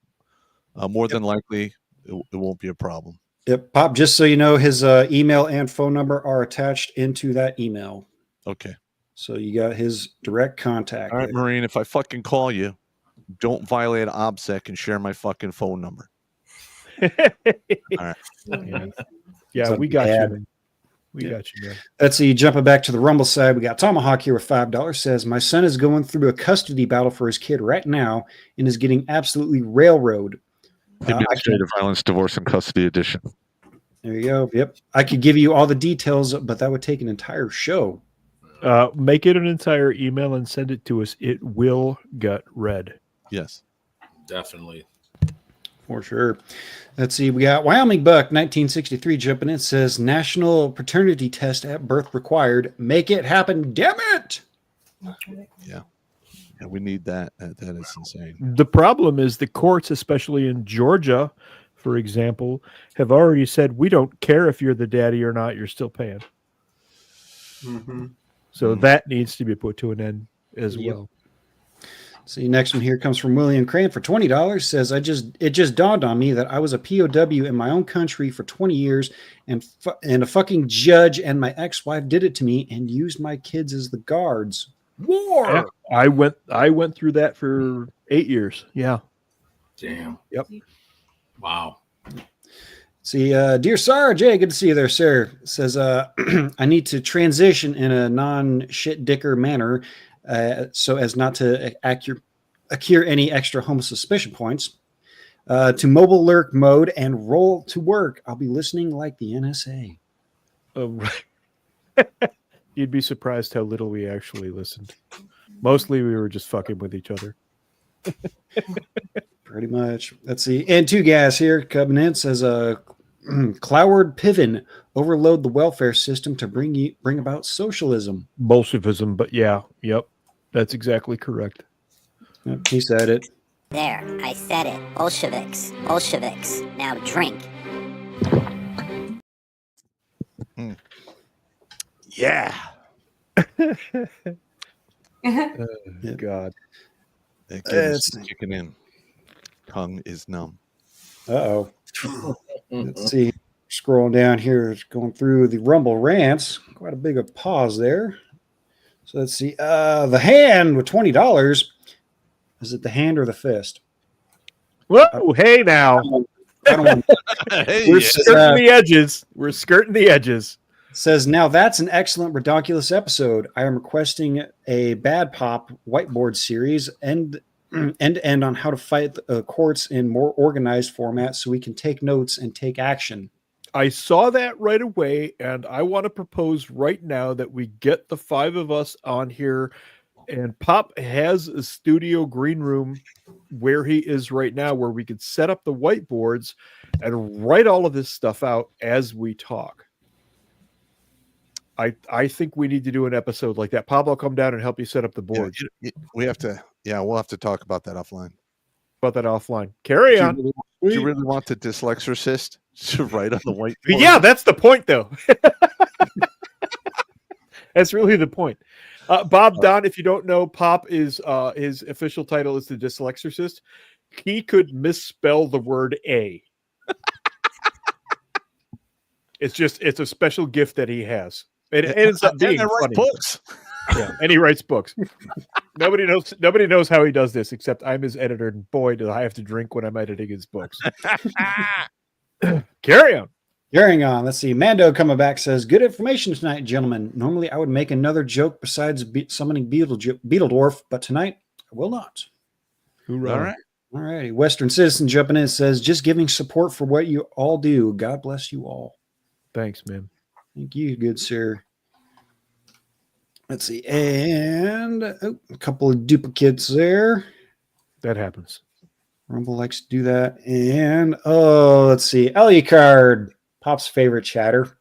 More than likely, it won't be a problem. Yep. Pop, just so you know, his email and phone number are attached into that email. Okay. So you got his direct contact. All right, Marine, if I fucking call you, don't violate OBSEC and share my fucking phone number. All right. Yeah, we got you. We got you, man. Let's see. Jumping back to the Rumble side, we got Tomahawk here with $5. Says, my son is going through a custody battle for his kid right now and is getting absolutely railroaded. Administrative Violence, Divorce, and Custody Edition. There you go. Yep. I could give you all the details, but that would take an entire show. Make it an entire email and send it to us. It will get read. Yes. Definitely. For sure. Let's see. We got Wyoming Buck 1963 jumping in. Says, national paternity test at birth required. Make it happen. Damn it. Yeah. Yeah, we need that. That is insane. The problem is the courts, especially in Georgia, for example, have already said, we don't care if you're the daddy or not. You're still paying. Mm-hmm. So that needs to be put to an end as well. See, next one here comes from William Crane for $20. Says, it just dawned on me that I was a POW in my own country for 20 years, and a fucking judge and my ex-wife did it to me and used my kids as the guards. War. Yeah, I went through that for 8 years. Yeah. Damn. Yep. Wow. See, dear Sarah J, good to see you there, sir. Says, I need to transition in a non-shit dicker manner so as not to accrue any extra homo suspicion points to mobile lurk mode and roll to work. I'll be listening like the NSA. Oh, right. You'd be surprised how little we actually listened. Mostly we were just fucking with each other. Pretty much. Let's see. And two guys here coming in. Says, Cloward Piven, overload the welfare system to bring about socialism. Bolshevism, but yeah. Yep. That's exactly correct. Yep, he said it. There, I said it. Bolsheviks. Bolsheviks. Now drink. Yeah. God. It's kicking in. Tongue is numb. Uh-oh. Let's see. Scrolling down here, going through the Rumble rants. Quite a big a pause there. So let's see. The hand with $20. Is it the hand or the fist? Whoa, hey now. We're skirting the edges. We're skirting the edges. Says, now that's an excellent Redonkulas episode. I am requesting a Bad Pop whiteboard series and end on how to fight courts in more organized format so we can take notes and take action. I saw that right away, and I want to propose right now that we get the 5 of us on here, and Pop has a studio green room where he is right now where we could set up the whiteboards and write all of this stuff out as we talk. I think we need to do an episode like that. Pop, I'll come down and help you set up the board. We'll have to talk about that offline. Carry on. Do you really want the dyslexicist to write on the whiteboard? Yeah, that's the point, though. That's really the point. Bob Don, if you don't know, Pop is his official title is the dyslexicist. He could misspell the word A. It's a special gift that he has. And it ends up being and write funny. books. Yeah, and he writes books. Nobody knows how he does this except I'm his editor, and boy, do I have to drink when I'm editing his books. Carry on. Carrying on. Let's see. Mando coming back says, good information tonight, gentlemen. Normally I would make another joke besides summoning Beetledorf, but tonight I will not. Hoorah. All right. All righty. Western Citizen jumping in says, just giving support for what you all do. God bless you all. Thanks, man. Thank you, good sir. Let's see. And a couple of duplicates there. That happens. Rumble likes to do that. And, let's see. Alucard, Pop's favorite chatter.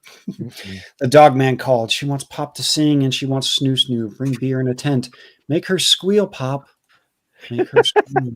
The dog man called. She wants Pop to sing, and she wants Snoo Snoo. Bring beer in a tent. Make her squeal, Pop. Make her squeal.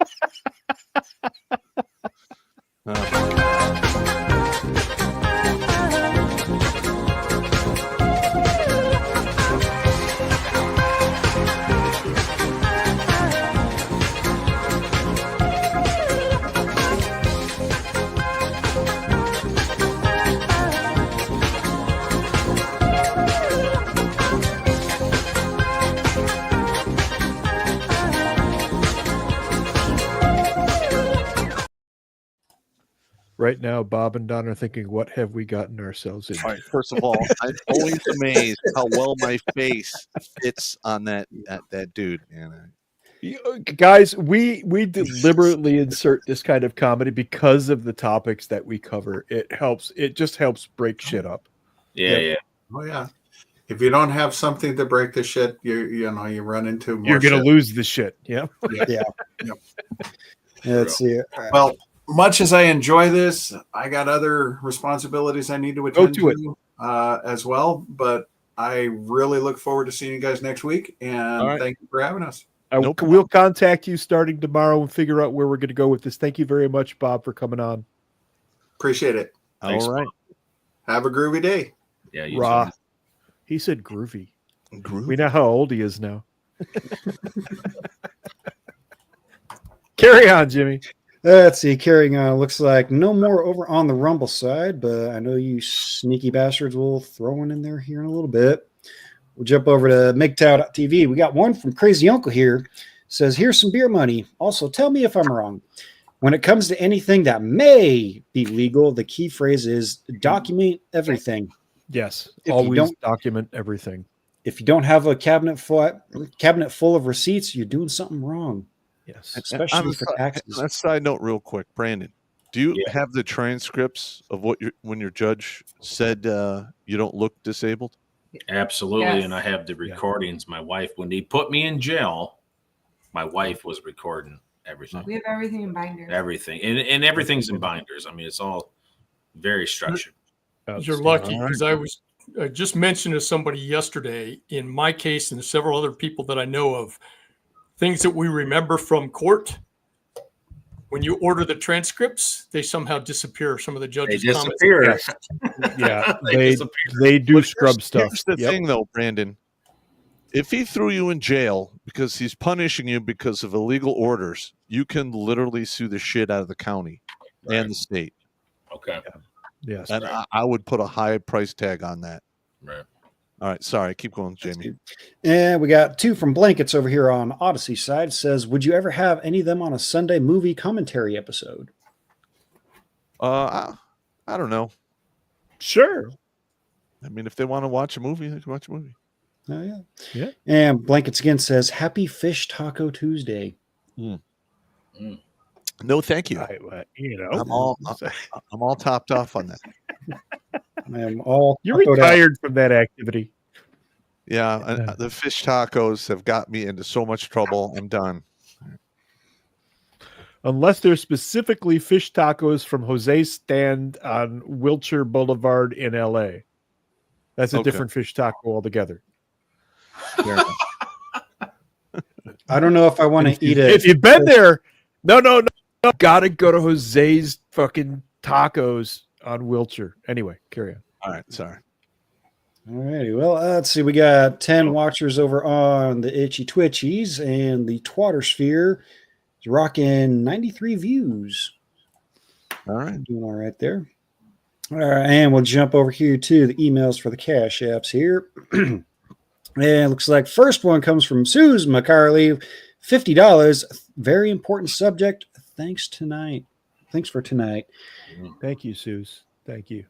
Right now, Bob and Don are thinking, what have we gotten ourselves into? All right. First of all, I'm always amazed how well my face fits on that dude. Guys, we deliberately insert this kind of comedy because of the topics that we cover. It just helps break shit up. Yeah. Oh yeah. If you don't have something to break the shit, you run into more. You're gonna shit. lose the shit. Yeah. Yeah. Let's see. Well, much as I enjoy this, I got other responsibilities I need to attend to as well. But I really look forward to seeing you guys next week. And thank you for having us. We'll contact you starting tomorrow and figure out where we're going to go with this. Thank you very much, Bob, for coming on. Appreciate it. Thanks, all right. Have a groovy day. Yeah. Raw. He said groovy. We know how old he is now. Carry on, Jimmy. Let's see. Carrying on. Looks like no more over on the Rumble side, but I know you sneaky bastards will throw one in there here in a little bit. We'll jump over to MGTOW.tv. We got one from Crazy Uncle here. Says, here's some beer money. Also, tell me if I'm wrong. When it comes to anything that may be legal, the key phrase is document everything. Yes. If always document everything. If you don't have a cabinet full of receipts, you're doing something wrong. Yes. Especially for taxes. On a side note, real quick, Brandon, do you have the transcripts of when your judge said you don't look disabled? Absolutely. Yes. And I have the recordings. My wife, when they put me in jail, my wife was recording everything. We have everything in binders. Everything. And everything's in binders. I mean, it's all very structured. You're lucky because I just mentioned to somebody yesterday, in my case and several other people that I know of, things that we remember from court. When you order the transcripts, they somehow disappear. Some of the judges' comments. Yes. Yeah, they do scrub stuff. Here's the thing, though, Brandon. If he threw you in jail because he's punishing you because of illegal orders, you can literally sue the shit out of the county and the state. Okay. Yes. And I would put a high price tag on that. Right. All right. Sorry. Keep going, Jamie. And we got two from Blankets over here on Odyssey side. Says, would you ever have any of them on a Sunday movie commentary episode? I don't know. Sure. I mean, if they want to watch a movie, they can watch a movie. Oh, yeah. Yeah. And Blankets again says, happy Fish Taco Tuesday. No, thank you. I'm all topped off on that. You're retired from that activity. Yeah, the fish tacos have got me into so much trouble. I'm done. Unless they're specifically fish tacos from Jose's stand on Wilshire Boulevard in LA. That's a different fish taco altogether. I don't know if I want to eat it. If you've been there, no. Gotta go to Jose's fucking tacos on Wilshire. Anyway, carry on. All right, sorry. All righty. Well, let's see. We got 10 watchers over on the Itchy Twitchies, and the Twattersphere is rocking 93 views. All right. Doing all right there. All right, and we'll jump over here to the emails for the Cash Apps here. And it looks like first one comes from Suze McCarley, $50. Very important subject. Thanks for tonight. Thank you, Suze. Thank you.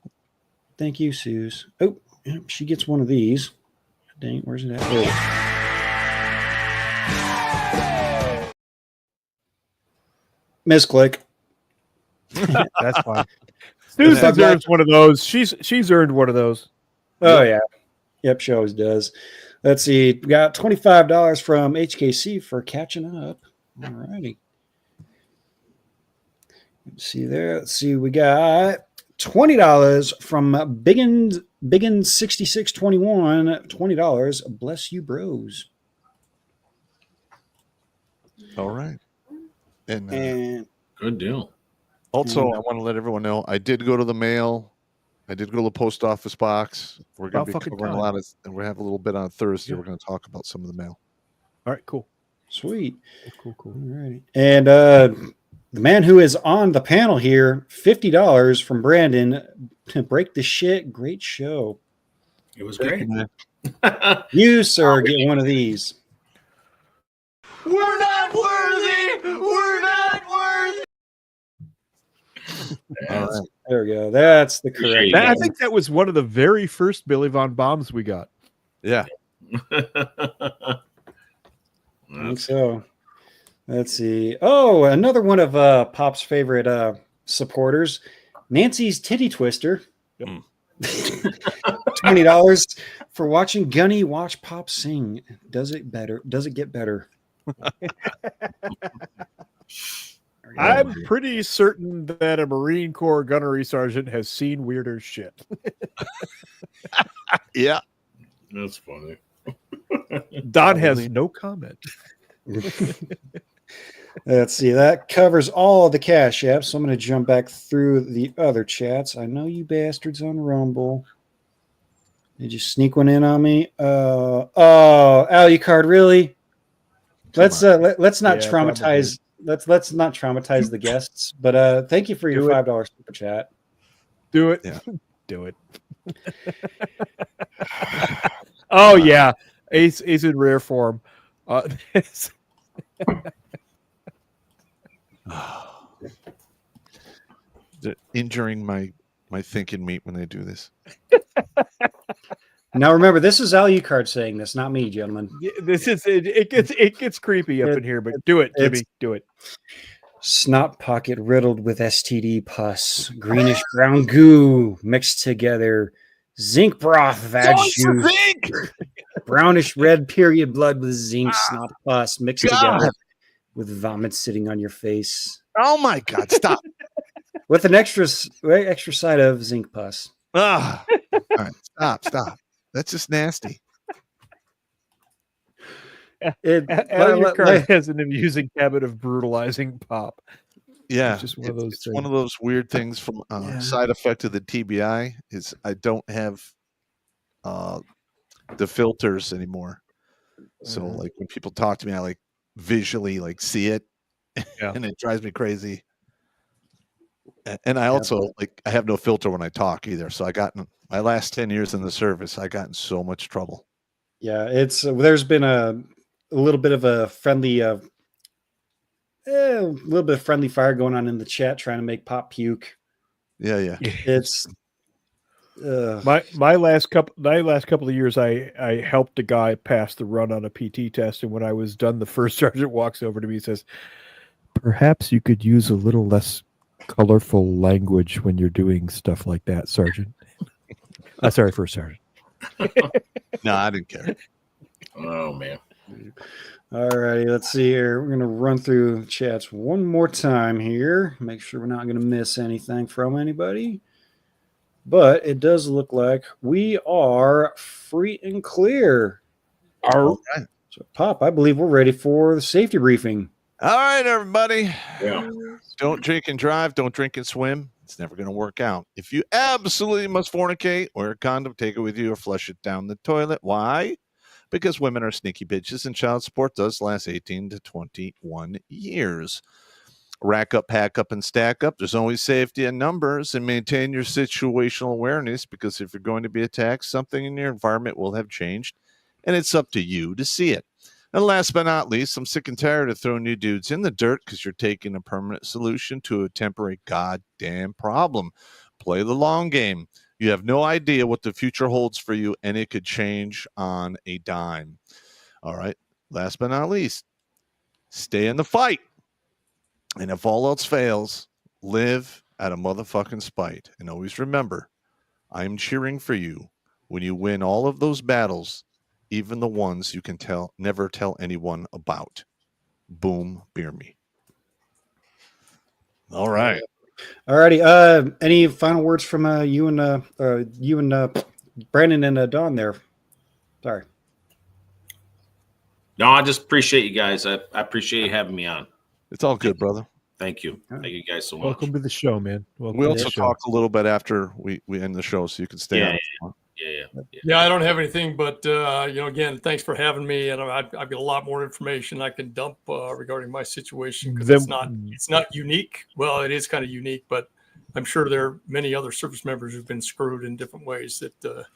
Thank you, Suze. Oh, she gets one of these. Dang, where's it at? There. Misclick. That's fine. Suze deserves one of those. She's earned one of those. Oh yeah. Yep, she always does. Let's see. We got $25 from HKC for catching up. All righty. Let's see there. Let's see. We got $20 from Biggin 6621. $20. Bless you, bros. All right. And good deal. Also, I want to let everyone know I did go to the mail. I did go to the post office box. We're going to be covering a lot of, and we have a little bit on Thursday. Yeah. We're going to talk about some of the mail. All right, cool. Sweet. Cool. All right. And the man who is on the panel here, $50 from Brandon to break the shit. Great show. It was great. You, sir, get one of these. We're not worthy. We're not worthy. Right. There we go. That's the correct. I think that was one of the very first Billy Von Bombs we got. Yeah. I think so. Let's see. Oh, another one of Pop's favorite supporters, Nancy's Titty Twister. Yep. $20 for watching Gunny watch Pop sing. Does it better? Does it get better? I'm pretty certain that a Marine Corps gunnery sergeant has seen weirder shit. Yeah. That's funny. Don has no comment. Let's see. That covers all the Cash Apps. So I'm going to jump back through the other chats. I know you bastards on Rumble. Did you sneak one in on me? Alucard, really? Let's not traumatize. Probably. Let's not traumatize the guests. But thank you for your $5 super chat. Do it. Yeah. Do it. Oh yeah, Ace in rare form. They're injuring my thinking meat when they do this. Now remember, this is Alucard saying this, not me, gentlemen. This is it gets creepy up in here, but do it, Jimmy. Do it. Snot pocket riddled with STD pus, greenish brown goo mixed together, zinc broth vag juice, brownish red period blood with zinc snot pus mixed together with vomit sitting on your face. Oh my God! Stop. With an extra side of zinc pus. All right, stop. That's just nasty. Alucard has an amusing habit of brutalizing Pop. Yeah, it's just one of those. It's one of those weird things from side effect of the TBI is I don't have the filters anymore. So like when people talk to me, I like visually like see it, and it drives me crazy. And I also I have no filter when I talk either. So I got in my last 10 years in the service, I got in so much trouble. Yeah, it's there's been a little bit of a friendly friendly fire going on in the chat trying to make Pop puke. Yeah. It's my last couple of years I helped a guy pass the run on a PT test, and when I was done, the first sergeant walks over to me and says, "Perhaps you could use a little less colorful language when you're doing stuff like that, Sergeant." Sorry, First Sergeant. No, I didn't care. Oh man. All righty, let's see here. We're gonna run through chats one more time here. Make sure we're not gonna miss anything from anybody. But it does look like we are free and clear. All right. So, Pop, I believe we're ready for the safety briefing. All right, everybody. Yeah. Don't drink and drive. Don't drink and swim. It's never going to work out. If you absolutely must fornicate, wear a condom, take it with you, or flush it down the toilet. Why? Because women are sneaky bitches, and child support does last 18 to 21 years. Rack up, pack up, and stack up. There's always safety in numbers, and maintain your situational awareness, because if you're going to be attacked, something in your environment will have changed, and it's up to you to see it. And last but not least, I'm sick and tired of throwing you dudes in the dirt because you're taking a permanent solution to a temporary goddamn problem. Play the long game. You have no idea what the future holds for you, and it could change on a dime. All right. Last but not least, stay in the fight. And if all else fails, live at a motherfucking spite. And always remember, I'm cheering for you when you win all of those battles, even the ones you can never tell anyone about. Boom, beer me. All right. All righty. Any final words from you and Brandon and Don there? Sorry. No, I just appreciate you guys. I appreciate you having me on. It's all good, brother. Thank you. Thank you guys so much. Welcome to the show, man. Welcome We to also the show. talk a little bit after we end the show, so you can stay on. Yeah, I don't have anything, but again, thanks for having me, and I've got a lot more information I can dump regarding my situation, because it's not unique. Well, it is kind of unique, but I'm sure there are many other service members who've been screwed in different ways that,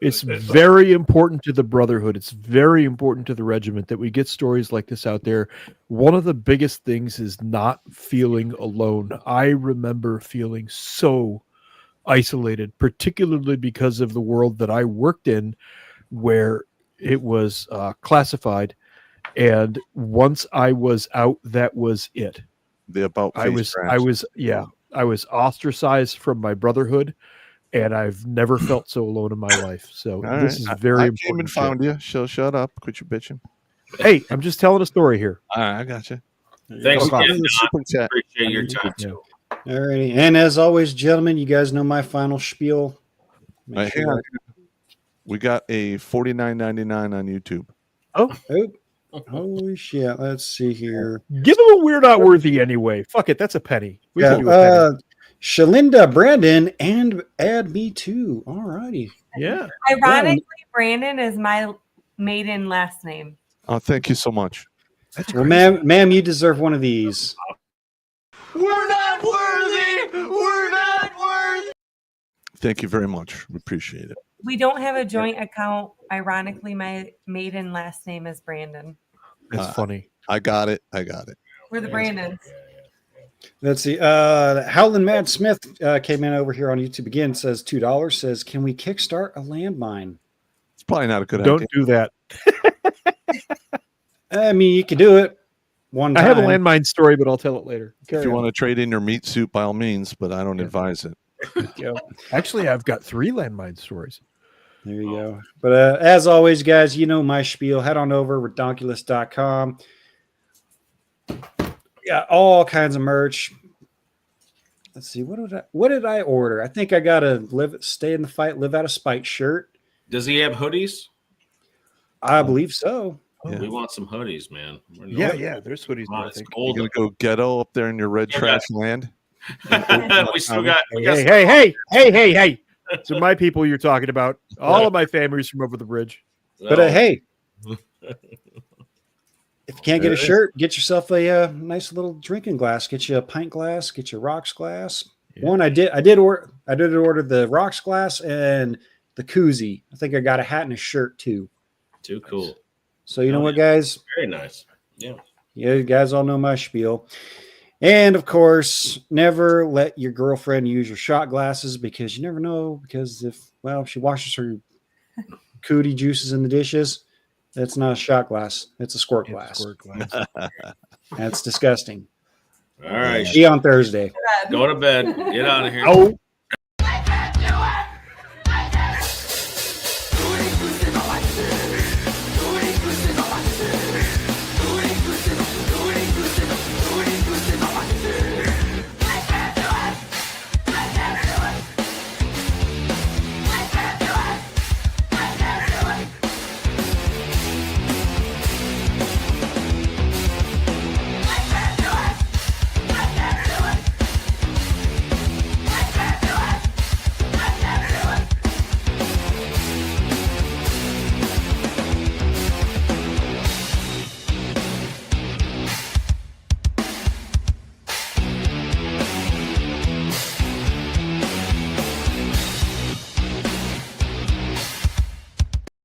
It's very important to the brotherhood. It's very important to the regiment that we get stories like this out there. One of the biggest things is not feeling alone. I remember feeling so isolated, particularly because of the world that I worked in, where it was classified. And once I was out, that was it. I was ostracized from my brotherhood. And I've never felt so alone in my life. So this is very important. I came and found you. So shut up. Quit your bitching. Hey, I'm just telling a story here. All right, I got you. Thanks Okay. again, Don. Appreciate your time too. All righty. And as always, gentlemen, you guys know my final spiel. Right here. We got a $49.99 on YouTube. Oh, holy shit. Let's see here. Give them a We're Not Worthy anyway. Fuck it. That's a penny. We can do a penny. Shalinda, Brandon, and add me too. All righty. Yeah. Ironically, Brandon is my maiden last name. Oh, thank you so much. Well, ma'am, you deserve one of these. We're not worthy. We're not worthy. Thank you very much. We appreciate it. We don't have a joint account. Ironically, my maiden last name is Brandon. That's funny. I got it. We're the Brandons. Let's see. Howlin' Mad Smith came in over here on YouTube again. Says $2. Says, can we kickstart a landmine? It's probably not a good idea. Don't do that. I mean, you could do it one time. I have a landmine story, but I'll tell it later. If you want to trade in your meat suit, by all means, but I don't advise it. Actually, I've got 3 landmine stories. There you go. But as always, guys, you know my spiel. Head on over redonkulas.com. Got all kinds of merch. Let's see. What did I order? I think I got a stay in the fight, live out of spite shirt. Does he have hoodies? I believe so. Yeah. We want some hoodies, man. Yeah, there's hoodies. Oh, it's You cold. gonna go ghetto up there in your red trash land? we still got. Hey. So my people you're talking about, all of my family's from over the bridge. But hey, if you can't get a shirt, get yourself a nice little drinking glass. Get you a pint glass. Get you a rocks glass. Yeah. I did order the rocks glass and the koozie. I think I got a hat and a shirt too. Too cool. So you know what, guys? Very nice. Yeah. You guys all know my spiel. And of course, never let your girlfriend use your shot glasses, because you never know. Because if she washes her cootie juices in the dishes, that's not a shot glass. It's a squirt glass. That's disgusting. All right. See you on Thursday. Go to bed. Get out of here. Oh.